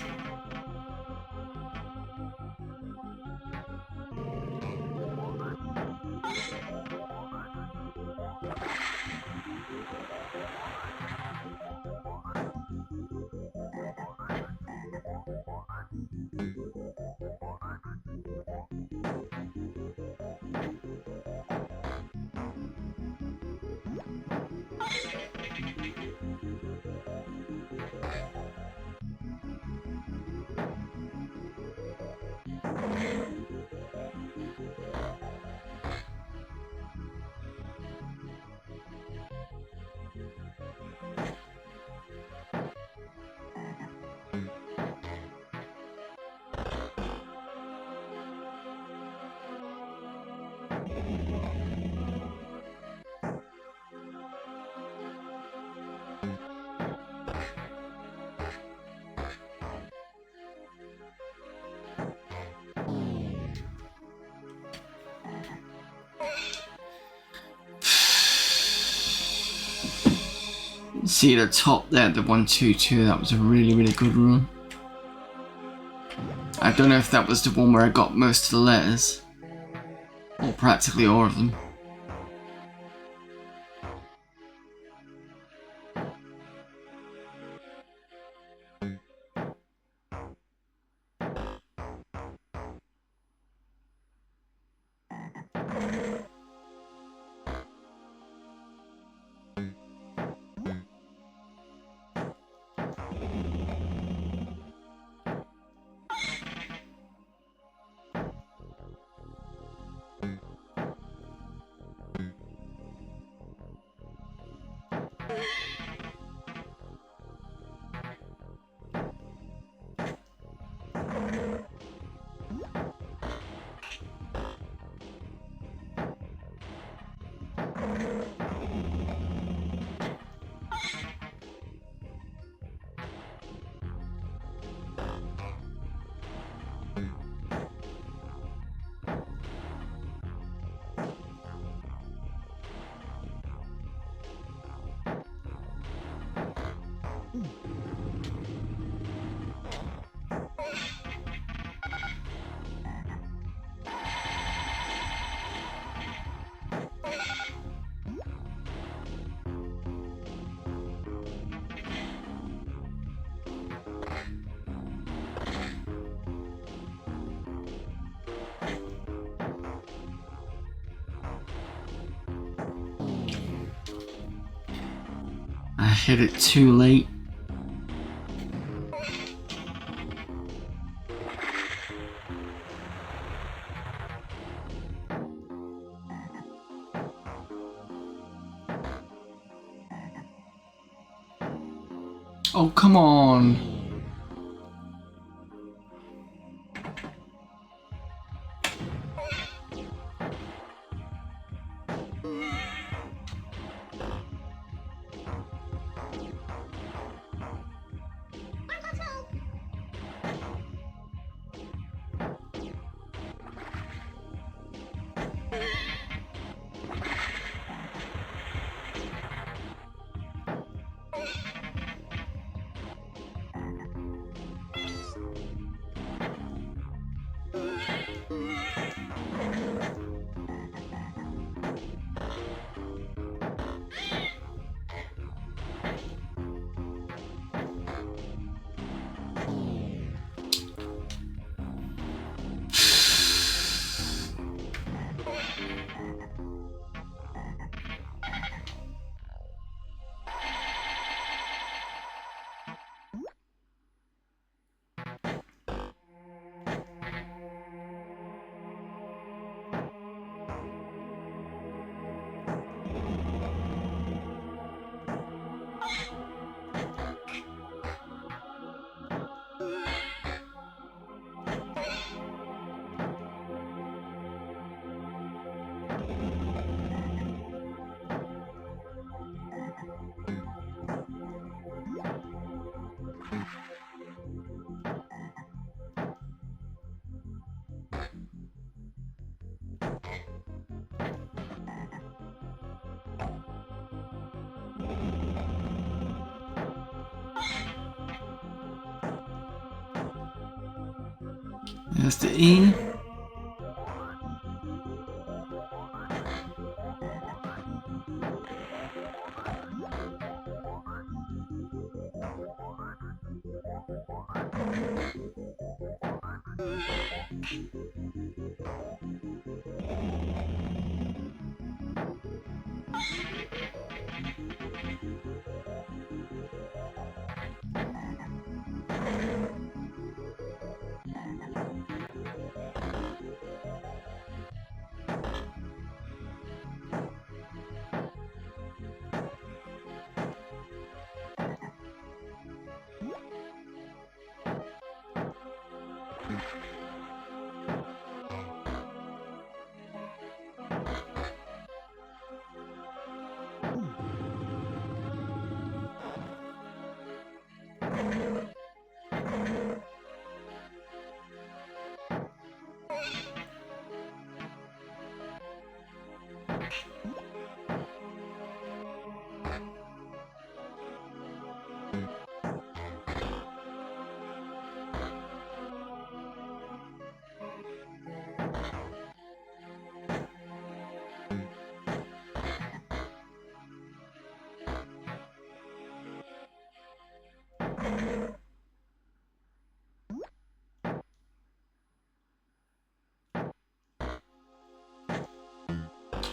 See the top there, the 122, that was a really good run. I don't know if that was the one where I got most of the letters, or practically all of them. I hit it too late. Oh, come on. There's the E.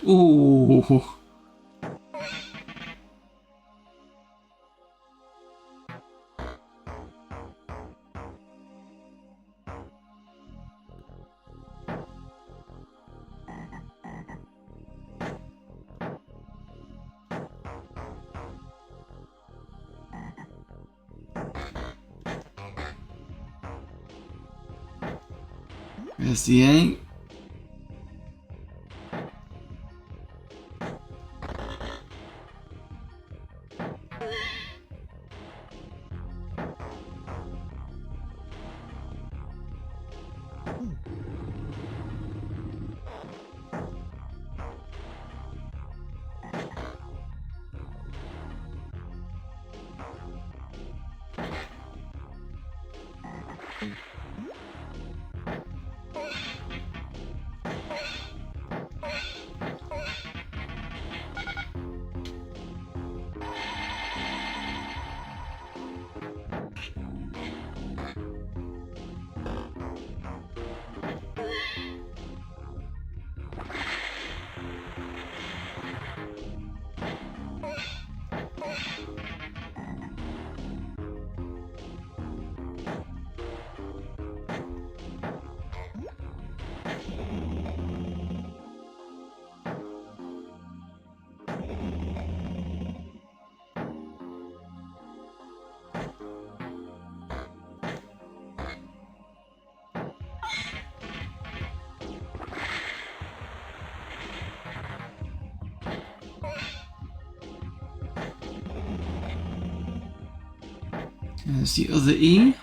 Ooh. There's the A. There's the other E.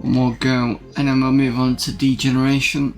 One more go, and then we'll move on to degeneration.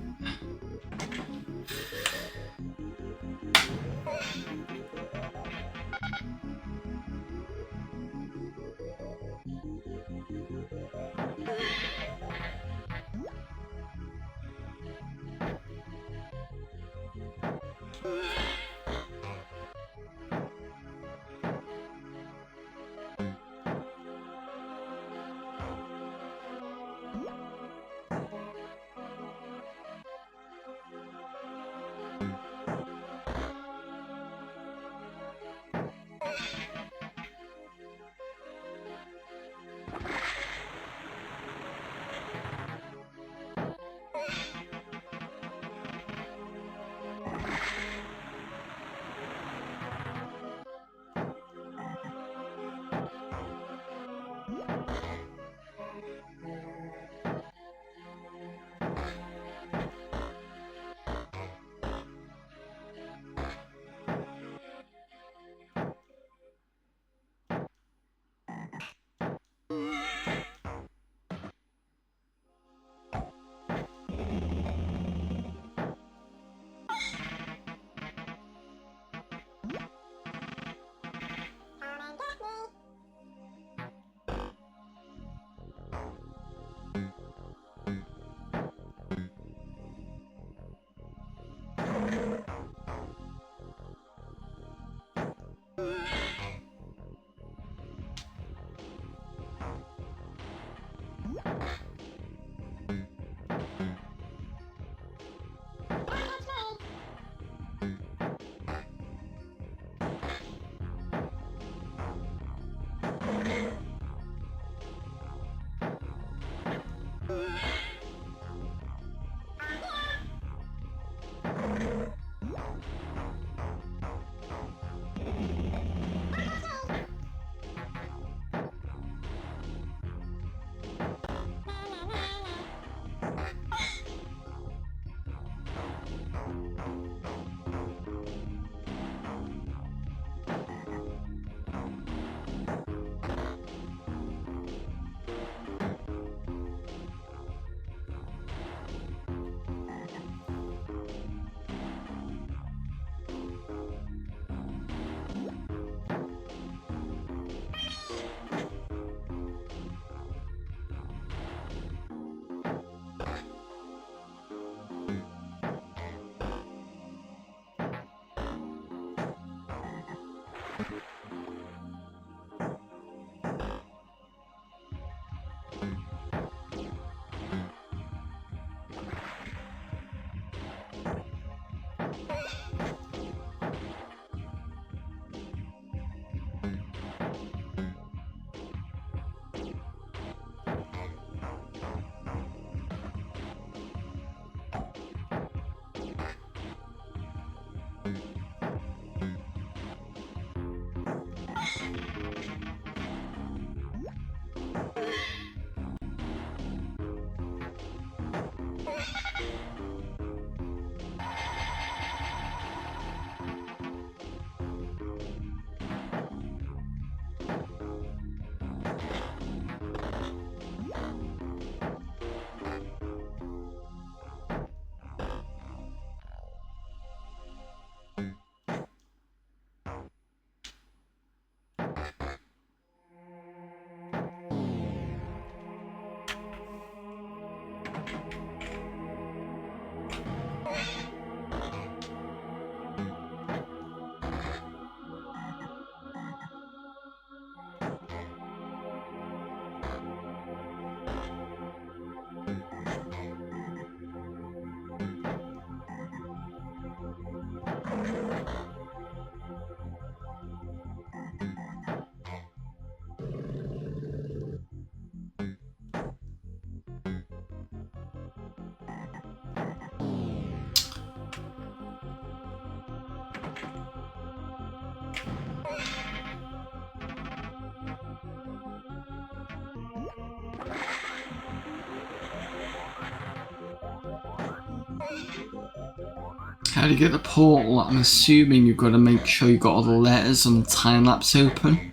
How to get the portal? I'm assuming you've got to make sure you've got all the letters on the time lapse open.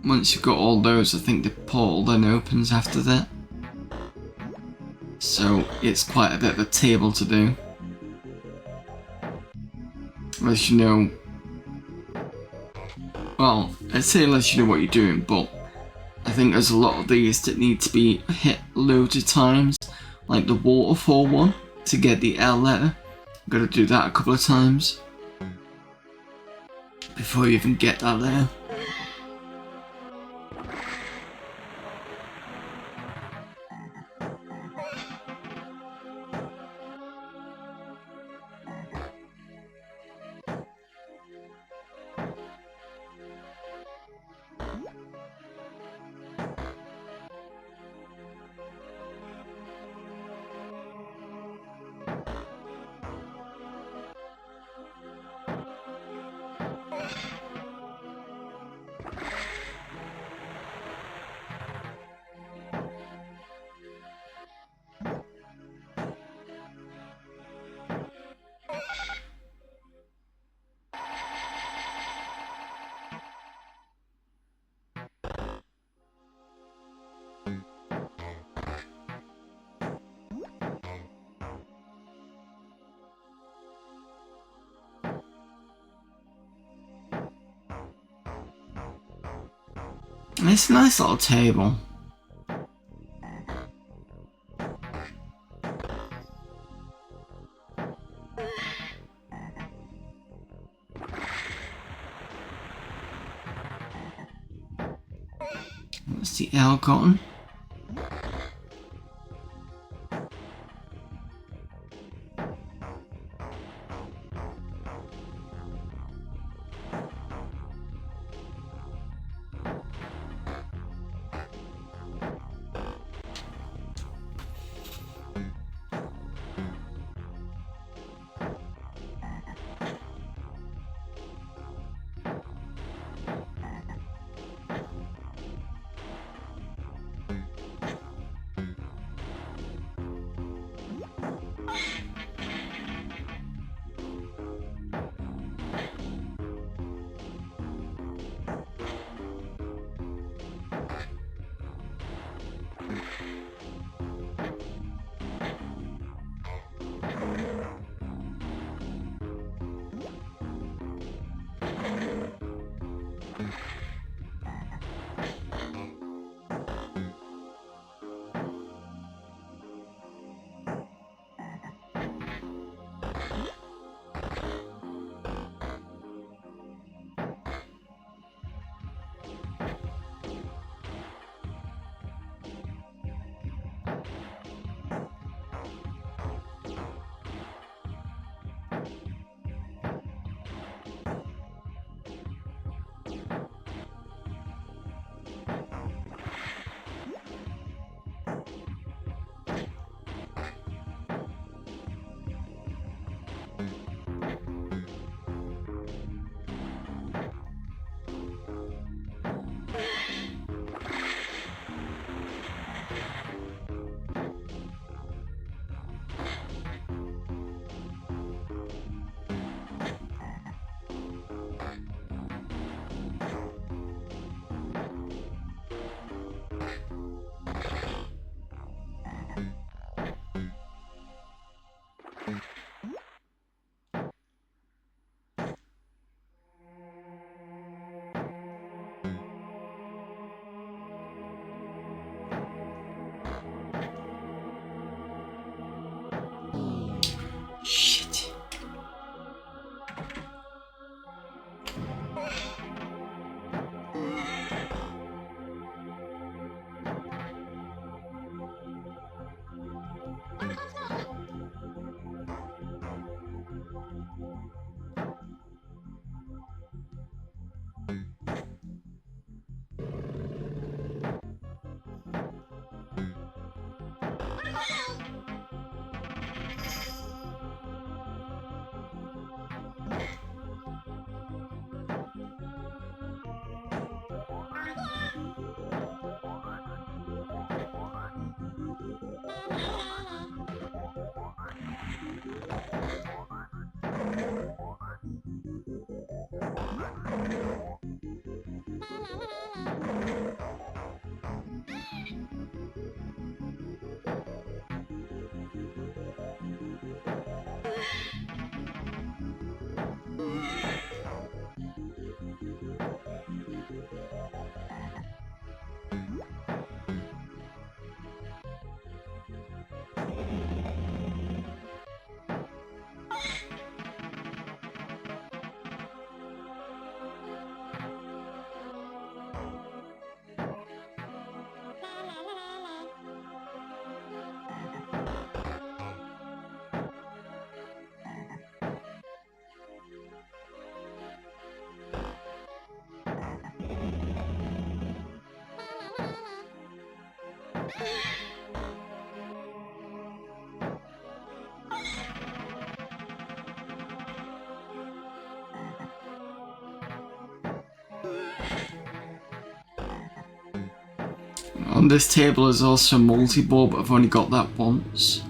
Once you've got all those, I think the portal then opens after that. So it's quite a bit of a table to do. Unless you know... Well, I'd say unless you know what you're doing, but I think there's a lot of these that need to be hit loads of times. Like the waterfall one, to get the L letter. I've got to do that a couple of times before you even get that letter. And it's a nice little table. That's the L cotton. Shit. On this table is also multi-ball, but I've only got that once.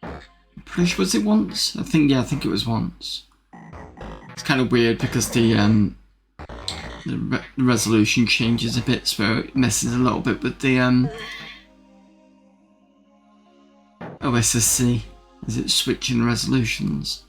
I'm pretty sure, was it once? I think it was once. It's kind of weird because the resolution changes a bit, so it messes a little bit with the OSSC as it's switching resolutions.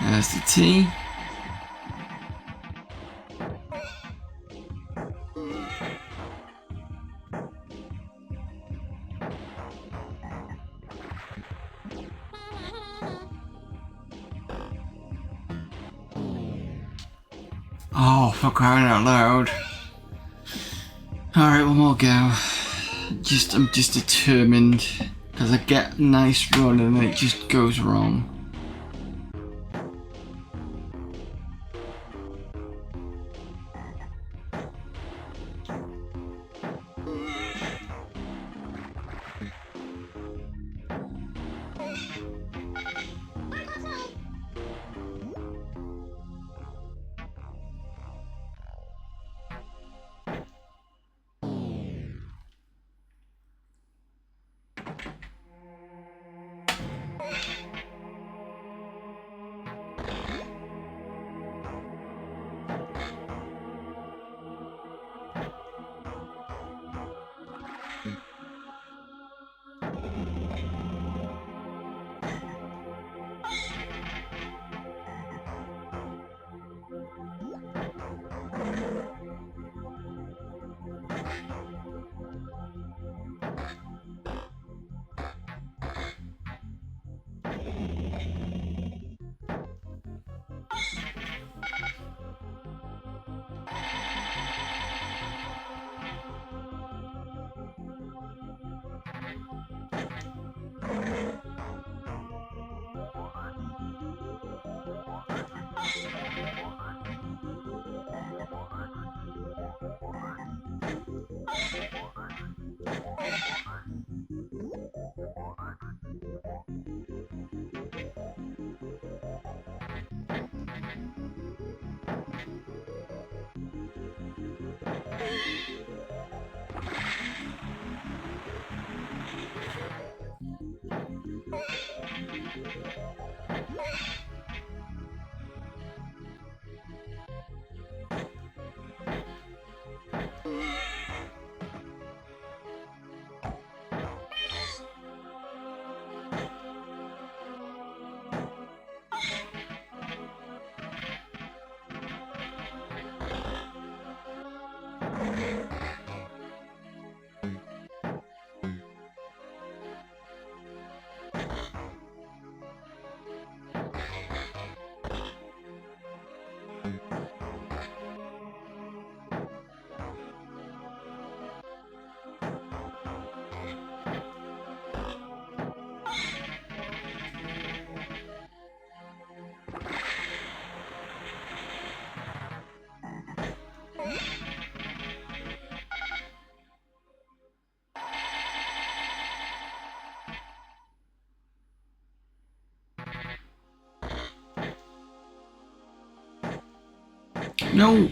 There's the T. Oh, for crying out loud. Alright, one more go. I'm just determined, because I get a nice run and then it just goes wrong. No.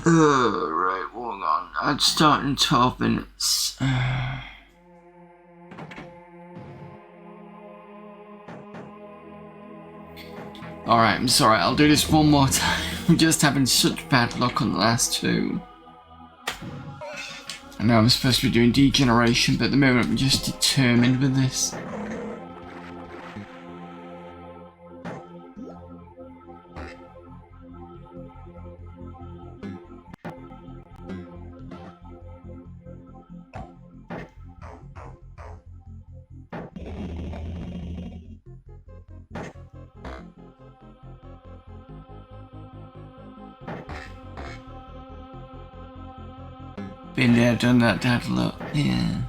Right, hold on. I'd start in 12 minutes. Alright, I'm sorry, I'll do this one more time. I'm just having such bad luck on the last two. I know I'm supposed to be doing degeneration, but at the moment I'm just determined with this. Been there, done that, dad a lot. Yeah.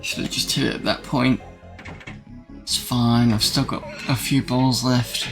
Should have just hit it at that point. It's fine, I've still got a few balls left.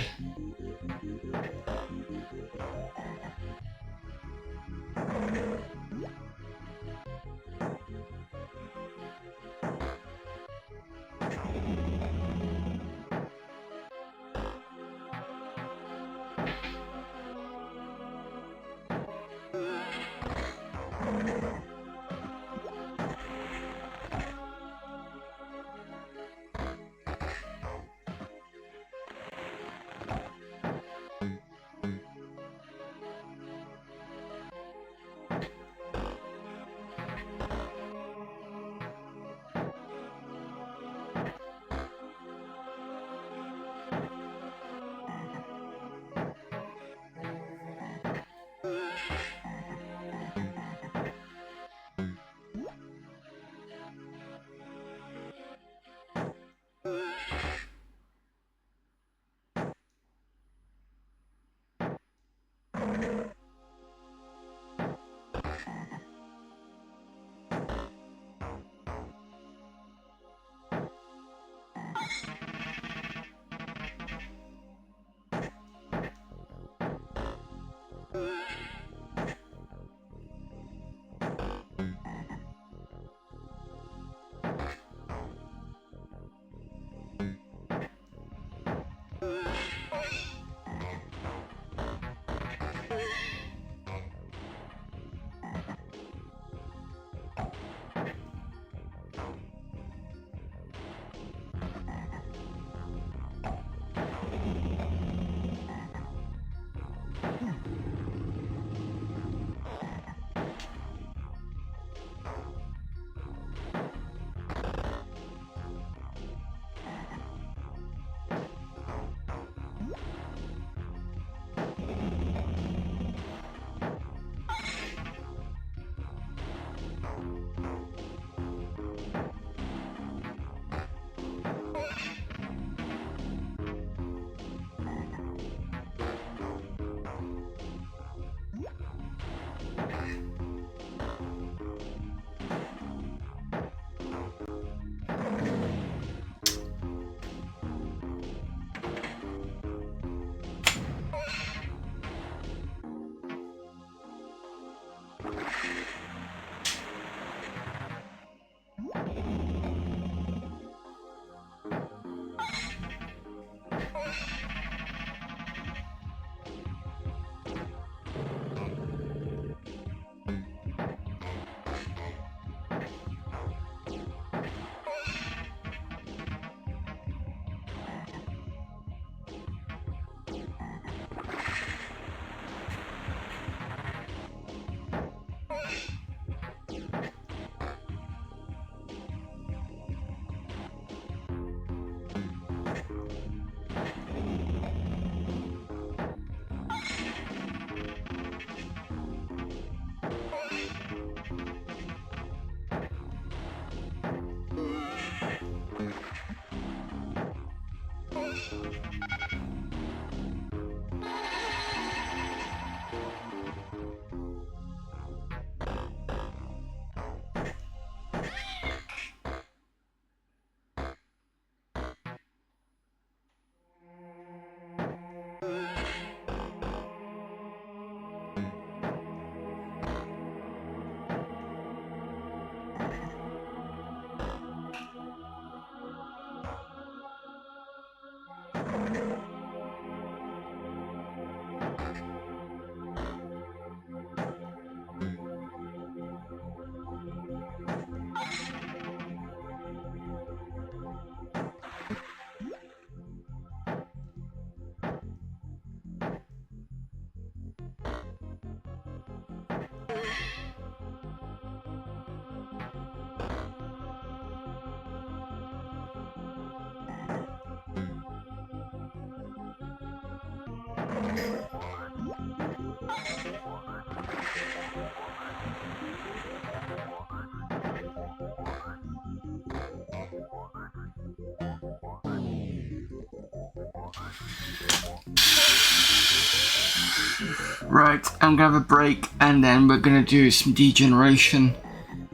Right, I'm gonna have a break and then we're gonna do some degeneration.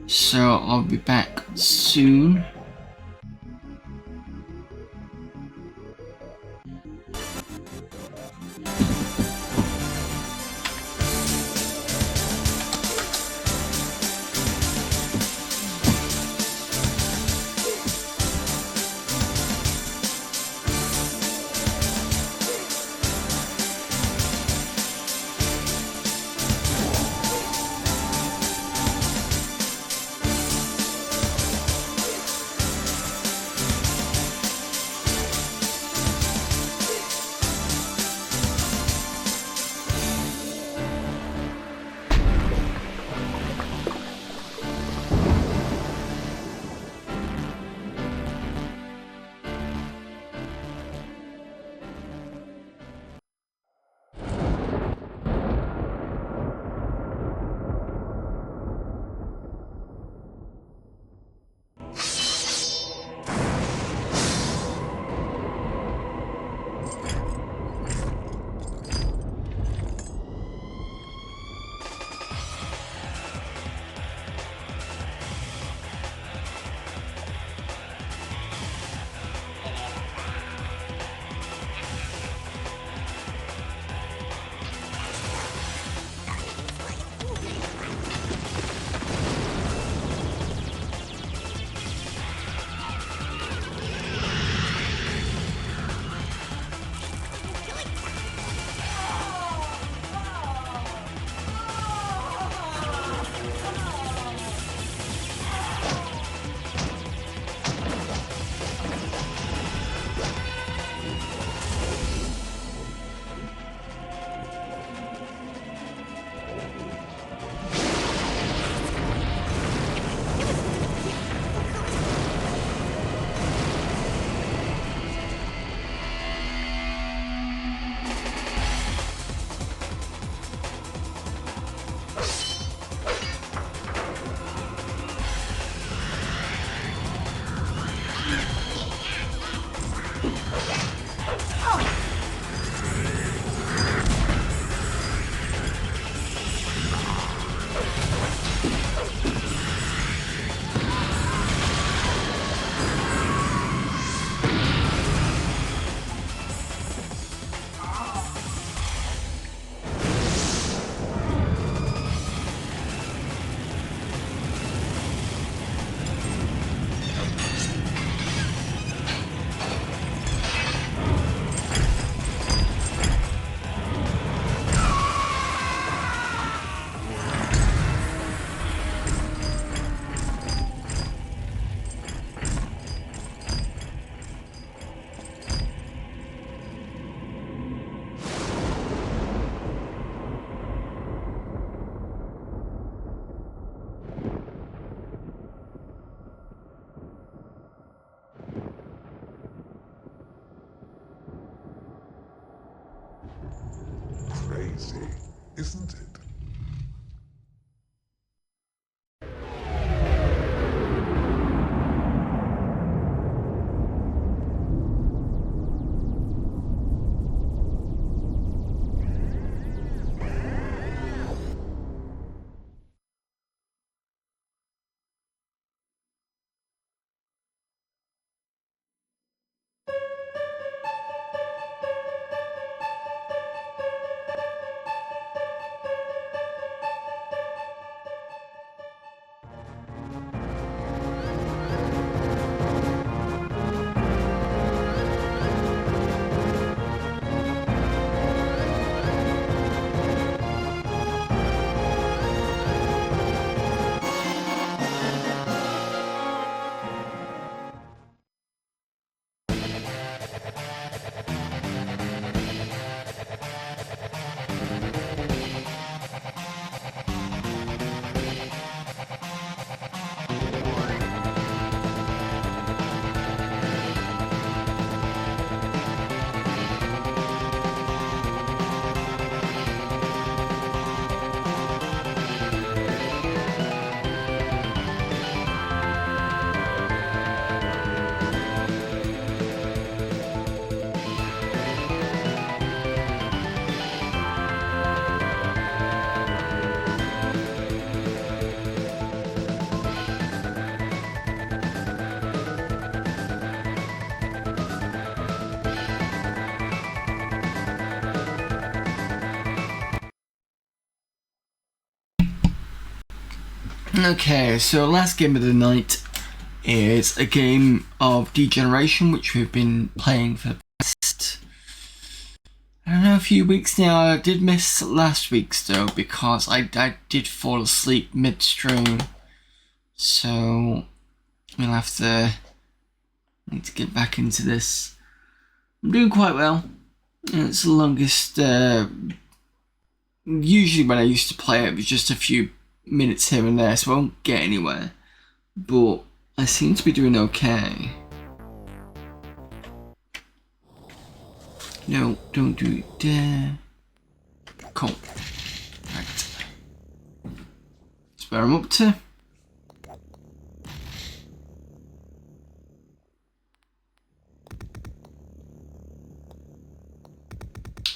So I'll be back soon. Crazy, isn't it? Okay, so last game of the night is a game of Degeneration, which we've been playing for the past, I don't know, a few weeks now. I did miss last week's though, because I did fall asleep midstream. So we'll have to need to get back into this. I'm doing quite well. It's the longest. Usually when I used to play it was just a few minutes here and there, so I won't get anywhere. But I seem to be doing okay. No, don't do it there. Cool. Right. That's where I'm up to.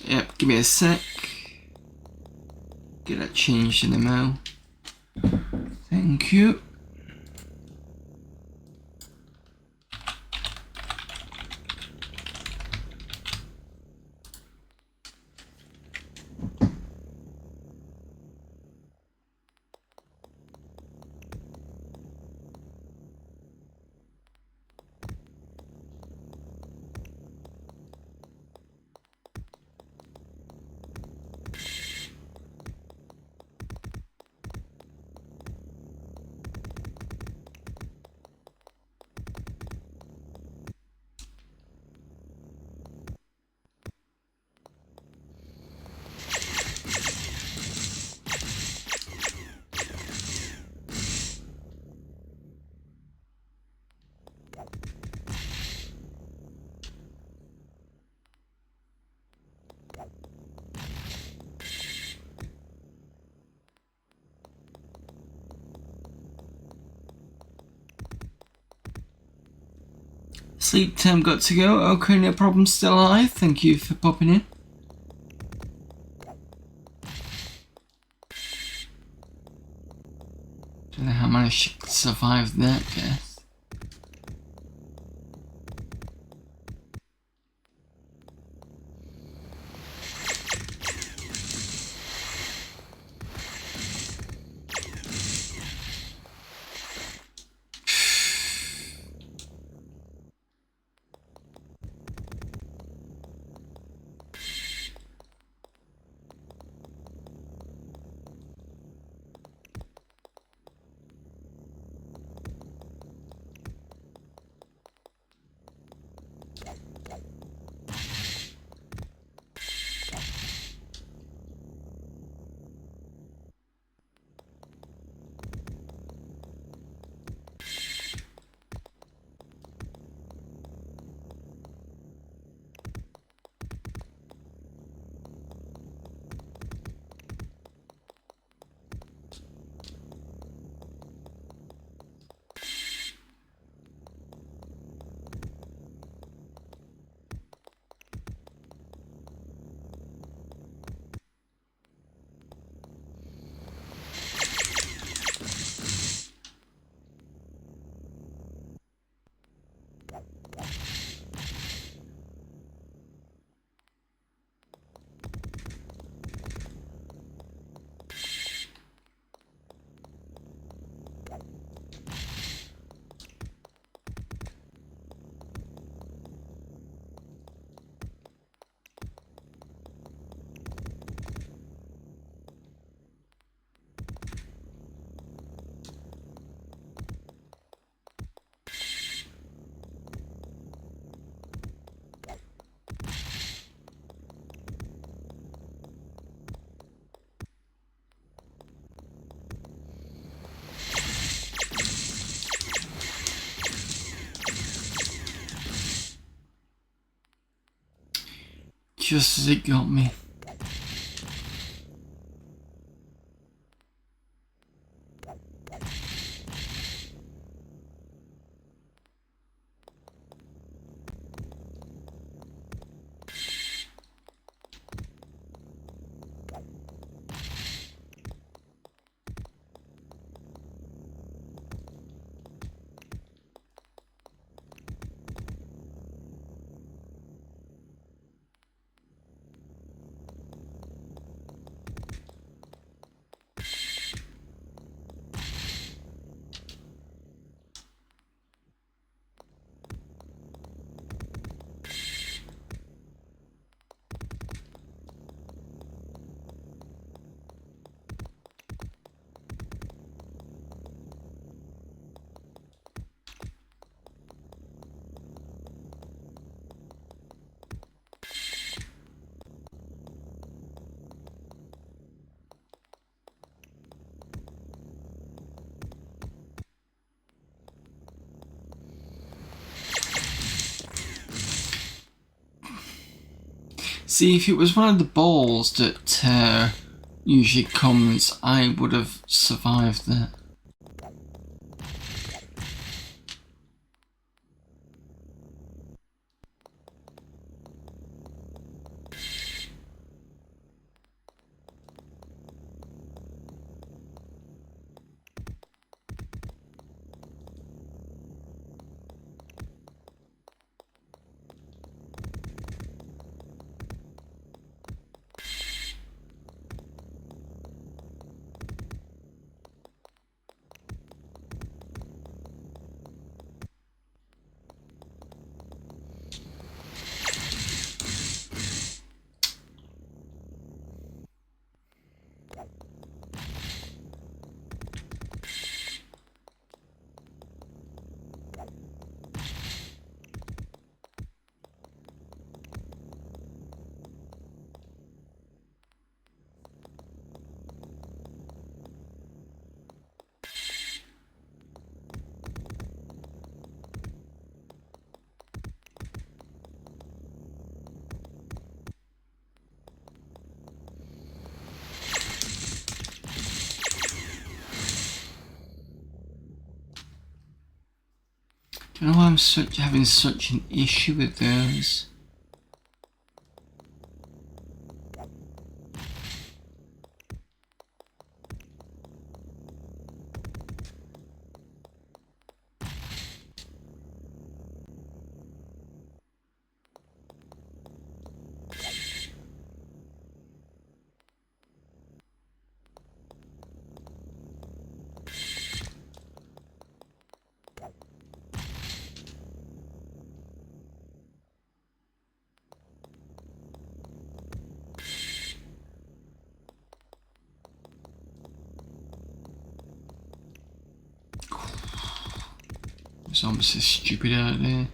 Yep, give me a sec. Get that changed in the mail. Thank you. Sleep time got to go. Okay, no problem, still alive. Thank you for popping in. Don't know how I managed to survive that death. Just as it got me. See, if it was one of the balls that usually comes, I would have survived that. I don't know why I'm having such an issue with those. It's almost so stupid out there.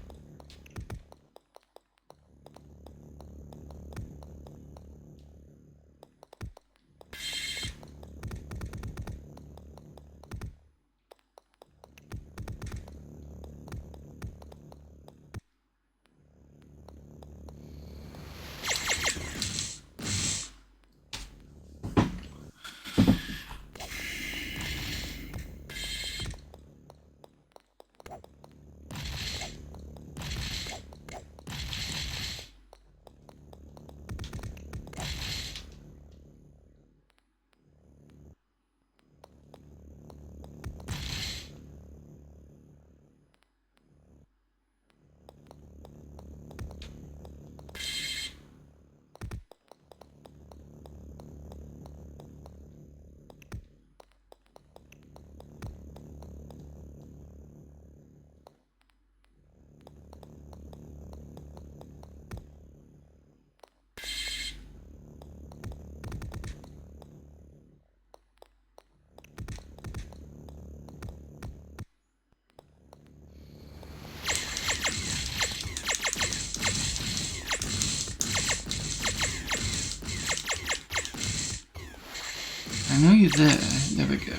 I know you're there. There we go.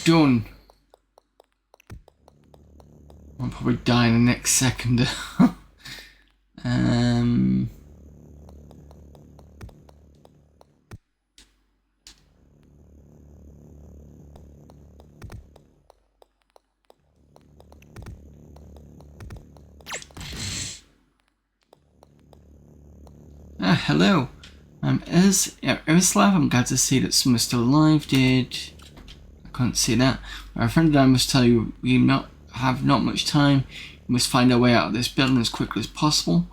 Done. I'll probably die in the next second. Hello. I'm Erislav. I'm glad to see that someone's still alive. I couldn't see that. My friend and I must tell you, we have not much time. We must find our way out of this building as quickly as possible.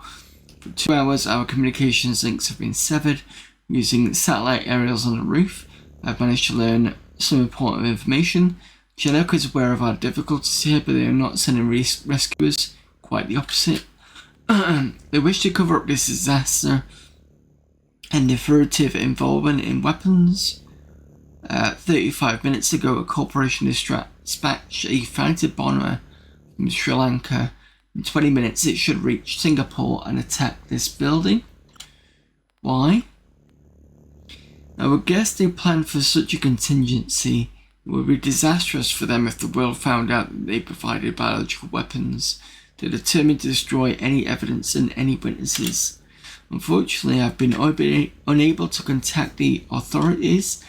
For 2 hours, our communications links have been severed. Using satellite aerials on the roof, I've managed to learn some important information. Jellicoe is aware of our difficulties here, but they are not sending rescuers. Quite the opposite. They wish to cover up this disaster and their furtive involvement in weapons. 35 minutes ago, a corporation dispatched a fighter bomber from Sri Lanka. In 20 minutes, it should reach Singapore and attack this building. Why? I would guess they planned for such a contingency. It would be disastrous for them if the world found out that they provided biological weapons. They're determined to destroy any evidence and any witnesses. Unfortunately, I've been unable to contact the authorities.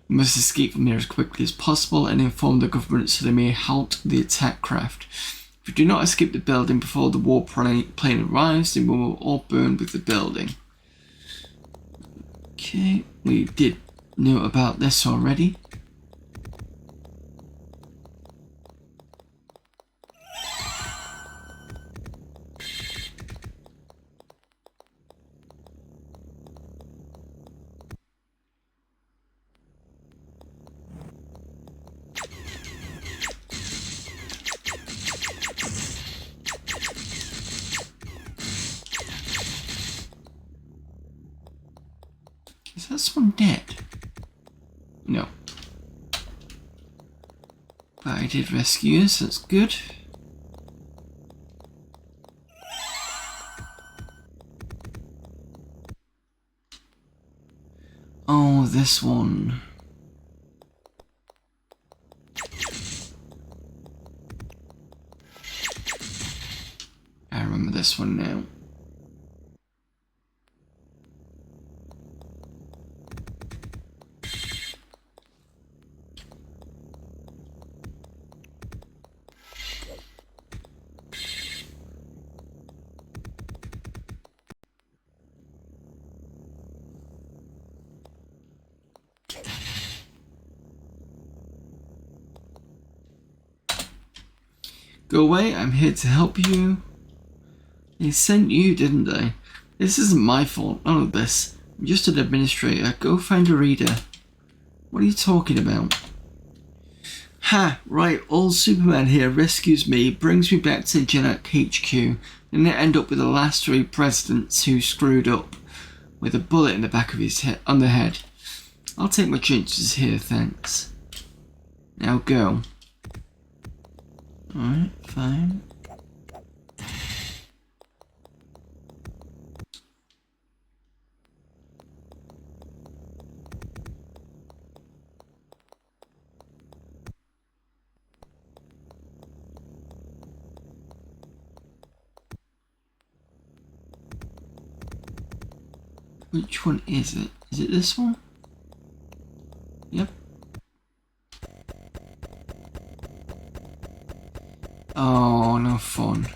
We must escape from here as quickly as possible and inform the government so they may halt the attack craft. If we do not escape the building before the plane arrives, then we will all burn with the building. Okay, we did know about this already. Is this one dead? No. But I did rescue us, that's good. Oh, this one. I remember this one now. Go away, I'm here to help you. They sent you, didn't they? This isn't my fault, none of this. I'm just an administrator. Go find a reader. What are you talking about? Ha! Right, old Superman here rescues me, brings me back to Genet HQ, and I end up with the last 3 presidents who screwed up, with a bullet in the back of his head, on the head. I'll take my chances here, thanks. Now go. Alright, fine. Which one is it? Is it this one? Yep. Oh, no fun.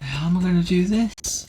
How am I going to do this?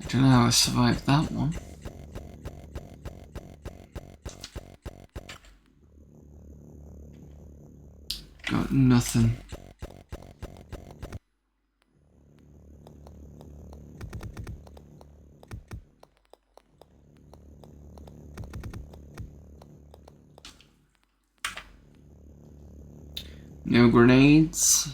I don't know how I survived that one. Got nothing. No grenades.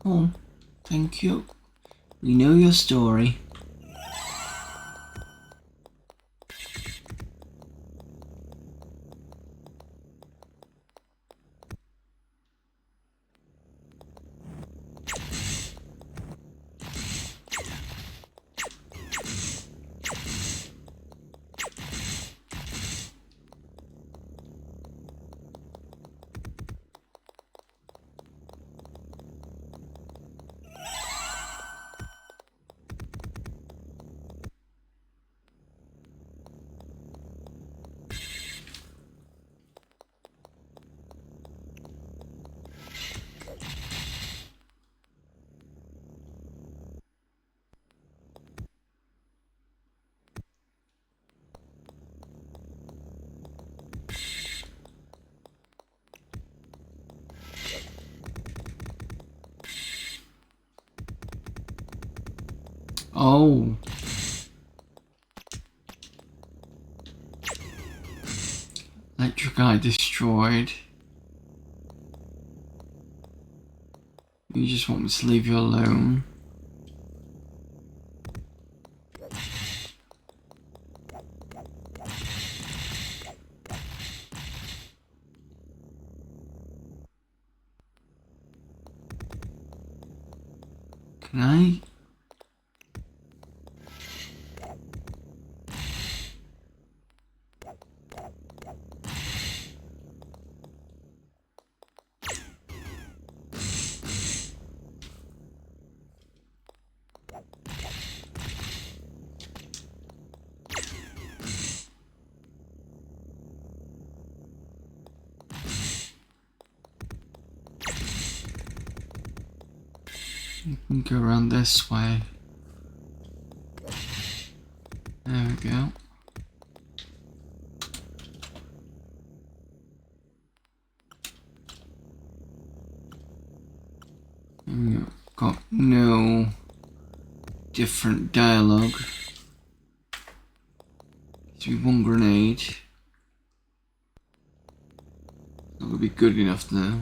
Oh, thank you. We know your story. Oh. Electric eye destroyed. You just want me to leave you alone. Can I? You can go around this way. There we go. And we've got no different dialogue. Gives me one grenade. Not gonna be good enough though.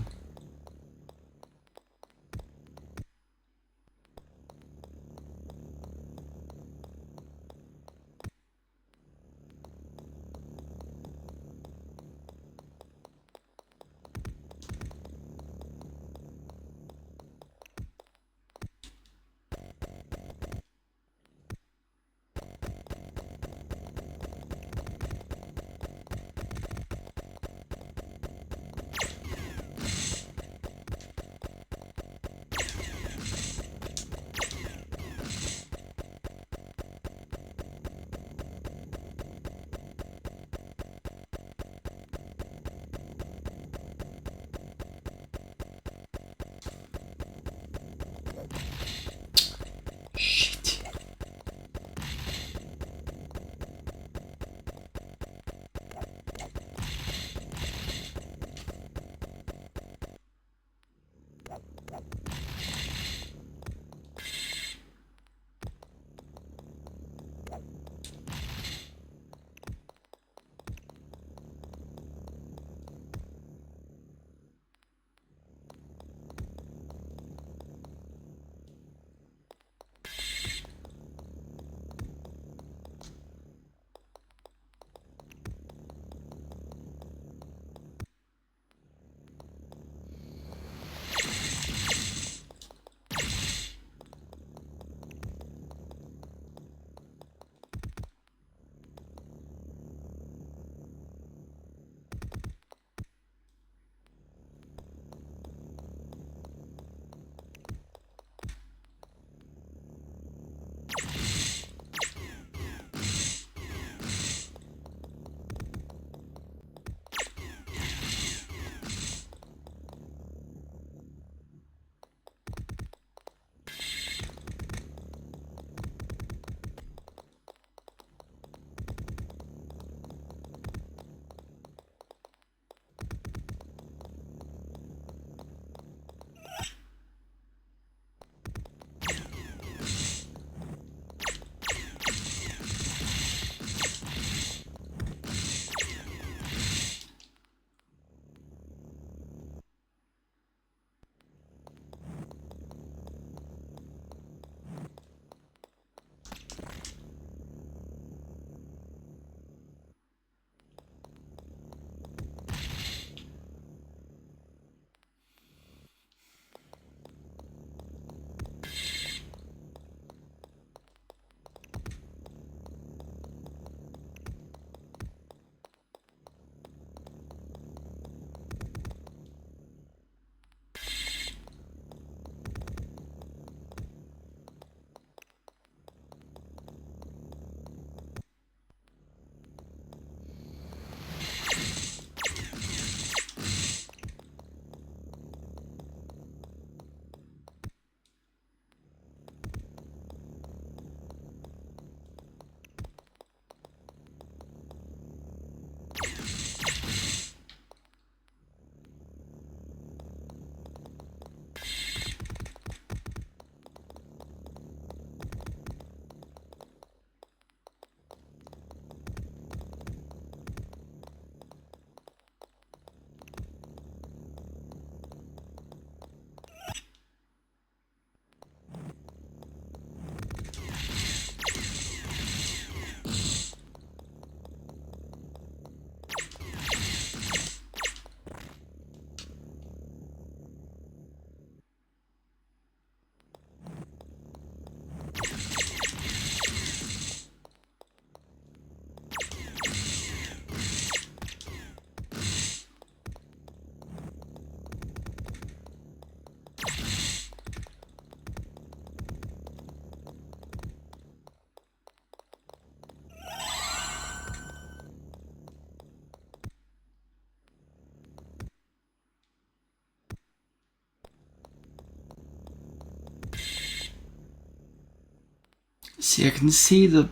See, I can see the...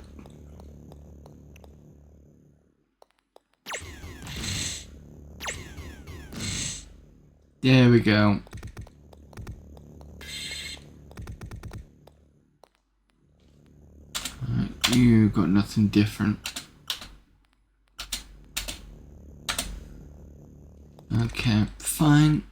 There we go. You got nothing different. Okay, fine.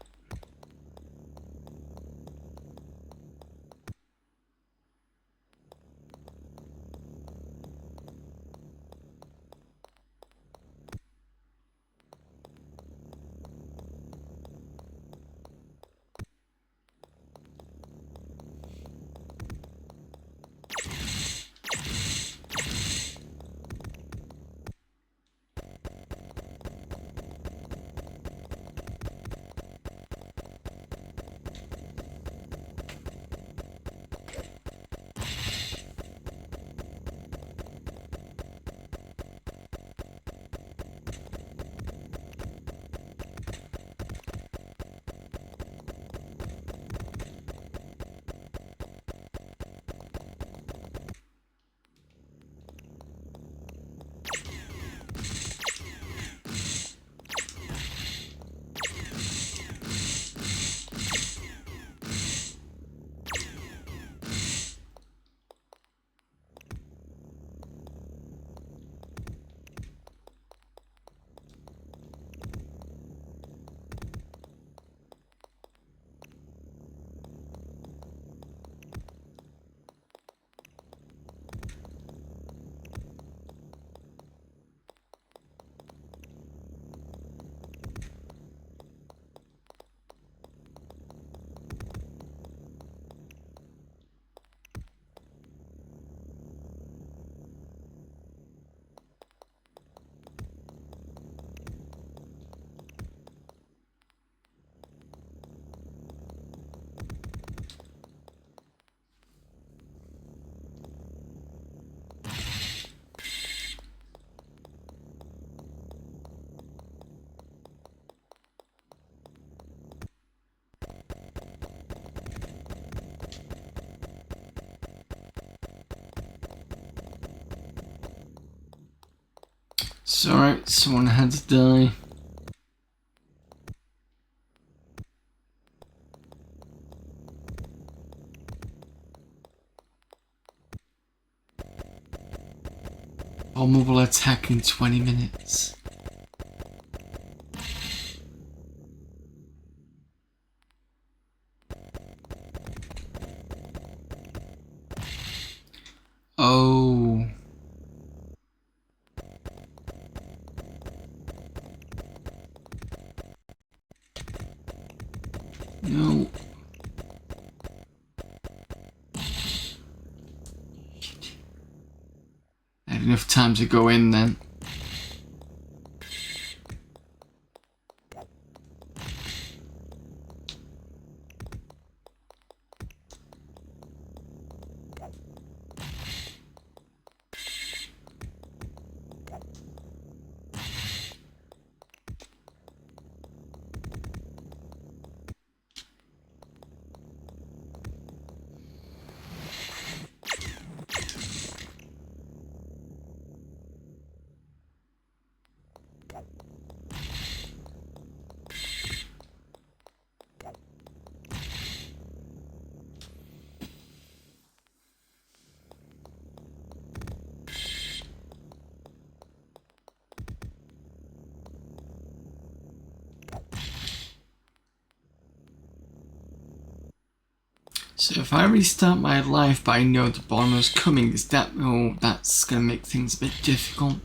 It's alright, someone had to die. Bomber will attack in 20 minutes. Oh. No. I had enough time to go in then. So if I restart my life but I know the bomber's coming, is that, oh, that's gonna make things a bit difficult.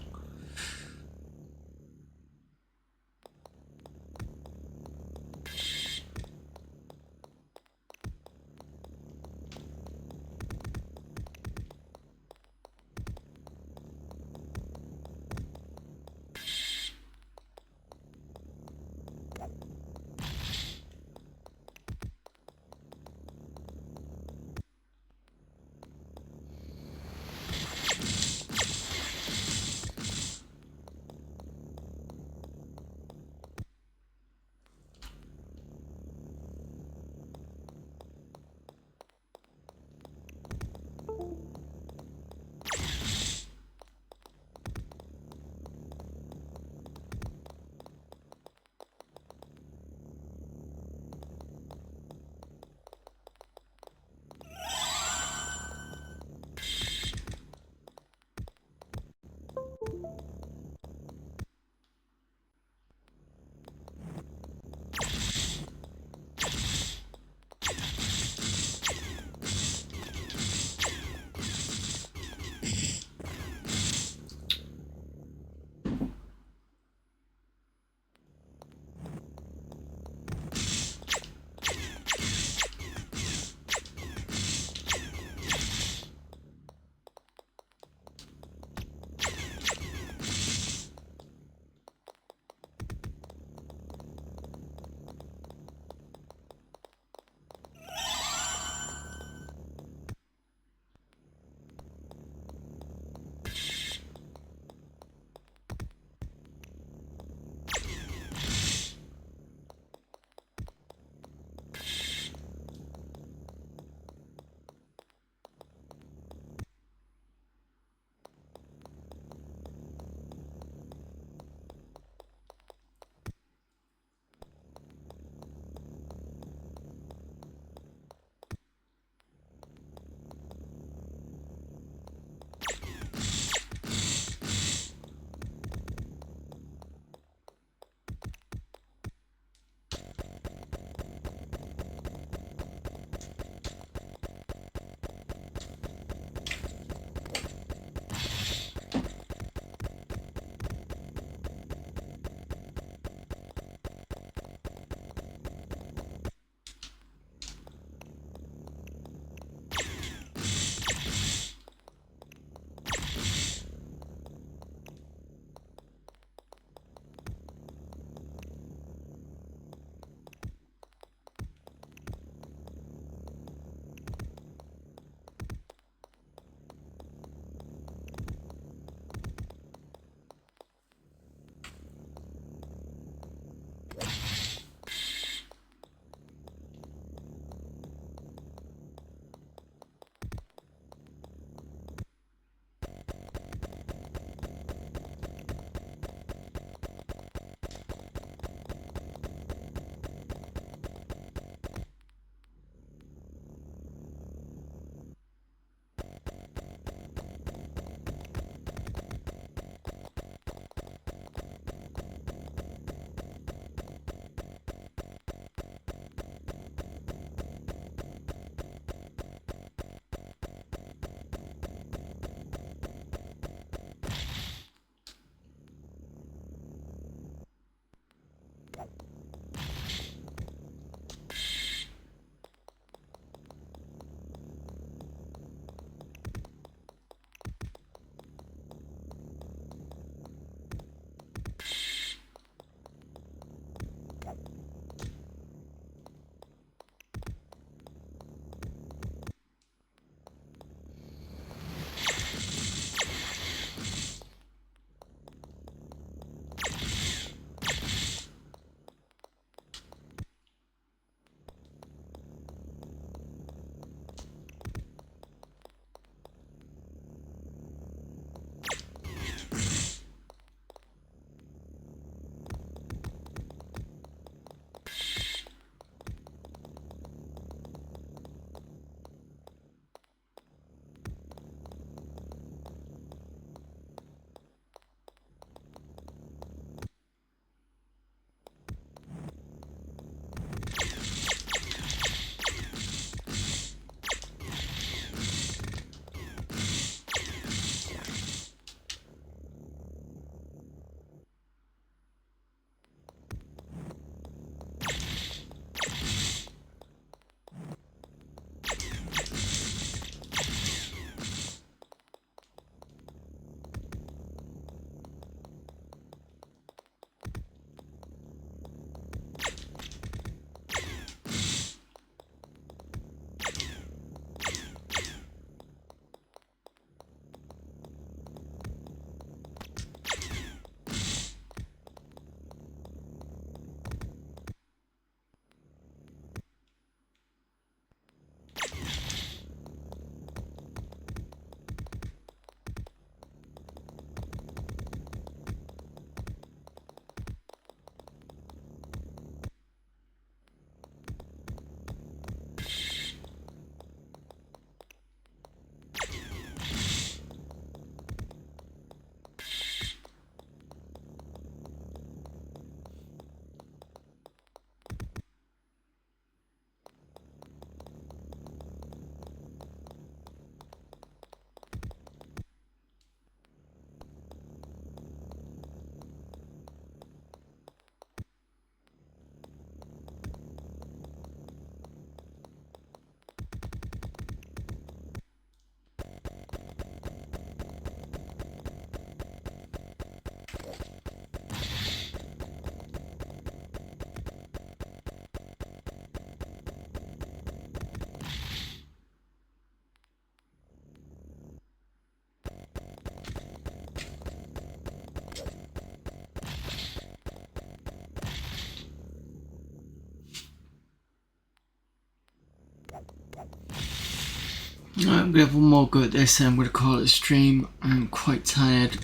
I'm gonna have one more go at this and I'm gonna call it a stream. I'm quite tired.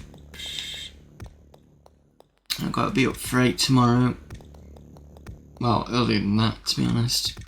I've got to be up for 8 tomorrow. Well, earlier than that, to be honest.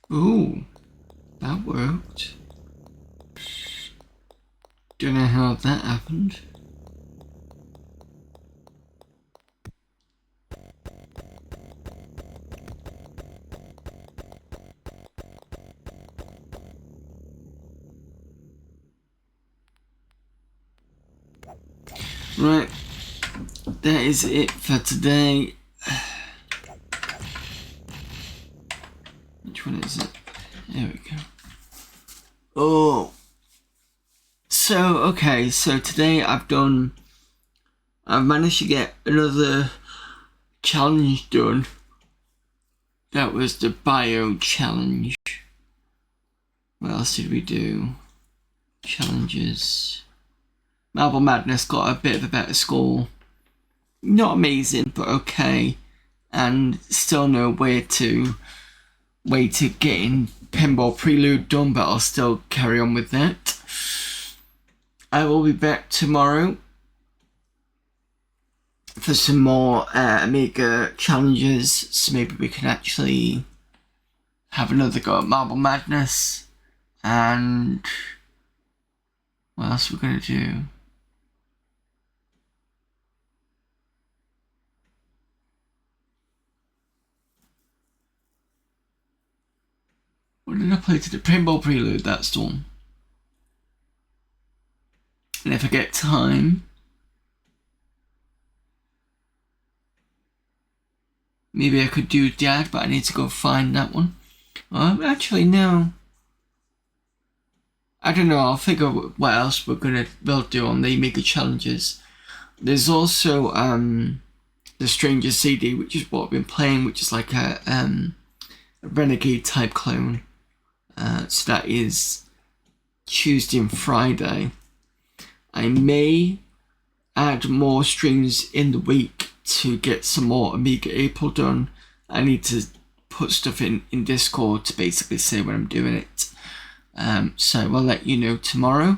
Ooh, that worked. Don't know how that happened. Right, that is it for today. Which one is it? There we go. Oh. So, okay, so today I've managed to get another challenge done. That was the bio challenge. What else did we do? Challenges. Marble Madness got a bit of a better score. Not amazing, but okay. And still no way to getting Pinball Prelude done, but I'll still carry on with that. I will be back tomorrow for some more Amiga challenges, so maybe we can actually have another go at Marble Madness. And what else are we going to do? What did I play to the Pinball Prelude? That's done. And if I get time, maybe I could do Dad, but I need to go find that one. Actually, no. I don't know, I'll figure what else we'll do on the Amiga challenges. There's also the Stranger CD, which is what I've been playing, which is like a Renegade type clone. So that is Tuesday and Friday. I may add more streams in the week to get some more Amiga April done. I need to put stuff in Discord to basically say when I'm doing it. So we'll let you know tomorrow.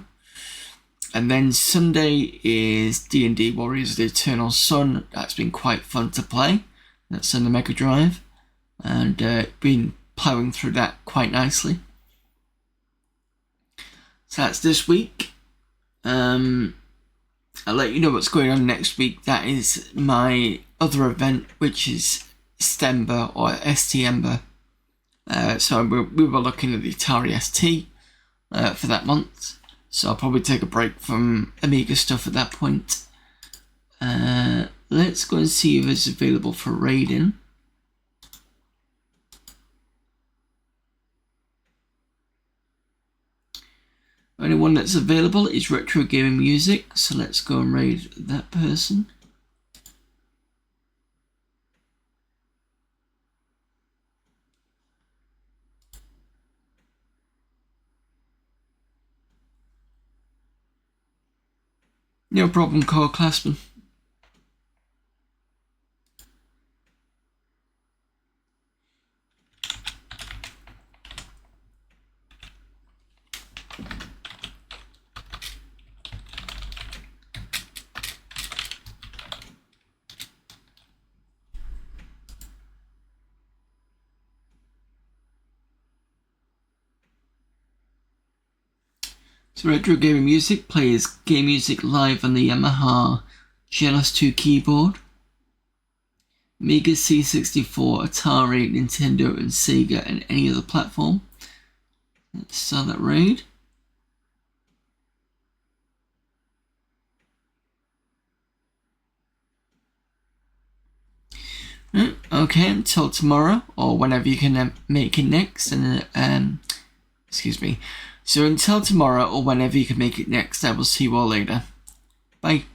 And then Sunday is D&D Warriors of the Eternal Sun. That's been quite fun to play. That's on the Mega Drive. And been ploughing through that quite nicely. So that's this week. I'll let you know what's going on next week. That is my other event, which is STEMBER or STEMBER. So we were looking at the Atari ST for that month. So I'll probably take a break from Amiga stuff at that point. Let's go and see if it's available for raiding. Only one that's available is Retro Gaming Music, so let's go and raid that person. No problem, Core Classman. So Retro Gaming Music plays game music live on the Yamaha Genesis 2 keyboard, Amiga C64, Atari, Nintendo and Sega and any other platform. Let's start that raid. Okay, until tomorrow or whenever you can make it next. And excuse me. So until tomorrow or whenever you can make it next, I will see you all later. Bye.